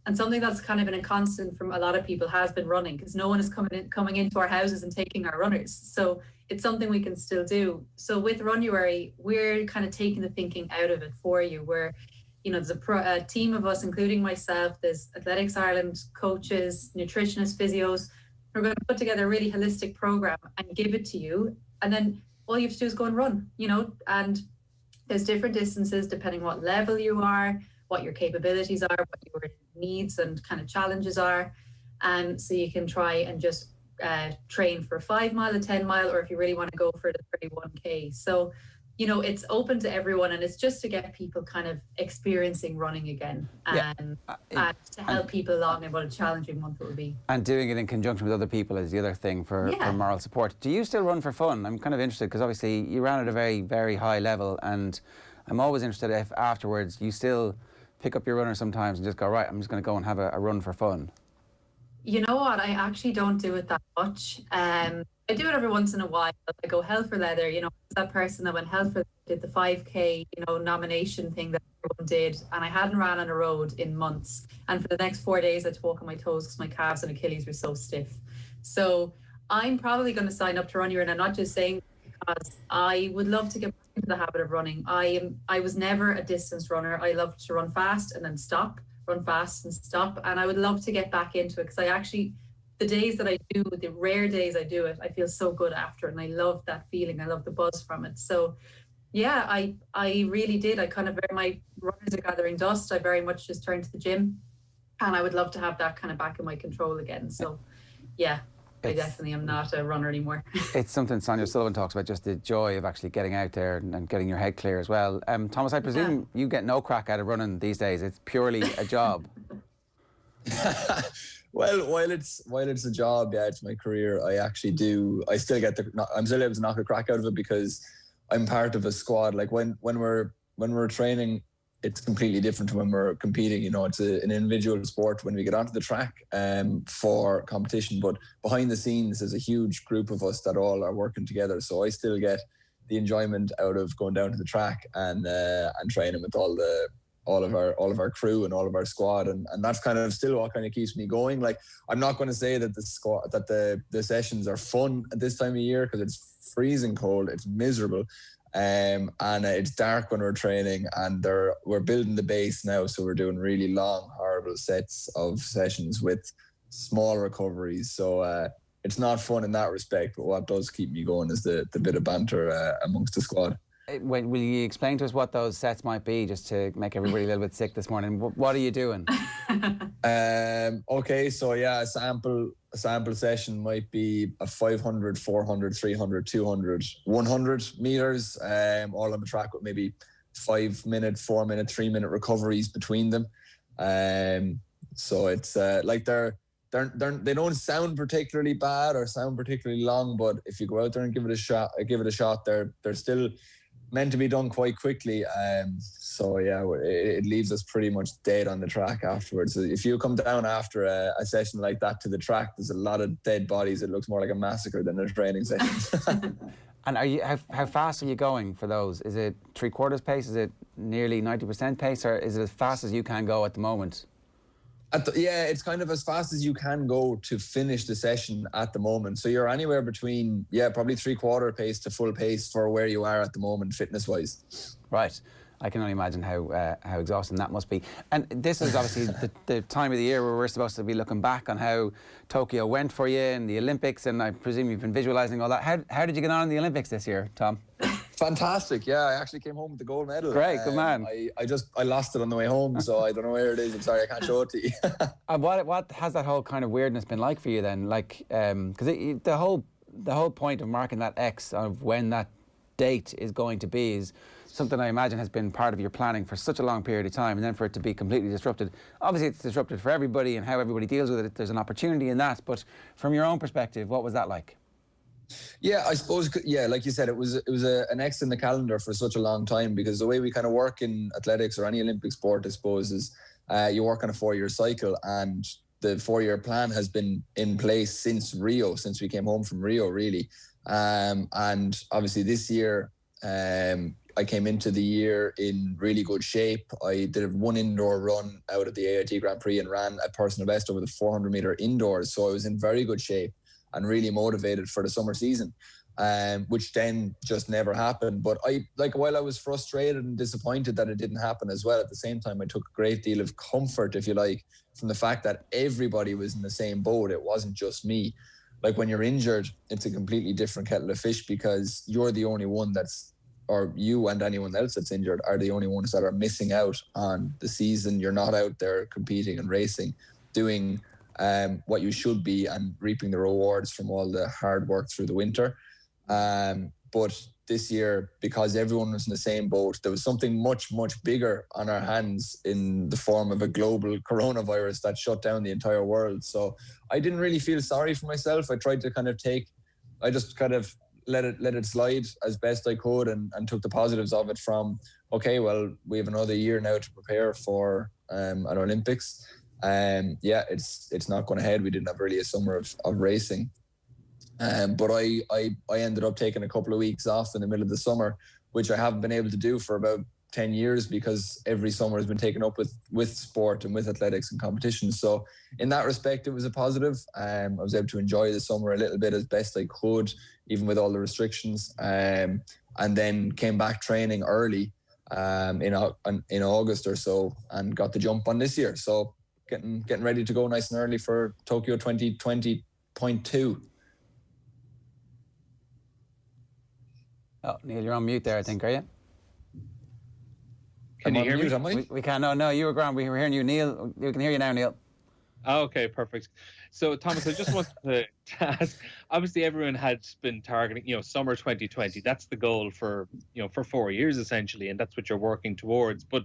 And something that's kind of been a constant from a lot of people has been running, because no one is coming into our houses and taking our runners. So it's something we can still do. So with Runuary, we're kind of taking the thinking out of it for you, where there's a team of us, including myself. There's Athletics Ireland coaches, nutritionists, physios. We're going to put together a really holistic program and give it to you. And then all you have to do is go and run, and there's different distances depending what level you are, what your capabilities are, what your needs and kind of challenges are. And so you can try and just train for a 5 mile, a 10 mile, or if you really want to go for the 31K. So, it's open to everyone, and it's just to get people kind of experiencing running again, and to help people along in what a challenging month it will be. And doing it in conjunction with other people is the other thing for moral support. Do you still run for fun? I'm kind of interested because obviously you ran at a very, very high level, and I'm always interested if afterwards you still pick up your runner sometimes and just go, right, I'm just going to go and have a run for fun. You know what? I actually don't do it that much. I do it every once in a while. I go hell for leather. That person that went hell for leather did the 5K, nomination thing that everyone did, and I hadn't ran on a road in months. And for the next 4 days, I had to walk on my toes because my calves and Achilles were so stiff. So I'm probably going to sign up to Run Your, and I'm not just saying because I would love to get back into the habit of running. I was never a distance runner. I loved to run fast and then stop, run fast and stop, and I would love to get back into it because I actually, the days that I do, the rare days I do it, I feel so good after it, and I love that feeling. I love the buzz from it. So yeah, I really did. I kind of, my runners are gathering dust. I very much just turned to the gym, and I would love to have that kind of back in my control again. So yeah, I definitely am not a runner anymore. It's something Sonia Sullivan talks about, just the joy of actually getting out there and getting your head clear as well. Thomas, I presume you get no crack out of running these days. It's purely a job. Well, while it's a job, it's my career. I'm still able to knock a crack out of it because I'm part of a squad. Like when we're training, it's completely different to when we're competing. It's an individual sport when we get onto the track for competition. But behind the scenes, there's a huge group of us that all are working together. So I still get the enjoyment out of going down to the track and training with all of our crew and all of our squad, and that's kind of still what kind of keeps me going. Like, I'm not going to say that the sessions are fun at this time of year because it's freezing cold, it's miserable, and it's dark when we're training, and we're building the base now, so we're doing really long, horrible sets of sessions with small recoveries. So it's not fun in that respect, but what does keep me going is the bit of banter amongst the squad. Will you explain to us what those sets might be, just to make everybody a little bit sick this morning? What are you doing? Okay, so a sample session might be a 500, 400, 300, 200, 100 meters, all on the track with maybe 5 minute, 4 minute, 3 minute recoveries between them. So it's like they don't sound particularly bad or sound particularly long, but if you go out there and give it a shot, they're still meant to be done quite quickly. So it leaves us pretty much dead on the track afterwards. So if you come down after a session like that to the track, there's a lot of dead bodies. It looks more like a massacre than a training session. And how fast are you going for those? Is it 3/4 pace? Is it nearly 90% pace, or is it as fast as you can go at the moment? It's kind of as fast as you can go to finish the session at the moment. So you're anywhere between, probably 3/4 pace to full pace for where you are at the moment, fitness-wise. Right. I can only imagine how exhausting that must be. And this is obviously the time of the year where we're supposed to be looking back on how Tokyo went for you in the Olympics, and I presume you've been visualising all that. How did you get on in the Olympics this year, Tom? Fantastic, I actually came home with the gold medal. Great, good man. I lost it on the way home, so I don't know where it is. I'm sorry, I can't show it to you. And what has that whole kind of weirdness been like for you then? Like, because the whole point of marking that X of when that date is going to be is something I imagine has been part of your planning for such a long period of time, and then for it to be completely disrupted. Obviously, it's disrupted for everybody and how everybody deals with it. There's an opportunity in that, but from your own perspective, what was that like? I suppose, like you said, it was an X in the calendar for such a long time, because the way we kind of work in athletics or any Olympic sport, I suppose, is you work on a 4-year cycle, and the 4-year plan has been in place since Rio, since we came home from Rio, really. And obviously this year, I came into the year in really good shape. I did one indoor run out of the AIT Grand Prix and ran a personal best over the 400 meter indoors. So I was in very good shape and really motivated for the summer season. which then just never happened. But while I was frustrated and disappointed that it didn't happen as well, at the same time, I took a great deal of comfort, if you like, from the fact that everybody was in the same boat. It wasn't just me. Like, when you're injured, it's a completely different kettle of fish, because you're the only one or you and anyone else that's injured are the only ones that are missing out on the season. You're not out there competing and racing, doing what you should be and reaping the rewards from all the hard work through the winter. But this year, because everyone was in the same boat, there was something much, much bigger on our hands in the form of a global coronavirus that shut down the entire world. So I didn't really feel sorry for myself. I tried to I just let it slide as best I could, and took the positives of it from, okay, well, we have another year now to prepare for an Olympics. It's not going ahead. We didn't have really a summer of racing. But I ended up taking a couple of weeks off in the middle of the summer, which I haven't been able to do for about 10 years, because every summer has been taken up with sport and with athletics and competitions. So in that respect, it was a positive. I was able to enjoy the summer a little bit as best I could, even with all the restrictions, and then came back training early in August or so, and got the jump on this year. So getting ready to go nice and early for Tokyo 2020.2. Oh, Neil, you're on mute there, I think, are you? Can you hear me? We can. No, you were grand. We were hearing you, Neil. We can hear you now, Neil. Okay, perfect. So, Thomas, I just wanted to ask, obviously everyone had been targeting, summer 2020. That's the goal for 4 years, essentially, and that's what you're working towards. But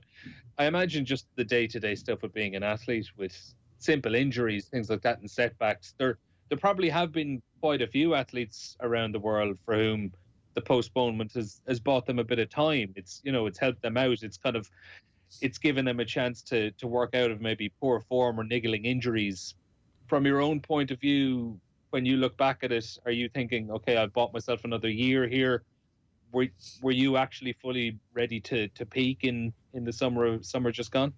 I imagine just the day-to-day stuff of being an athlete with simple injuries, things like that, and setbacks, there probably have been quite a few athletes around the world for whom the postponement has bought them a bit of time. It's helped them out. It's given them a chance to work out of maybe poor form or niggling injuries. From your own point of view, when you look back at it, are you thinking, okay, I've bought myself another year here? Were you actually fully ready to peak in the summer just gone?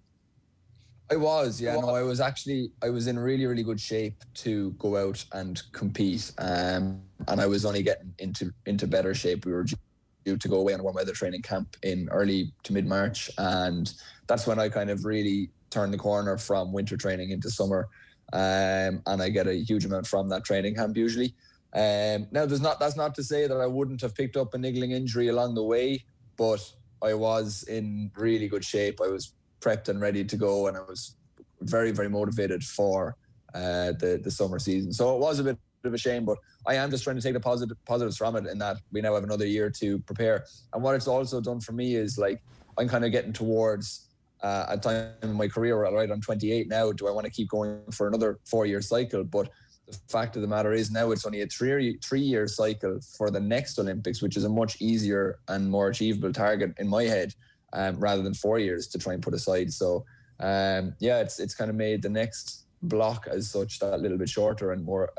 I was, yeah. No, I was in really, really good shape to go out and compete. And I was only getting into better shape. We were due to go away on a warm weather training camp in early to mid-March. And that's when I kind of really turned the corner from winter training into summer. And I get a huge amount from that training camp usually. Now, that's not to say that I wouldn't have picked up a niggling injury along the way, but I was in really good shape. I was prepped and ready to go, and I was very, very motivated for the summer season. So it was a bit of a shame, but I am just trying to take the positives from it, in that we now have another year to prepare. And what it's also done for me is, like, I'm kind of getting towards a time in my career where, right, I'm 28 now. Do I want to keep going for another 4-year cycle? But the fact of the matter is, now it's only a three-year cycle for the next Olympics, which is a much easier and more achievable target in my head, rather than 4 years to try and put aside. So it's kind of made the next block as such that little bit shorter and more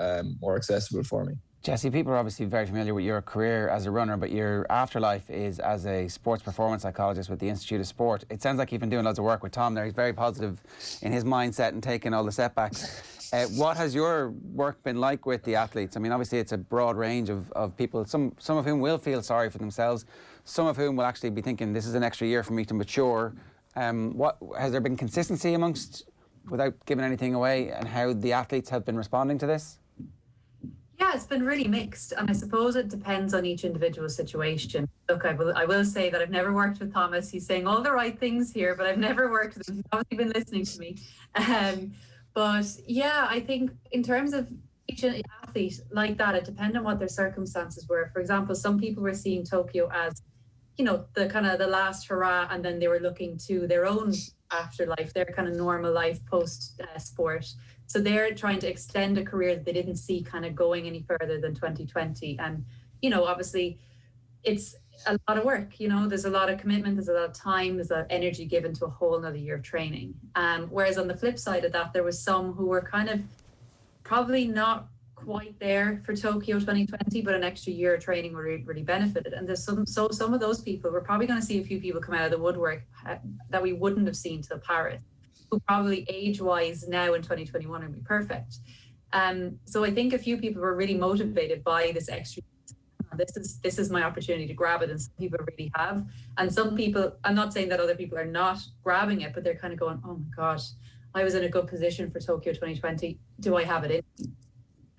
accessible for me. Jessie, people are obviously very familiar with your career as a runner, but your afterlife is as a sports performance psychologist with the Institute of Sport. It sounds like you've been doing loads of work with Tom there. He's very positive in his mindset and taking all the setbacks. What has your work been like with the athletes? I mean, obviously it's a broad range of people, some of whom will feel sorry for themselves, some of whom will actually be thinking, this is an extra year for me to mature. What has there been consistency amongst, without giving anything away, and how the athletes have been responding to this? Yeah, it's been really mixed, and I suppose it depends on each individual situation. Look, I will say that I've never worked with Thomas. He's saying all the right things here, but I've never worked with him. He's obviously been listening to me. But yeah, I think in terms of each athlete like that, it depends on what their circumstances were. For example, some people were seeing Tokyo as, the kind of the last hurrah, and then they were looking to their own afterlife, their kind of normal life post sport. So they're trying to extend a career that they didn't see kind of going any further than 2020. And, obviously it's a lot of work, there's a lot of commitment, there's a lot of time, there's a lot of energy given to a whole nother year of training. Whereas on the flip side of that, there was some who were kind of probably not quite there for Tokyo 2020, but an extra year of training really benefited. And there's some of those people, we're probably going to see a few people come out of the woodwork that we wouldn't have seen till Paris, who probably age-wise now in 2021 would be perfect. So I think a few people were really motivated by this extra this is my opportunity to grab it, and some people really have, and some people, I'm not saying that other people are not grabbing it, but they're kind of going, oh my gosh, I was in a good position for Tokyo 2020, do I have it in me?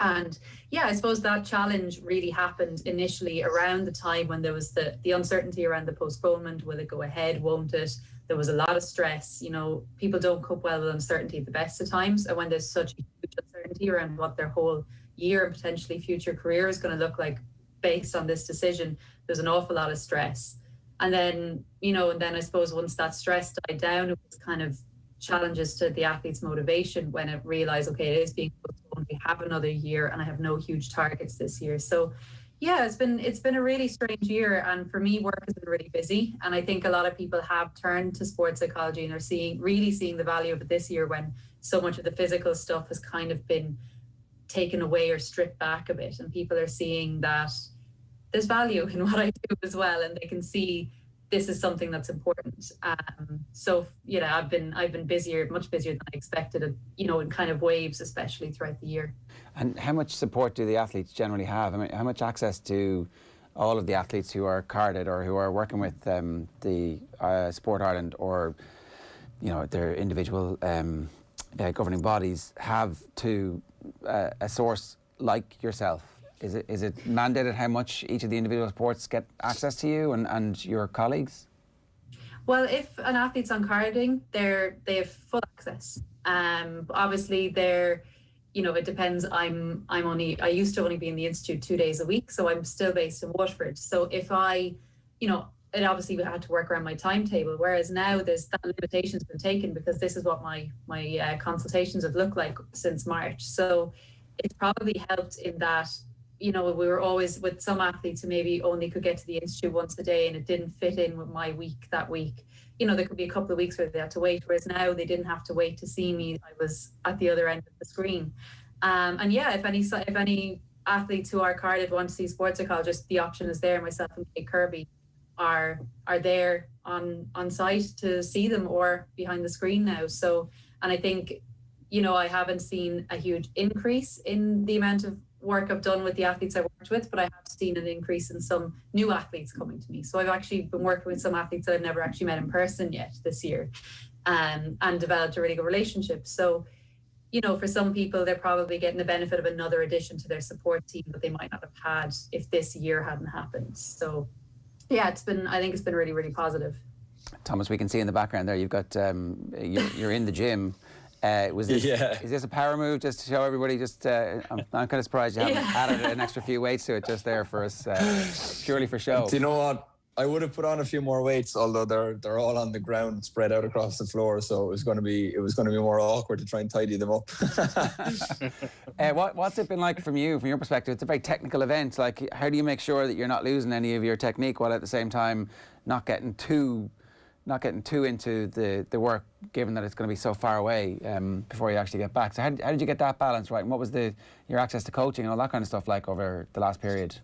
And yeah, I suppose that challenge really happened initially around the time when there was the uncertainty around the postponement. Will it go ahead? Won't it? There was a lot of stress. You know, people don't cope well with uncertainty at the best of times. And when there's such a huge uncertainty around what their whole year and potentially future career is going to look like based on this decision, there's an awful lot of stress. And then, you know, and then I suppose once that stress died down, it was kind of challenges to the athlete's motivation when it realized, okay, it is being postponed, we have another year and I have no huge targets this year. So yeah, it's been a really strange year, and for me, work has been really busy, and I think a lot of people have turned to sports psychology and are really seeing the value of it this year when so much of the physical stuff has kind of been taken away or stripped back a bit, and people are seeing that there's value in what I do as well, and they can see this is something that's important. So you know, I've been busier, much busier than I expected, you know, in kind of waves, especially throughout the year. And how much support do the athletes generally have? I mean, how much access do all of the athletes who are carded or who are working with the Sport Ireland or, you know, their individual governing bodies have to a source like yourself? Is it mandated how much each of the individual sports get access to you and your colleagues? Well, if an athlete's on carding, they have full access. Obviously, you know, it depends. I used to only be in the institute 2 days a week, so I'm still based in Waterford. So if I, you know, it obviously had to work around my timetable. Whereas now that limitation's been taken because this is what my consultations have looked like since March. So it's probably helped in that, you know, we were always with some athletes who maybe only could get to the institute once a day and it didn't fit in with my week that week. You know, there could be a couple of weeks where they had to wait, whereas now they didn't have to wait to see me. I was at the other end of the screen. And yeah, if any athletes who are carded want to see sports psychologists, the option is there. Myself and Kate Kirby are there on site to see them or behind the screen now. So, and I think, you know, I haven't seen a huge increase in the amount of work I've done with the athletes I worked with, but I have seen an increase in some new athletes coming to me. So I've actually been working with some athletes that I've never actually met in person yet this year, and developed a really good relationship. So, you know, for some people, they're probably getting the benefit of another addition to their support team that they might not have had if this year hadn't happened. So yeah, I think it's been really, really positive. Thomas, we can see in the background there, you've got, you're in the gym. Is this a power move just to show everybody? I'm kind of surprised you haven't added an extra few weights to it just there for us, purely for show. Do you know what? I would have put on a few more weights, although they're all on the ground, spread out across the floor. So it was going to be more awkward to try and tidy them up. What's it been like from your perspective? It's a very technical event. Like, how do you make sure that you're not losing any of your technique while at the same time not getting too into the work, given that it's going to be so far away before you actually get back? So how did you get that balance right? And what was your access to coaching and all that kind of stuff like over the last period?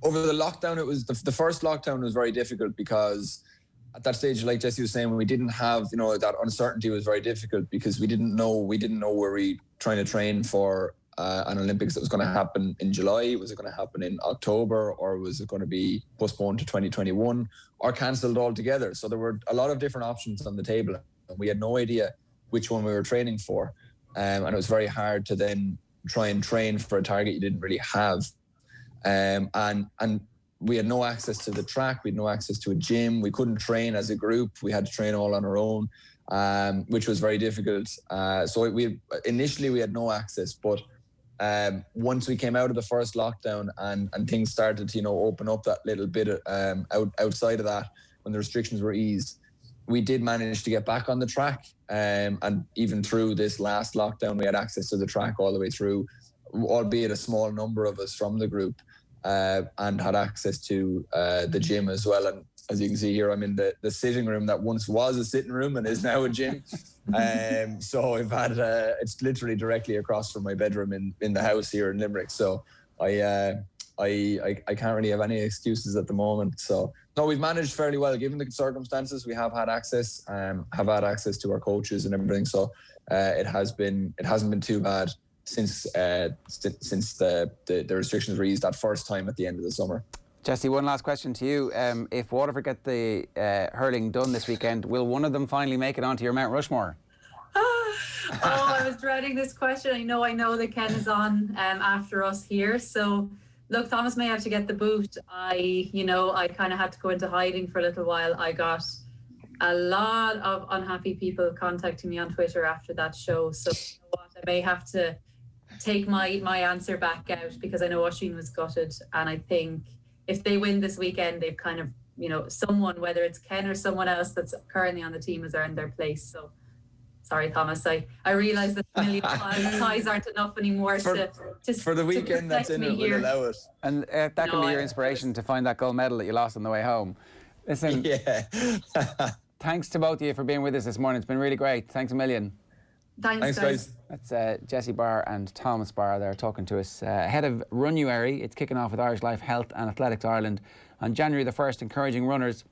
Over the lockdown, it was the first lockdown was very difficult because at that stage, like Jessie was saying, when we didn't have, you know, that uncertainty was very difficult because we didn't know were we trying to train for an Olympics that was going to happen in July? Was it going to happen in October, or was it going to be postponed to 2021 or cancelled altogether? So there were a lot of different options on the table, and we had no idea which one we were training for, and it was very hard to then try and train for a target you didn't really have. And we had no access to the track, we had no access to a gym, we couldn't train as a group, we had to train all on our own, which was very difficult. So initially we had no access, but once we came out of the first lockdown and things started to, you know, open up that little bit outside of that, when the restrictions were eased, we did manage to get back on the track. And even through this last lockdown, we had access to the track all the way through, albeit a small number of us from the group, and had access to the gym as well. And as you can see here, I'm in the sitting room that once was a sitting room and is now a gym. So I've had it's literally directly across from my bedroom in the house here in Limerick. So I can't really have any excuses at the moment. So no, we've managed fairly well given the circumstances. We have had access, to our coaches and everything. So it hasn't been too bad. since the restrictions were eased that first time at the end of the summer. Jessie, one last question to you. If Waterford get the hurling done this weekend, will one of them finally make it onto your Mount Rushmore? I was dreading this question. I know that Ken is on after us here. So, look, Thomas may have to get the boot. I kind of had to go into hiding for a little while. I got a lot of unhappy people contacting me on Twitter after that show. So, you know what? I may have to take my answer back out because I know Oisín was gutted. And I think if they win this weekend, they've kind of, someone, whether it's Ken or someone else that's currently on the team, has earned their place. So, sorry, Thomas. I realise that a million ties aren't enough anymore for the weekend that's in it. We'll allow it. And that can be your inspiration to find that gold medal that you lost on the way home. Listen, thanks to both of you for being with us this morning. It's been really great. Thanks a million. Thanks guys. That's Jessie Barr and Thomas Barr there talking to us ahead of Runuary. It's kicking off with Irish Life Health and Athletics Ireland on January the 1st, encouraging runners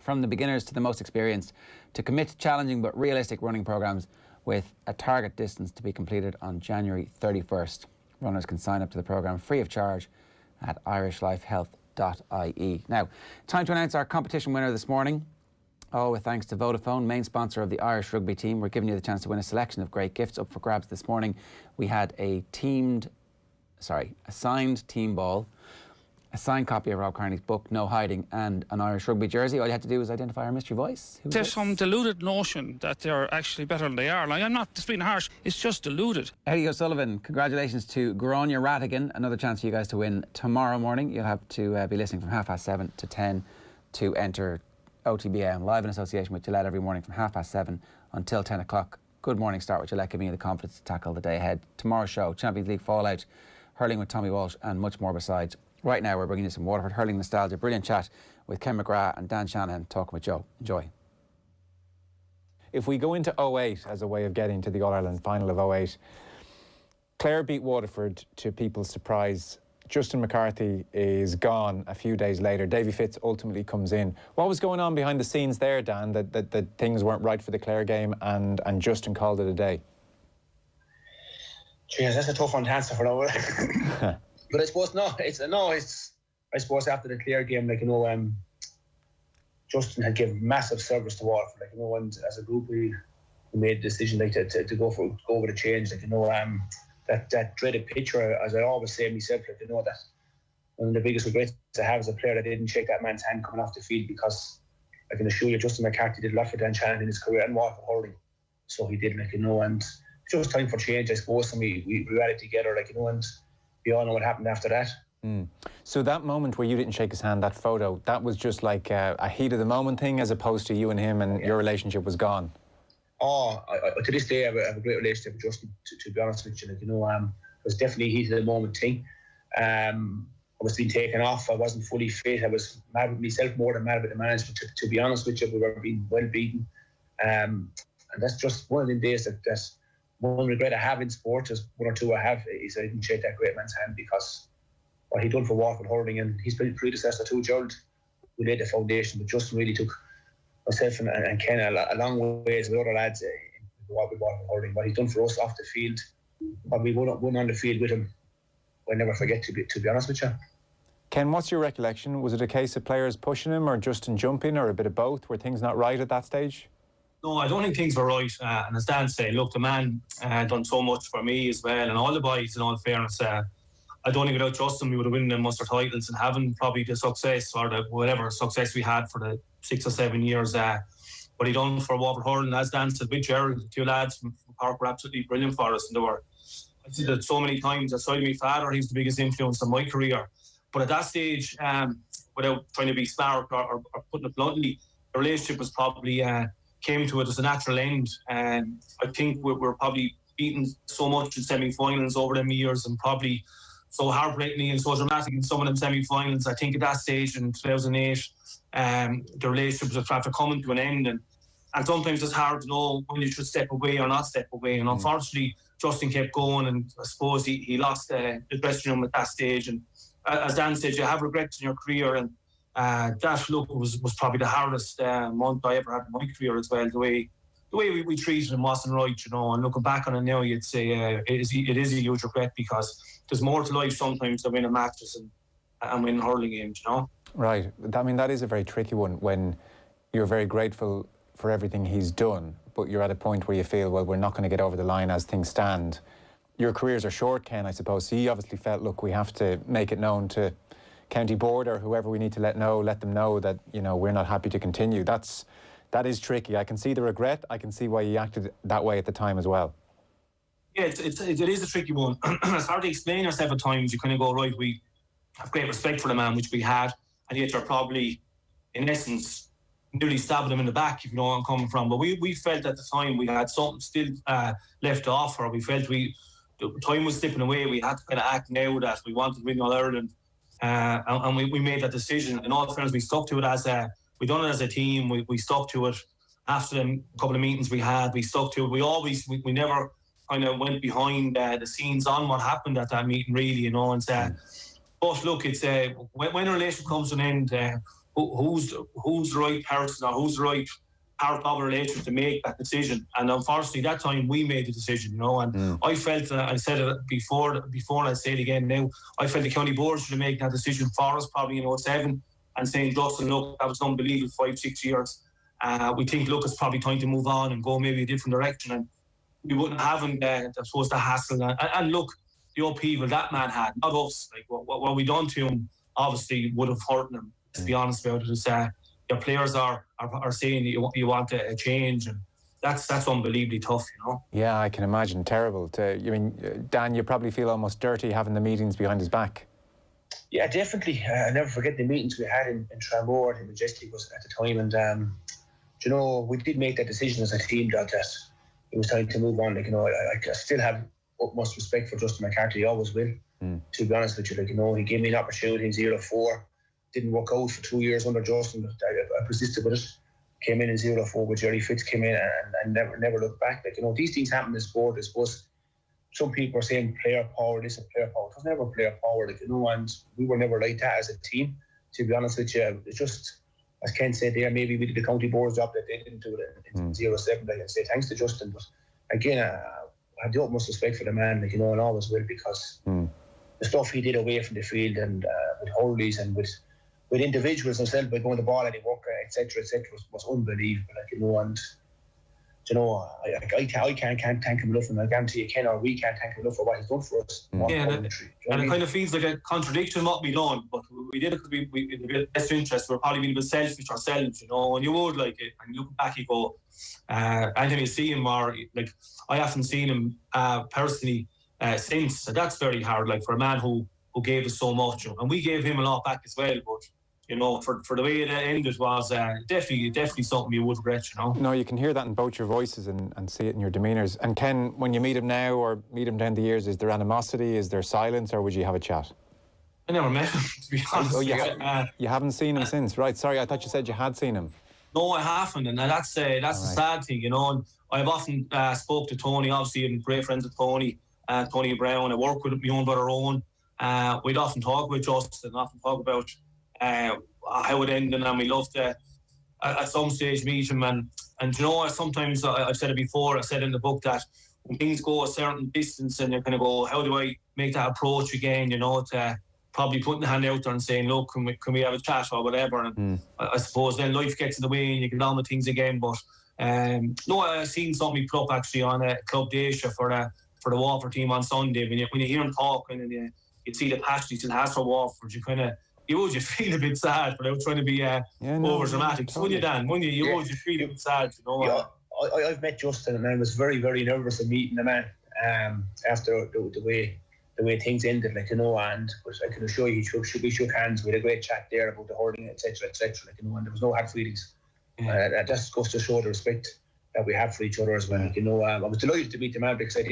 from the beginners to the most experienced to commit to challenging but realistic running programmes with a target distance to be completed on January 31st. Runners can sign up to the programme free of charge at irishlifehealth.ie. Now, time to announce our competition winner this morning. With thanks to Vodafone, main sponsor of the Irish Rugby team. We're giving you the chance to win a selection of great gifts up for grabs this morning. We had a signed team ball, a signed copy of Rob Kearney's book, No Hiding, and an Irish Rugby jersey. All you had to do was identify our mystery voice. There's some deluded notion that they're actually better than they are. Like, I'm not just being harsh, it's just deluded. Eddie O'Sullivan, congratulations to Gráinne Rattigan. Another chance for you guys to win tomorrow morning. You'll have to be listening from 7:30 to 10 to enter OTB AM, live in association with Gillette every morning from 7:30 until 10 o'clock. Good morning start with Gillette, giving you the confidence to tackle the day ahead. Tomorrow's show, Champions League fallout, hurling with Tommy Walsh, and much more besides. Right now, we're bringing you some Waterford Hurling Nostalgia. Brilliant chat with Ken McGrath and Dan Shanahan talking with Joe. Enjoy. If we go into 08 as a way of getting to the All-Ireland final of 08, Clare beat Waterford to people's surprise. Justin McCarthy is gone a few days later. Davy Fitz ultimately comes in. What was going on behind the scenes there, Dan, that things weren't right for the Clare game and Justin called it a day? Jeez, that's a tough one to answer for now. But I suppose I suppose after the Clare game, Justin had given massive service to Waterford, and as a group we made the decision to go with a change, that dreaded picture, as I always say myself, that one of the biggest regrets I have as a player that didn't shake that man's hand coming off the field, because I can assure you Justin McCarthy did a lot for Dan Shanahan in his career and Waterford Hurling. So he did, and it's just time for change, I suppose, and we rallied together, and we all know what happened after that. So that moment where you didn't shake his hand, that photo, that was just like a heat of the moment thing, as opposed to you and him and your relationship was gone? To this day, I have a great relationship with Justin, to be honest with you. It was definitely a heat of the moment thing. I was being taken off. I wasn't fully fit. I was mad with myself more than mad with the management, to be honest with you. We were being well beaten. And that's just one of the days that's one regret I have in sport, is one or two I have, is I didn't shake that great man's hand, because what he done for Waterford Hurling, and his predecessor too, Gerald, who laid the foundation, but Justin really took myself and Ken a long ways with other lads in Waterford Hurling. What he's done for us off the field, what we won on the field with him, I'll never forget, to be honest with you. Ken, what's your recollection? Was it a case of players pushing him, or Justin jumping, or a bit of both? Were things not right at that stage? No, I don't think things were right. And as Dan said, look, the man done so much for me as well, and all the boys, in all fairness. I don't think without Justin we would have won the Munster titles, and having probably the success, or the whatever success we had for the 6 or 7 years. What he done for Waterford Hurling, as Dan said, with Gerald, the two lads from Park were absolutely brilliant for us. And I said that so many times, aside my father, he was the biggest influence on my career. But at that stage, without trying to be smart or putting it bluntly, the relationship was probably came to it as a natural end. And I think we're probably beaten so much in semi-finals over them years, and probably so heartbreakingly and so dramatic in some of them semi-finals. I think at that stage in 2008, the relationship was after coming to an end, and sometimes it's hard to know when you should step away or not step away. And unfortunately, Justin kept going, and I suppose he lost the dressing room at that stage. And as Dan said, you have regrets in your career, and that look was probably the hardest month I ever had in my career as well. The way the way we treated him wasn't right, you know. And looking back on it now, you'd say it is a huge regret, because there's more to life sometimes than winning matches and winning hurling games, you know. Right. I mean, that is a very tricky one when you're very grateful for everything he's done, but you're at a point where you feel, well, we're not going to get over the line as things stand. Your careers are short, Ken, I suppose. So he obviously felt, look, we have to make it known to County Board or whoever we need to let them know that, you know, we're not happy to continue. That is tricky. I can see the regret. I can see why he acted that way at the time as well. Yeah, it is a tricky one. It's hard to explain yourself at times. You kind of go, right, we have great respect for the man, which we had, and yet you're probably, in essence, nearly stabbing him in the back, if you know where I'm coming from. But we felt at the time we had something still left to offer. We felt the time was slipping away. We had to kind of act now that we wanted to win All Ireland, and we made that decision. In all fairness, we stuck to it we done it as a team. We stuck to it. After a couple of meetings we had, we stuck to it. We never kind of went behind the scenes on what happened at that meeting, really, you know. And but look, it's when a relationship comes to an end, who's the right person or who's the right part of a relationship to make that decision? And unfortunately, that time we made the decision, you know. And I felt, I said it before, and I say it again now, I felt the County Board should have made that decision for us, probably in 2007, and saying, Justin, look, that was unbelievable, 5-6 years. We think, look, it's probably time to move on and go maybe a different direction. And we wouldn't have him, I suppose, the hassle. And look, the upheaval that man had, not us. Like what we done to him, obviously would have hurt him. To be honest about it, is your players are saying that you want a change, and that's unbelievably tough, you know. Yeah, I can imagine. Terrible. Dan, you probably feel almost dirty having the meetings behind his back. Yeah, definitely. I never forget the meetings we had in Tramore. I think Majestic was at the time, and you know, we did make that decision as a team that it was time to move on. Like, you know, I still have utmost respect for Justin McCarthy. I always will. To be honest with you, like, you know, he gave me an opportunity in 04. Didn't work out for 2 years under Justin. I persisted with it. Came in 04 with Jerry Fitz, came in and never looked back. Like, you know, these things happen in sport. I suppose some people are saying player power, this is player power. It was never player power, like, you know, and we were never like that as a team. To be honest with you, it's just, as Ken said there, maybe we did the County Board's job that they didn't do it in 07. Like, I say thanks to Justin, but again, I have the utmost respect for the man, like, you know, and always will, because the stuff he did away from the field and with hurleys and with individuals themselves, by going the ball, any work, etc., was unbelievable. Like, you know, and you know, I can't thank him enough, and I guarantee you can, or we can't thank him enough for what he's done for us. Yeah, and it kind of feels like a contradiction what we done, but we did it because we in the best interest. We're probably being a bit selfish ourselves, you know. And you would, like, and you look back, you go, Anthony, see him, or like I haven't seen him personally since. So that's very hard, like, for a man who gave us so much, and we gave him a lot back as well. But you know, for the way it ended was definitely something you would regret, you know. No, you can hear that in both your voices and see it in your demeanours. And Ken, when you meet him now or meet him down the years, is there animosity, is there silence, or would you have a chat? I never met him, to be honest. Oh, you haven't seen him since, right? Sorry, I thought you said you had seen him. No, I haven't, and that's the sad thing, you know. And I've often spoke to Tony. Obviously, I'm great friends with Tony Brown. I work with my own brother Owen. We'd often talk with Justin, often talk about how it ended, and we love to at some stage meet him. And you know, sometimes I've said it before, I said in the book that when things go a certain distance and you're going to go, how do I make that approach again, you know, to probably putting the hand out there and saying, look, can we have a chat or whatever. And I suppose then life gets in the way and you get on with things again. But no, I've seen something put up actually on a Club Dacia for the Waterford team on Sunday. When you hear him talking and you see the passion he still has for Waterford, you would just feel a bit sad without trying to be over dramatic. Totally. You would just feel a bit sad, you know. Yeah, I've met Justin and I was very, very nervous of meeting the man after the way things ended, like, you know. And but I can assure you, we shook hands. We had a great chat there about the hurling, etc., like, you know. And there was no hard feelings. That just goes to show the respect that we have for each other as well. Like, you know, I was delighted to meet the man because I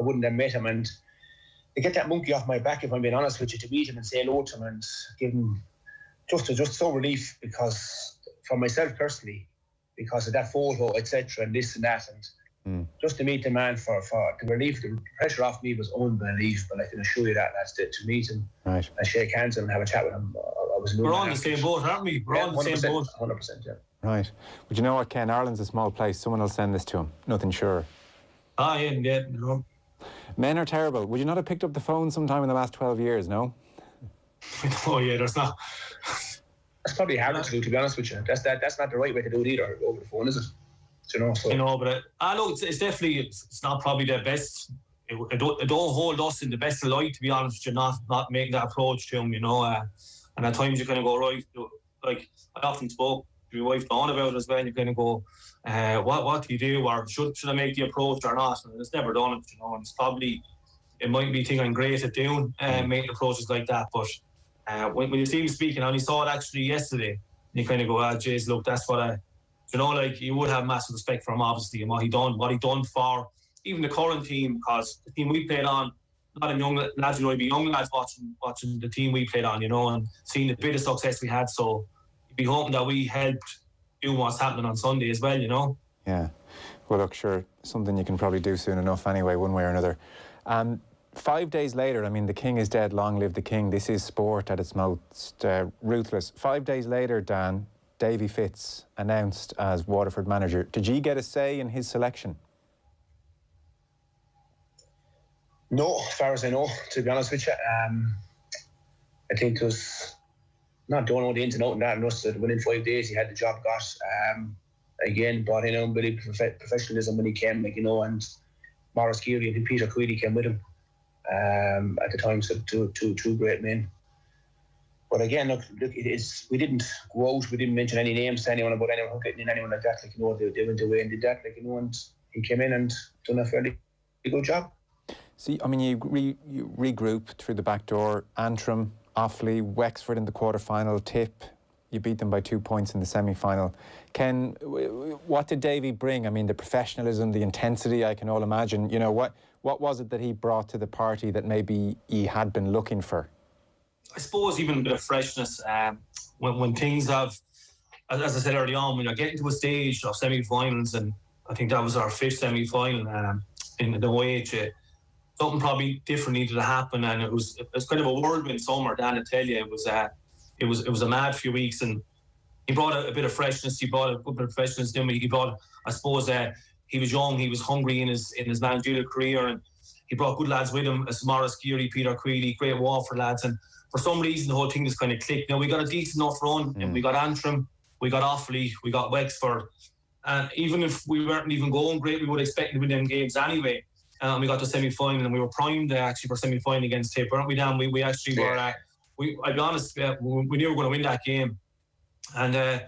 wouldn't have met him, and to get that monkey off my back, if I'm being honest with you, to meet him and say hello to him and give him just so relief, because for myself personally, because of that photo, etc., and this and that, and just to meet the man for the relief, the pressure off me was unbelievable. I can assure you that. That's to meet him, right, and shake hands and have a chat with him. We're on the same boat, aren't we? We're on the same boat. 100%, yeah. Right. But you know what, Ken? Ireland's a small place. Someone will send this to him. Nothing sure. Yeah, no. Men are terrible. Would you not have picked up the phone sometime in the last 12 years, no? Oh, yeah, there's not. That's probably harder to do, to be honest with you. That's not the right way to do it either, over the phone, is it? You know, so. You know, but I know it's definitely, it's not probably the best. It don't hold us in the best of light, to be honest with you, not making that approach to him, you know. And at times you kind of go, right, like I often spoke to my wife Dawn about it as well, and you kind of go, what do you do, or should I make the approach or not? And it's never done it, you know, and it's probably, it might be a thing I'm great at doing, making approaches like that, but when you see him speaking, and he saw it actually yesterday, and you kind of go, jeez, look, that's what you know, like, you would have massive respect for him, obviously, and what he done for even the current team, because the team we played on, a lot of young lads, you know, be young lads watching the team we played on, you know, and seeing the bit of success we had, so you'd be hoping that we helped do what's happening on Sunday as well, you know. Yeah. Well, look, sure, something you can probably do soon enough anyway, one way or another. 5 days later, I mean, the king is dead, long live the king. This is sport at its most ruthless. 5 days later, Dan, Davy Fitz announced as Waterford manager. Did you get a say in his selection? No, as far as I know, to be honest with you. I think it was, don't know the ins and outs and that, and just that within 5 days he had the job got. Again, brought in unbelievable professionalism when he came, like, you know, and Maurice Geary and Peter Queally came with him at the time, so two great men. But again, look, we didn't go out, we didn't mention any names to anyone about anyone getting in, anyone like that. Like, you know, they went away and did that, like, you know, and he came in and done a fairly good job. See, I mean, you regroup through the back door. Antrim, Offaly, Wexford in the quarter-final, Tip. You beat them by 2 points in the semi-final. Ken, what did Davy bring? I mean, the professionalism, the intensity, I can all imagine. You know, what was it that he brought to the party that maybe he had been looking for? I suppose even a bit of freshness. When things have, as I said early on, when you're getting to a stage of semi-finals, and I think that was our 5th semi-final in the OH, something probably different needed to happen, and it was kind of a whirlwind summer, Dan, I tell you. It was a mad few weeks, and he brought a bit of freshness. He brought a good bit of freshness to him. He brought, I suppose, he was young, he was hungry in his managerial career, and he brought good lads with him, as Maurice Geary, Peter Queally, great Waterford lads, and for some reason the whole thing just kind of clicked. Now, we got a decent enough run, and we got Antrim, we got Offaly, we got Wexford, and even if we weren't even going great, we would expect to win them games anyway. We got to semi-final, and we were primed actually for semi-final against Tip, weren't we, Dan? We actually were. I'll be honest, we knew we were going to win that game, and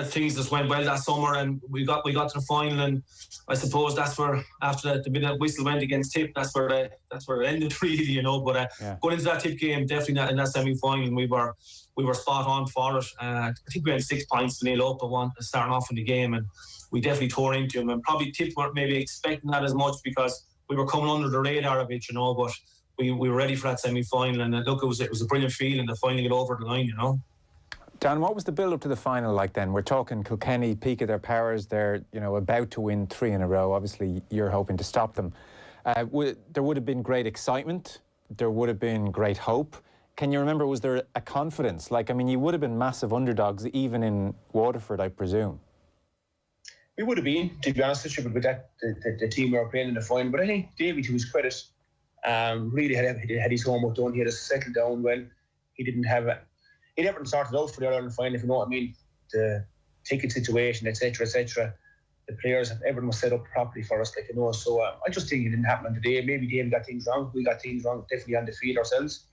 things just went well that summer, and we got to the final, and I suppose that's where, after the minute whistle went against Tip, that's where it ended, really, you know. But going into that Tip game, definitely not in that semi-final, we were spot on for it. I think we had 6 points to nil up at one starting off in the game, and we definitely tore into them, and probably Tip weren't maybe expecting that as much because we were coming under the radar of it, you know, but we were ready for that semi-final, and look, it was a brilliant feeling to finally get over the line, you know. Dan, what was the build-up to the final like then? We're talking Kilkenny, peak of their powers. They're, you know, about to win 3 in a row. Obviously, you're hoping to stop them. There would have been great excitement. There would have been great hope. Can you remember, was there a confidence? Like, I mean, you would have been massive underdogs, even in Waterford, I presume. We would have been, to be honest with you, with that, the team we were playing in the final. But I think Davy, to his credit, really had his homework done. He had us settled down well. He didn't have he never sorted out for the Ireland final, if you know what I mean. The ticket situation, etc., etc. The players, everyone was set up properly for us, like, you know. So I just think it didn't happen on the day. Maybe Davy got things wrong. We got things wrong, definitely on the field ourselves.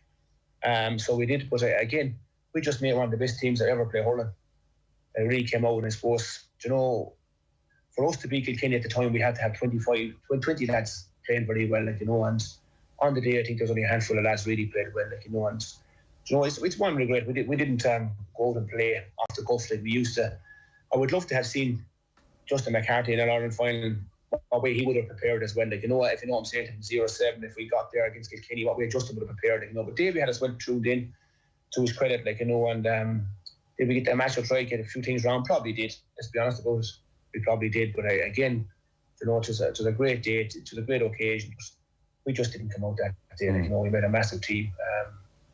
So we did. But again, we just made one of the best teams that ever played hurling. It really came out, and I suppose, you know, for us to beat Kilkenny at the time, we had to have 20 lads playing very well, like, you know, and on the day I think there was only a handful of lads really played well, like, you know, and, you know, it's one regret. We didn't go out and play off the cuff like we used to. I would love to have seen Justin McCarthy in an Ireland final, what way he would have prepared as well, like, you know, if you know what I'm saying, 0-7, if we got there against Kilkenny, what way Justin would have prepared, like, you know. But Davy had us well tuned in, to his credit, like, you know, and did we get that match or try get a few things wrong? Probably did, let's be honest about it. We probably did, but again, you know, it was a great day, it was a great occasion. We just didn't come out that day, like, you know. We made a massive team.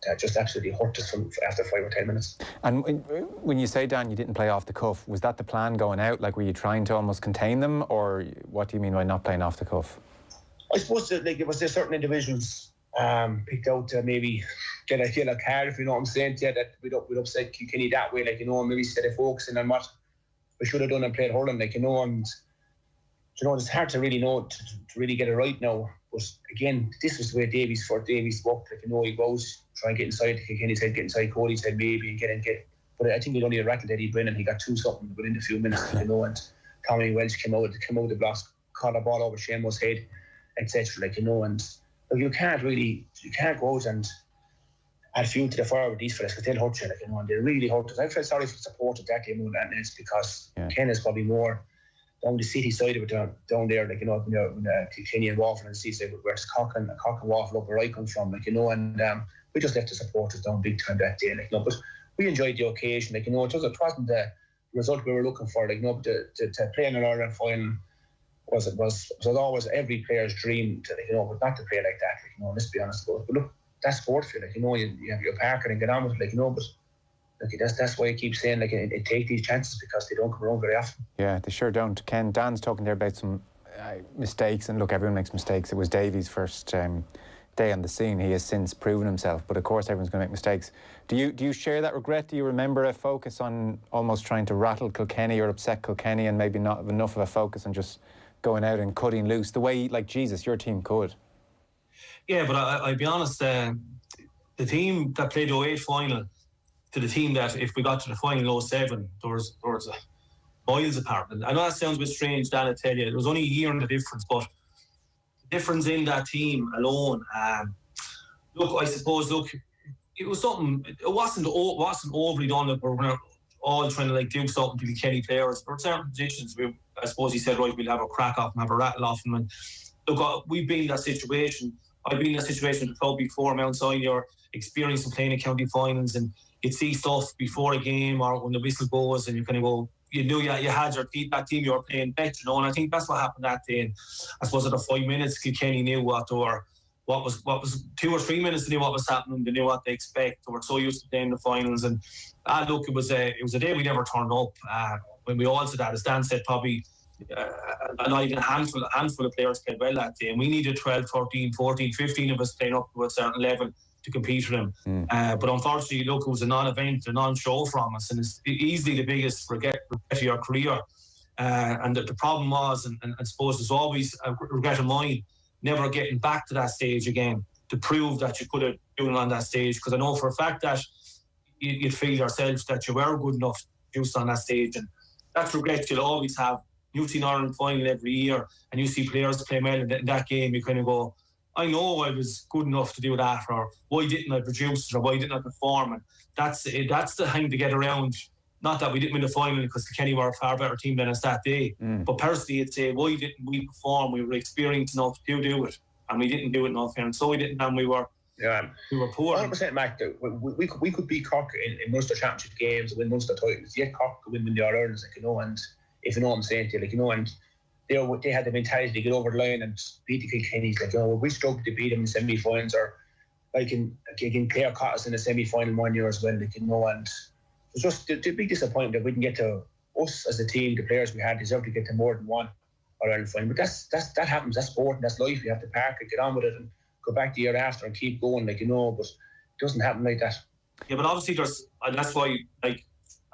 that just absolutely hurt us from after 5 or 10 minutes. And when you say, Dan, you didn't play off the cuff, was that the plan going out? Like, were you trying to almost contain them, or what do you mean by not playing off the cuff? I suppose that, like, it was there certain individuals picked out to maybe get a card, if you know what I'm saying, yeah, that we'd upset Kilkenny that way, like, you know, and maybe instead of focusing on what we should have done and played hurling, like, you know, and you know, it's hard to really know to really get it right now. But again, this was the way Davies worked. Like, you know, he goes try and get inside Kilkenny's head, get inside Cody's head, maybe and get. But I think he'd only rattled Eddie Brennan. He got 2-something within a few minutes, you know. And Tommy Welch came out of the blocks, caught a ball over Seamus' head, etc. Like, you know, and you can't go out and add fuel to the fire with these fellas because they'll hurt you, like, you know, and they really hurt us. I felt sorry for the support of that game, and it's because Ken is probably more down the city side of it, down there, like, you know, when Kilkenny and Waterford and Seaside, where it's Cock and Waterford up where I come from, like, you know, and we just left the supporters down big time that day, like, you know, but we enjoyed the occasion, like, you know, it wasn't the result we were looking for, like, you know, but to play in an Ireland final was always every player's dream, to, like, you know, but not to play like that, like, you know, let's be honest about it. But look, that's sport for you, like, you know, you have your parker and get on with it, like, you know, but like, that's why I keep saying, like, it take these chances because they don't come around very often. Yeah, they sure don't. Ken, Dan's talking there about some mistakes, and look, everyone makes mistakes. It was Davies' first day on the scene. He has since proven himself, but of course everyone's going to make mistakes. Do you share that regret? Do you remember a focus on almost trying to rattle Kilkenny or upset Kilkenny, and maybe not enough of a focus on just going out and cutting loose the way, like, Jesus, your team could? Yeah, but I'll be honest, the team that played the 08 final to the team that, if we got to the final 07, there was miles apart. And I know that sounds a bit strange, Dan, I tell you. There was only a year in the difference, but the difference in that team alone, I suppose, it was something, it wasn't overly done that we're all trying to, like, do something to be Kenny players. There were certain positions where, I suppose he said, right, we'll have a crack off and have a rattle off them. And look, we've been in that situation. I've been in that situation with the club before, Mount Sinai, or experiencing playing in county finals, and you'd see stuff before a game or when the whistle goes, and you kind of go, you knew you had your feet, that team you were playing better, you know. And I think that's what happened that day. And I suppose at the 5 minutes, Kilkenny knew what was 2 or 3 minutes, they knew what was happening, they knew what they expect. They were so used to playing the finals. And look, it was a day we never turned up. When we all said that, as Dan said, probably a handful of players played well that day, and we needed 12, 13, 14, 15 of us playing up to a certain level to compete with them. But unfortunately, look, it was a non-event, a non-show from us, and it's easily the biggest regret of your career. And the problem was, and I suppose there's always a regret of mine, never getting back to that stage again to prove that you could have done it on that stage. Because I know for a fact that you'd feel yourself that you were good enough to do on that stage, and that's regret you'll always have. You see an Ireland final every year, and you see players play well in that game. You kind of go, I know I was good enough to do that, or why didn't I produce it, or why didn't I perform? And that's the thing to get around. Not that we didn't win the final because Kilkenny were a far better team than us that day, but personally, it's why didn't we perform? We were experienced enough to do it, and we didn't do it enough, and so we didn't, and we were poor. 100%, Mac. We could beat Cork in Munster Championship games and win Munster titles. Yet Cork could win the All-Irelands, like, you know, and if you know what I'm saying to you, like, you know, and they had the mentality to get over the line and beat the Kilkennys, like, you know, we struggled to beat them in semi-finals, or like in Clare caught us in the semi-final 1 year as well, like, you know, and it was just a big disappointment that we didn't get to, us as a team, the players we had deserved to get to more than one All-Ireland final. But that happens, that's sport and that's life. You have to park it, get on with it, and go back the year after and keep going, like, you know, but it doesn't happen like that. Yeah, but obviously that's why, like,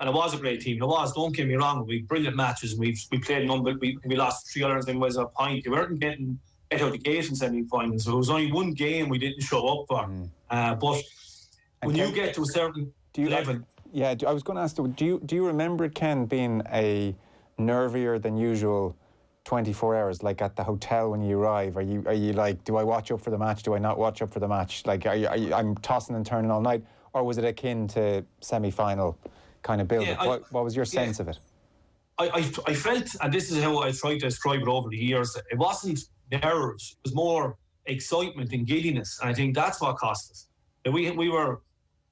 and it was a great team. It was, don't get me wrong, we had brilliant matches. We played we lost 3 Irelands and was a point. We weren't getting out of the gate in semi-finals, so it was only one game we didn't show up for. But when you get to a certain level... Yeah, I was going to ask, do you remember, Ken, being a nervier than usual 24 hours, like at the hotel when you arrive? Are you like, do I watch up for the match? Do I not watch up for the match? Like, I'm tossing and turning all night? Or was it akin to semi-final kind of build-up? What was your sense of it? I felt, and this is how I tried to describe it over the years, it wasn't nerves, it was more excitement and giddiness. And I think that's what cost us. We were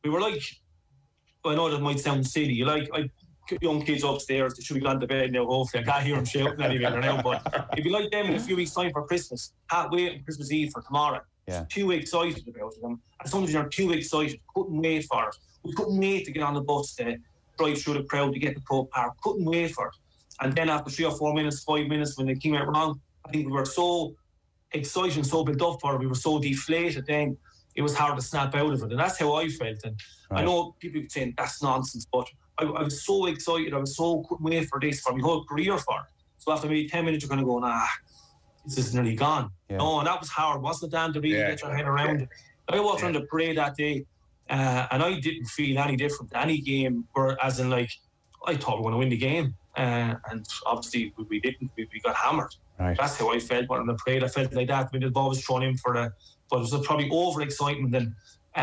like, I know that might sound silly, like young kids upstairs, they should be gone to bed now, hopefully. I can't hear them shouting at each other now, but if you like them in a few weeks' time for Christmas, can't wait on Christmas Eve for tomorrow. Too excited about it. And sometimes you're too excited, couldn't wait for it. We couldn't wait to get on the bus to drive through the crowd to get to Pro Park. Couldn't wait for it. And then after 3 or 4 minutes, 5 minutes, when it came out wrong, I think we were so excited and so built up for it. We were so deflated then. It was hard to snap out of it. And that's how I felt. And I know people keep saying that's nonsense, but I was so excited. I was so couldn't wait for this for my whole career for it. So after maybe 10 minutes, you're kind of going, this is nearly gone. No, and that was hard, wasn't it, Dan, to really get your head around it. I walked around the parade that day, and I didn't feel any different to any game, as in, like, I thought we were going to win the game. And obviously, we didn't. We got hammered. Right. That's how I felt on the parade. I felt like that when the ball was thrown in but it was probably over-excitement, and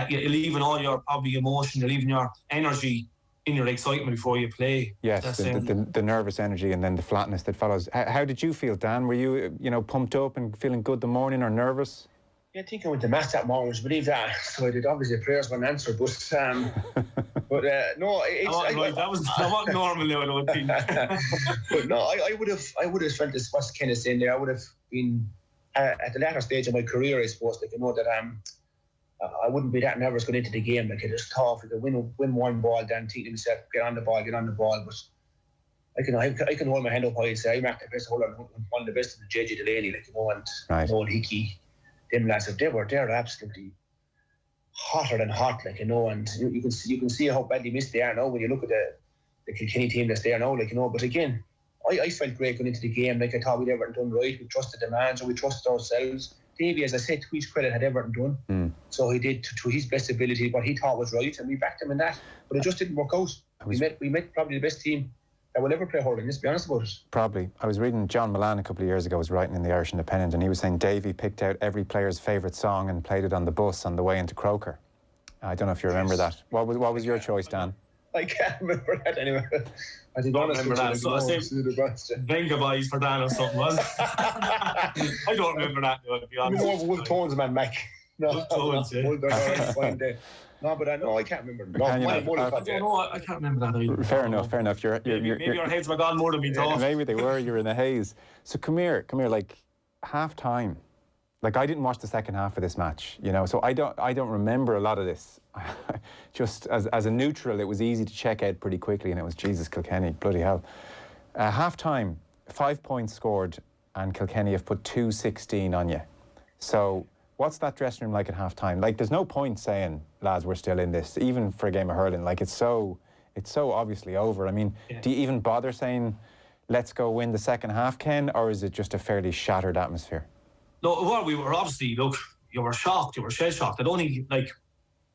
you're leaving all your probably emotion, you're leaving your energy in your excitement before you play. Yes, the nervous energy and then the flatness that follows. How did you feel, Dan? Were you, pumped up and feeling good the morning, or nervous? Yeah, I think I went to mass that morning, I believe that. So I did. Obviously, prayers weren't answered, but no, that was not normal now, I don't think. But no, I would have felt this. What's kind of saying there? I would have been at the latter stage of my career, I suppose. Like, that I wouldn't be that nervous going into the game. Like, I just thought if I could win one ball, then think to myself, get on the ball. But I can hold my hand up high and say I marked the best holder, one of the best in the JJ Delaney, and old Hickey. Them lads, they're absolutely hotter than hot, and you can see how badly missed they are now when you look at the Kilkenny team that's there now, But again, I felt great going into the game. Like, I thought we'd Everton done right. We trusted the man, so we trusted ourselves. Davey, as I said, to his credit, had Everton done. So he did to his best ability what he thought was right, and we backed him in that. But it just didn't work out. We met probably the best team that will ever play hurling, let's be honest about it. Probably. I was reading John Milan a couple of years ago, was writing in the Irish Independent, and he was saying Davey picked out every player's favourite song and played it on the bus on the way into Croker. I don't know if you remember that. What was your choice, Dan? I can't remember that anyway. I did not remember that. So I said Venga Boys for Dan or something, was it? I don't remember that, to be honest. More of a Wolf Tones man, Mac. No, No, but I can't remember. I can't remember that either. Fair enough. Maybe our heads were gone more than we thought. Maybe they were. You're in a haze. So come here. Like, half time. Like, I didn't watch the second half of this match, so I don't remember a lot of this. Just as a neutral, it was easy to check out pretty quickly, and it was Jesus Kilkenny, bloody hell. Half time, 5 points scored, and Kilkenny have put 2-16 on you. So what's that dressing room like at half time? Like, there's no point saying, lads, we're still in this, even for a game of hurling. Like, it's so obviously over. I mean, do you even bother saying, let's go win the second half, Ken, or is it just a fairly shattered atmosphere? No, well, we were obviously, you were shocked, you were shell-shocked. I don't think,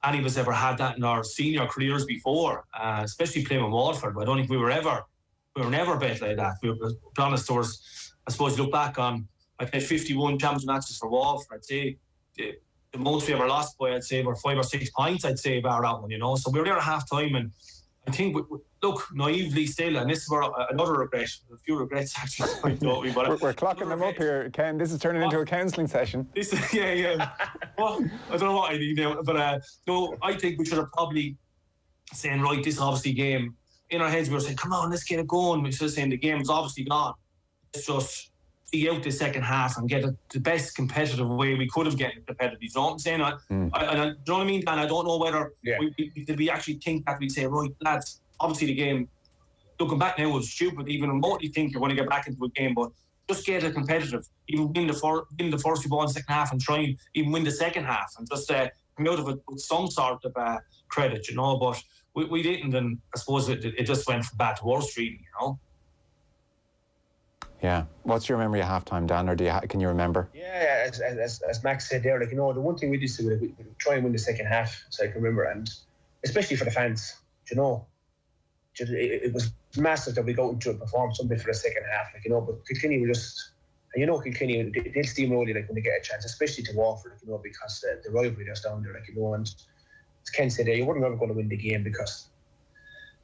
any of us ever had that in our senior careers before, especially playing with Waterford. I don't think we were never bet like that. To be honest, I suppose you look back on, I played 51 championship matches for Waterford. I'd say the most we ever lost by, I'd say, were 5 or 6 points, I'd say, about that one, So we were there at half time, and I think, naively still, and this is where another regret, a few regrets actually. We're clocking them up here, Ken. This is turning into a counselling session. Yeah. Well, I don't know what I need now, but no, I think we should have probably saying, right, this obviously game. In our heads, we were saying, come on, let's get it going. We're still saying the game's obviously gone. Let's just see out the second half and get it the best competitive way we could have gotten competitive. You know what I'm saying? Do you know what I mean, Dan? I don't know whether did we actually think that we'd say, right, lads, obviously the game, looking back now, was stupid. Even remotely think you're going to get back into a game, but just get it competitive. Even win the first few balls in the second half and try and even win the second half and just come out of it with some sort of credit, But we didn't, and I suppose it just went from bad to worse, really, Yeah. What's your memory of half-time, Dan, or can you remember? Yeah, as Max said there, the one thing we did is we try and win the second half, so I can remember, and especially for the fans, it was massive that we go into and perform something for the second half, but Kilkenny were just, and Kilkenny, they'll steamroll you when they get a chance, especially to Waterford, because the rivalry that's down there, and as Ken said there, you weren't ever going to win the game because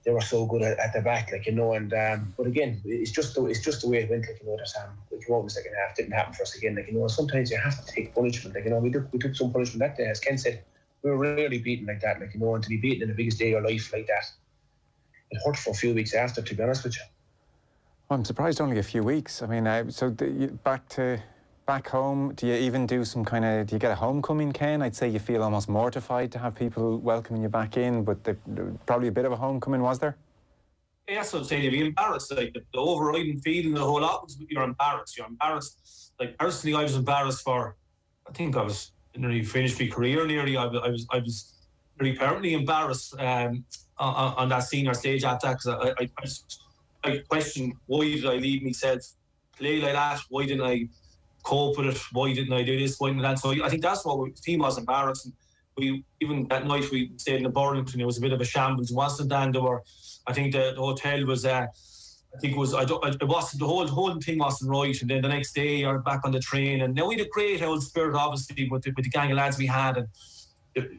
they were so good at the back, but again, it's just the way it went, that we came out in the second half, didn't happen for us again, sometimes you have to take punishment, we took some punishment that day, as Ken said, we were rarely beaten like that, and to be beaten in the biggest day of your life like that, it hurt for a few weeks after, to be honest with you. I'm surprised only a few weeks. I mean, back to back home, do you even do some kind of, do you get a homecoming, Ken? I'd say you feel almost mortified to have people welcoming you back in, but probably a bit of a homecoming, was there? Yeah, that's what I'm saying. You'd be embarrassed. Like, the overriding feeling of the whole lot was you're embarrassed. You're embarrassed. Like, personally, I was embarrassed for, I think I was nearly finished my career nearly. I was really permanently embarrassed on that senior stage after that, because I questioned, why did I leave myself play like that? Why didn't I cope with it? Why didn't I do this? Why didn't that? So I think that's what the team was embarrassed. We, even that night we stayed in the Burlington, it was a bit of a shambles. It wasn't then there were, I think the hotel was it wasn't, the whole thing wasn't right. And then the next day you're back on the train, and now we had a great old spirit obviously with the gang of lads we had. And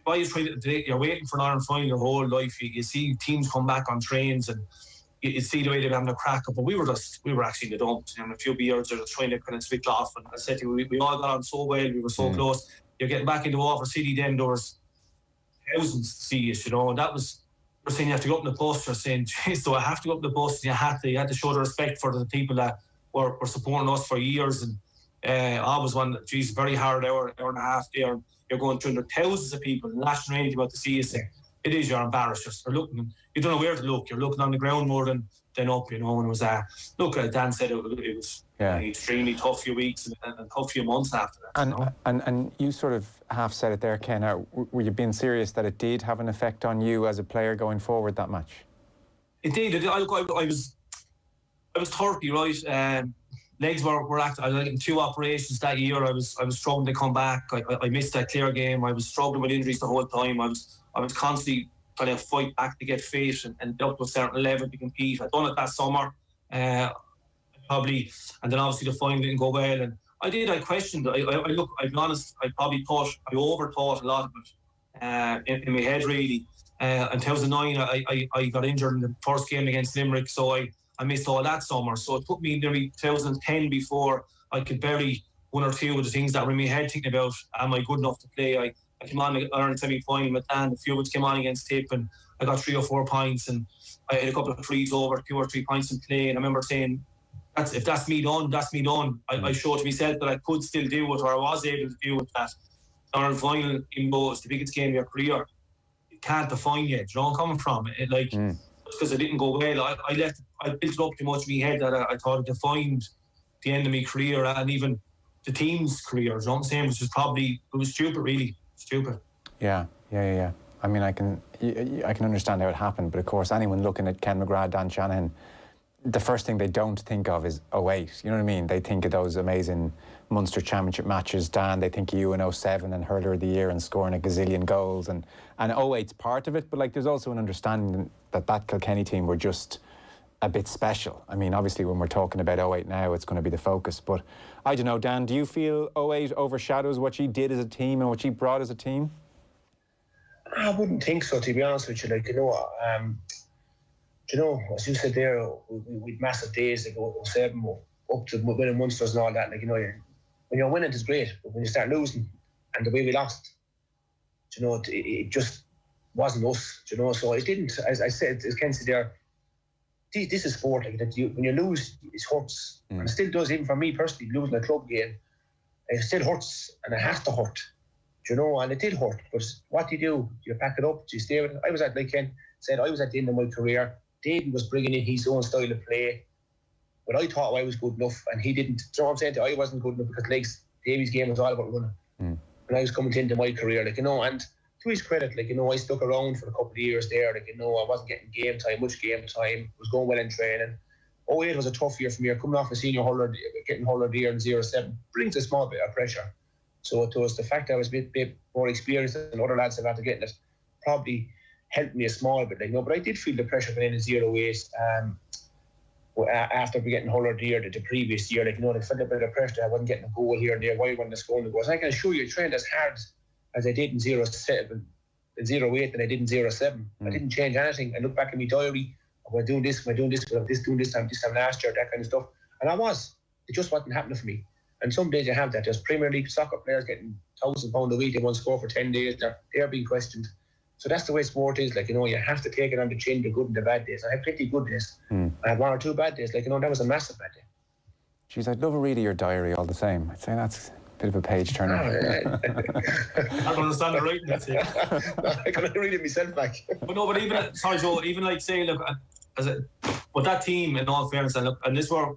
while you're waiting for an Ireland final your whole life, you see teams come back on trains and you see the way they're having a crack up. But we were actually in the dumps. And a few beers, they're just trying to kind of switch off. And I said to you, we all got on so well, we were so close. You're getting back into Waterford City, then there was thousands to see us, and that was, you're saying you have to go up in the bus, you're saying, geez, do I have to go up in the bus? And you had to show the respect for the people that were supporting us for years. And I was one, geez, very hard hour and a half there. You're going through thousands of people, the national radio about to see us there. It is, you're embarrassed. You're looking, you don't know where to look. You're looking on the ground more than up, and it was Dan said it was an extremely tough few weeks and a tough few months after that. And you sort of half said it there, Ken. Were you being serious that it did have an effect on you as a player going forward, that match? It did. I was 30, right? Legs were active. I was in 2 operations that year. I was struggling to come back. I missed that clear game. I was struggling with injuries the whole time. I was constantly trying to fight back to get fit and up to a certain level to compete. I'd done it that summer, probably, and then obviously the final didn't go well. And I questioned. I'll be honest. I overthought a lot of it in my head really. In 2009, I got injured in the first game against Limerick, so I missed all that summer. So it took me nearly 2010 before I could bury one or two of the things that were in my head, thinking about, am I good enough to play? I came on the Ireland semi-final with Dan, a few which came on against Tip, and I got 3 or 4 points, and I had a couple of frees over, 2 or 3 points in play, and I remember saying, if that's me done, that's me done. I showed to myself that I could still do it, or I was able to do it. That Ireland final, even though it's the biggest game of your career, it can't define you. Do you know where I'm coming from? Because it didn't go well. I built it up too much in my head that I thought it defined the end of my career and even the team's career. You know what I'm saying? Which was probably, it was stupid, really. Stupid. Yeah. I mean, I can understand how it happened, but of course, anyone looking at Ken McGrath, Dan Shanahan, the first thing they don't think of is 08. You know what I mean? They think of those amazing Munster Championship matches, Dan. They think of you in 07 and Hurler of the Year and scoring a gazillion goals. And 08's part of it, but there's also an understanding that Kilkenny team were just a bit special. I mean, obviously, when we're talking about 08 now, it's going to be the focus. But I don't know, Dan, do you feel 08 overshadows what you did as a team and what you brought as a team? I wouldn't think so, to be honest with you. As you said there, we'd massive days, 07 up to winning Munsters and all that. When you're winning, it's great, but when you start losing, and the way we lost, it just wasn't us. So it didn't. As I said, as Ken said there, this is sport. When you lose, it hurts, and it still does. Even for me personally, losing a club game, it still hurts, and it has to hurt. And it did hurt. But what do? You pack it up. Do you stay with it? I was at, like Ken said, I was at the end of my career. David was bringing in his own style of play, but I thought I was good enough, and he didn't. You know what I'm saying? I wasn't good enough because Davy's game was all about running. And I was coming into my career, and to his credit, I stuck around for a couple of years there. I wasn't getting much game time. Was going well in training. 08 was a tough year for me. Coming off a senior hurler, getting hurler year in 07 brings a small bit of pressure. So it was the fact that I was a bit more experienced than other lads have had to get it probably helped me a small bit, but I did feel the pressure going in 08 after getting hurler year the previous year. I felt a bit of pressure. I wasn't getting a goal here and there. Why wasn't I scoring the goals? I can assure you, I trained as hard as I did in 07, in 08 than I did in 07. I didn't change anything. I look back at my diary. Am I doing this? Doing this time last year, that kind of stuff. And I was. It just wasn't happening for me. And some days you have that. There's Premier League soccer players getting £1,000 a week. They won't score for 10 days. They're being questioned. So that's the way sport is. You have to take it on the chin, the good and the bad days. I had plenty good days. I had 1 or 2 bad days. That was a massive bad day. Geez, I'd love a read of your diary all the same. I'd say that's a bit of a page turner. I don't understand the writing, that's it. I can read it myself back. But no, but even, sorry Joe, even like say, look, with that team, in all fairness, and look, and this where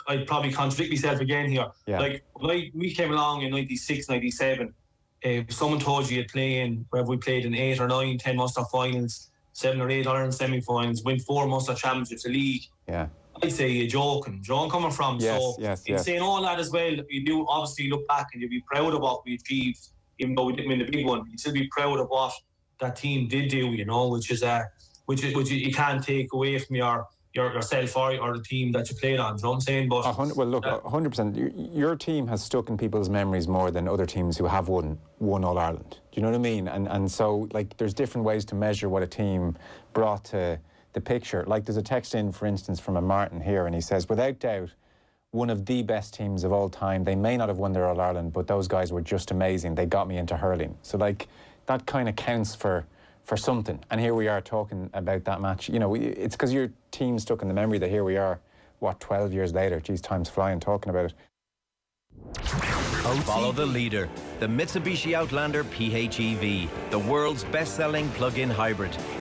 I'd probably contradict myself again here. Yeah. Like, when we came along in 96, 97, if someone told you you'd play in, wherever we played in 8 or 9, 10 Munster finals, 7 or 8 Ireland semi-finals, win 4 Munster championships, a league. Yeah. I'd say you're joking. Do you know where I'm coming from? Yes, so in saying all that as well, you do obviously look back and you'll be proud of what we achieved, even though we didn't win the big one. You'd still be proud of what that team did do, you know, which you can't take away from yourself or the team that you played on. Do you know what I'm saying? But 100%. Your team has stuck in people's memories more than other teams who have won All Ireland. Do you know what I mean? And so, like, there's different ways to measure what a team brought to the picture. Like, there's a text in, for instance, from a Martin here, and he says, without doubt, one of the best teams of all time. They may not have won their All Ireland, but those guys were just amazing. They got me into hurling. So, like, that kind of counts for something. And here we are talking about that match. You know, it's because your team stuck in the memory that here we are, 12 years later? Geez, time's flying talking about it. Follow the leader, the Mitsubishi Outlander PHEV, the world's best-selling plug-in hybrid.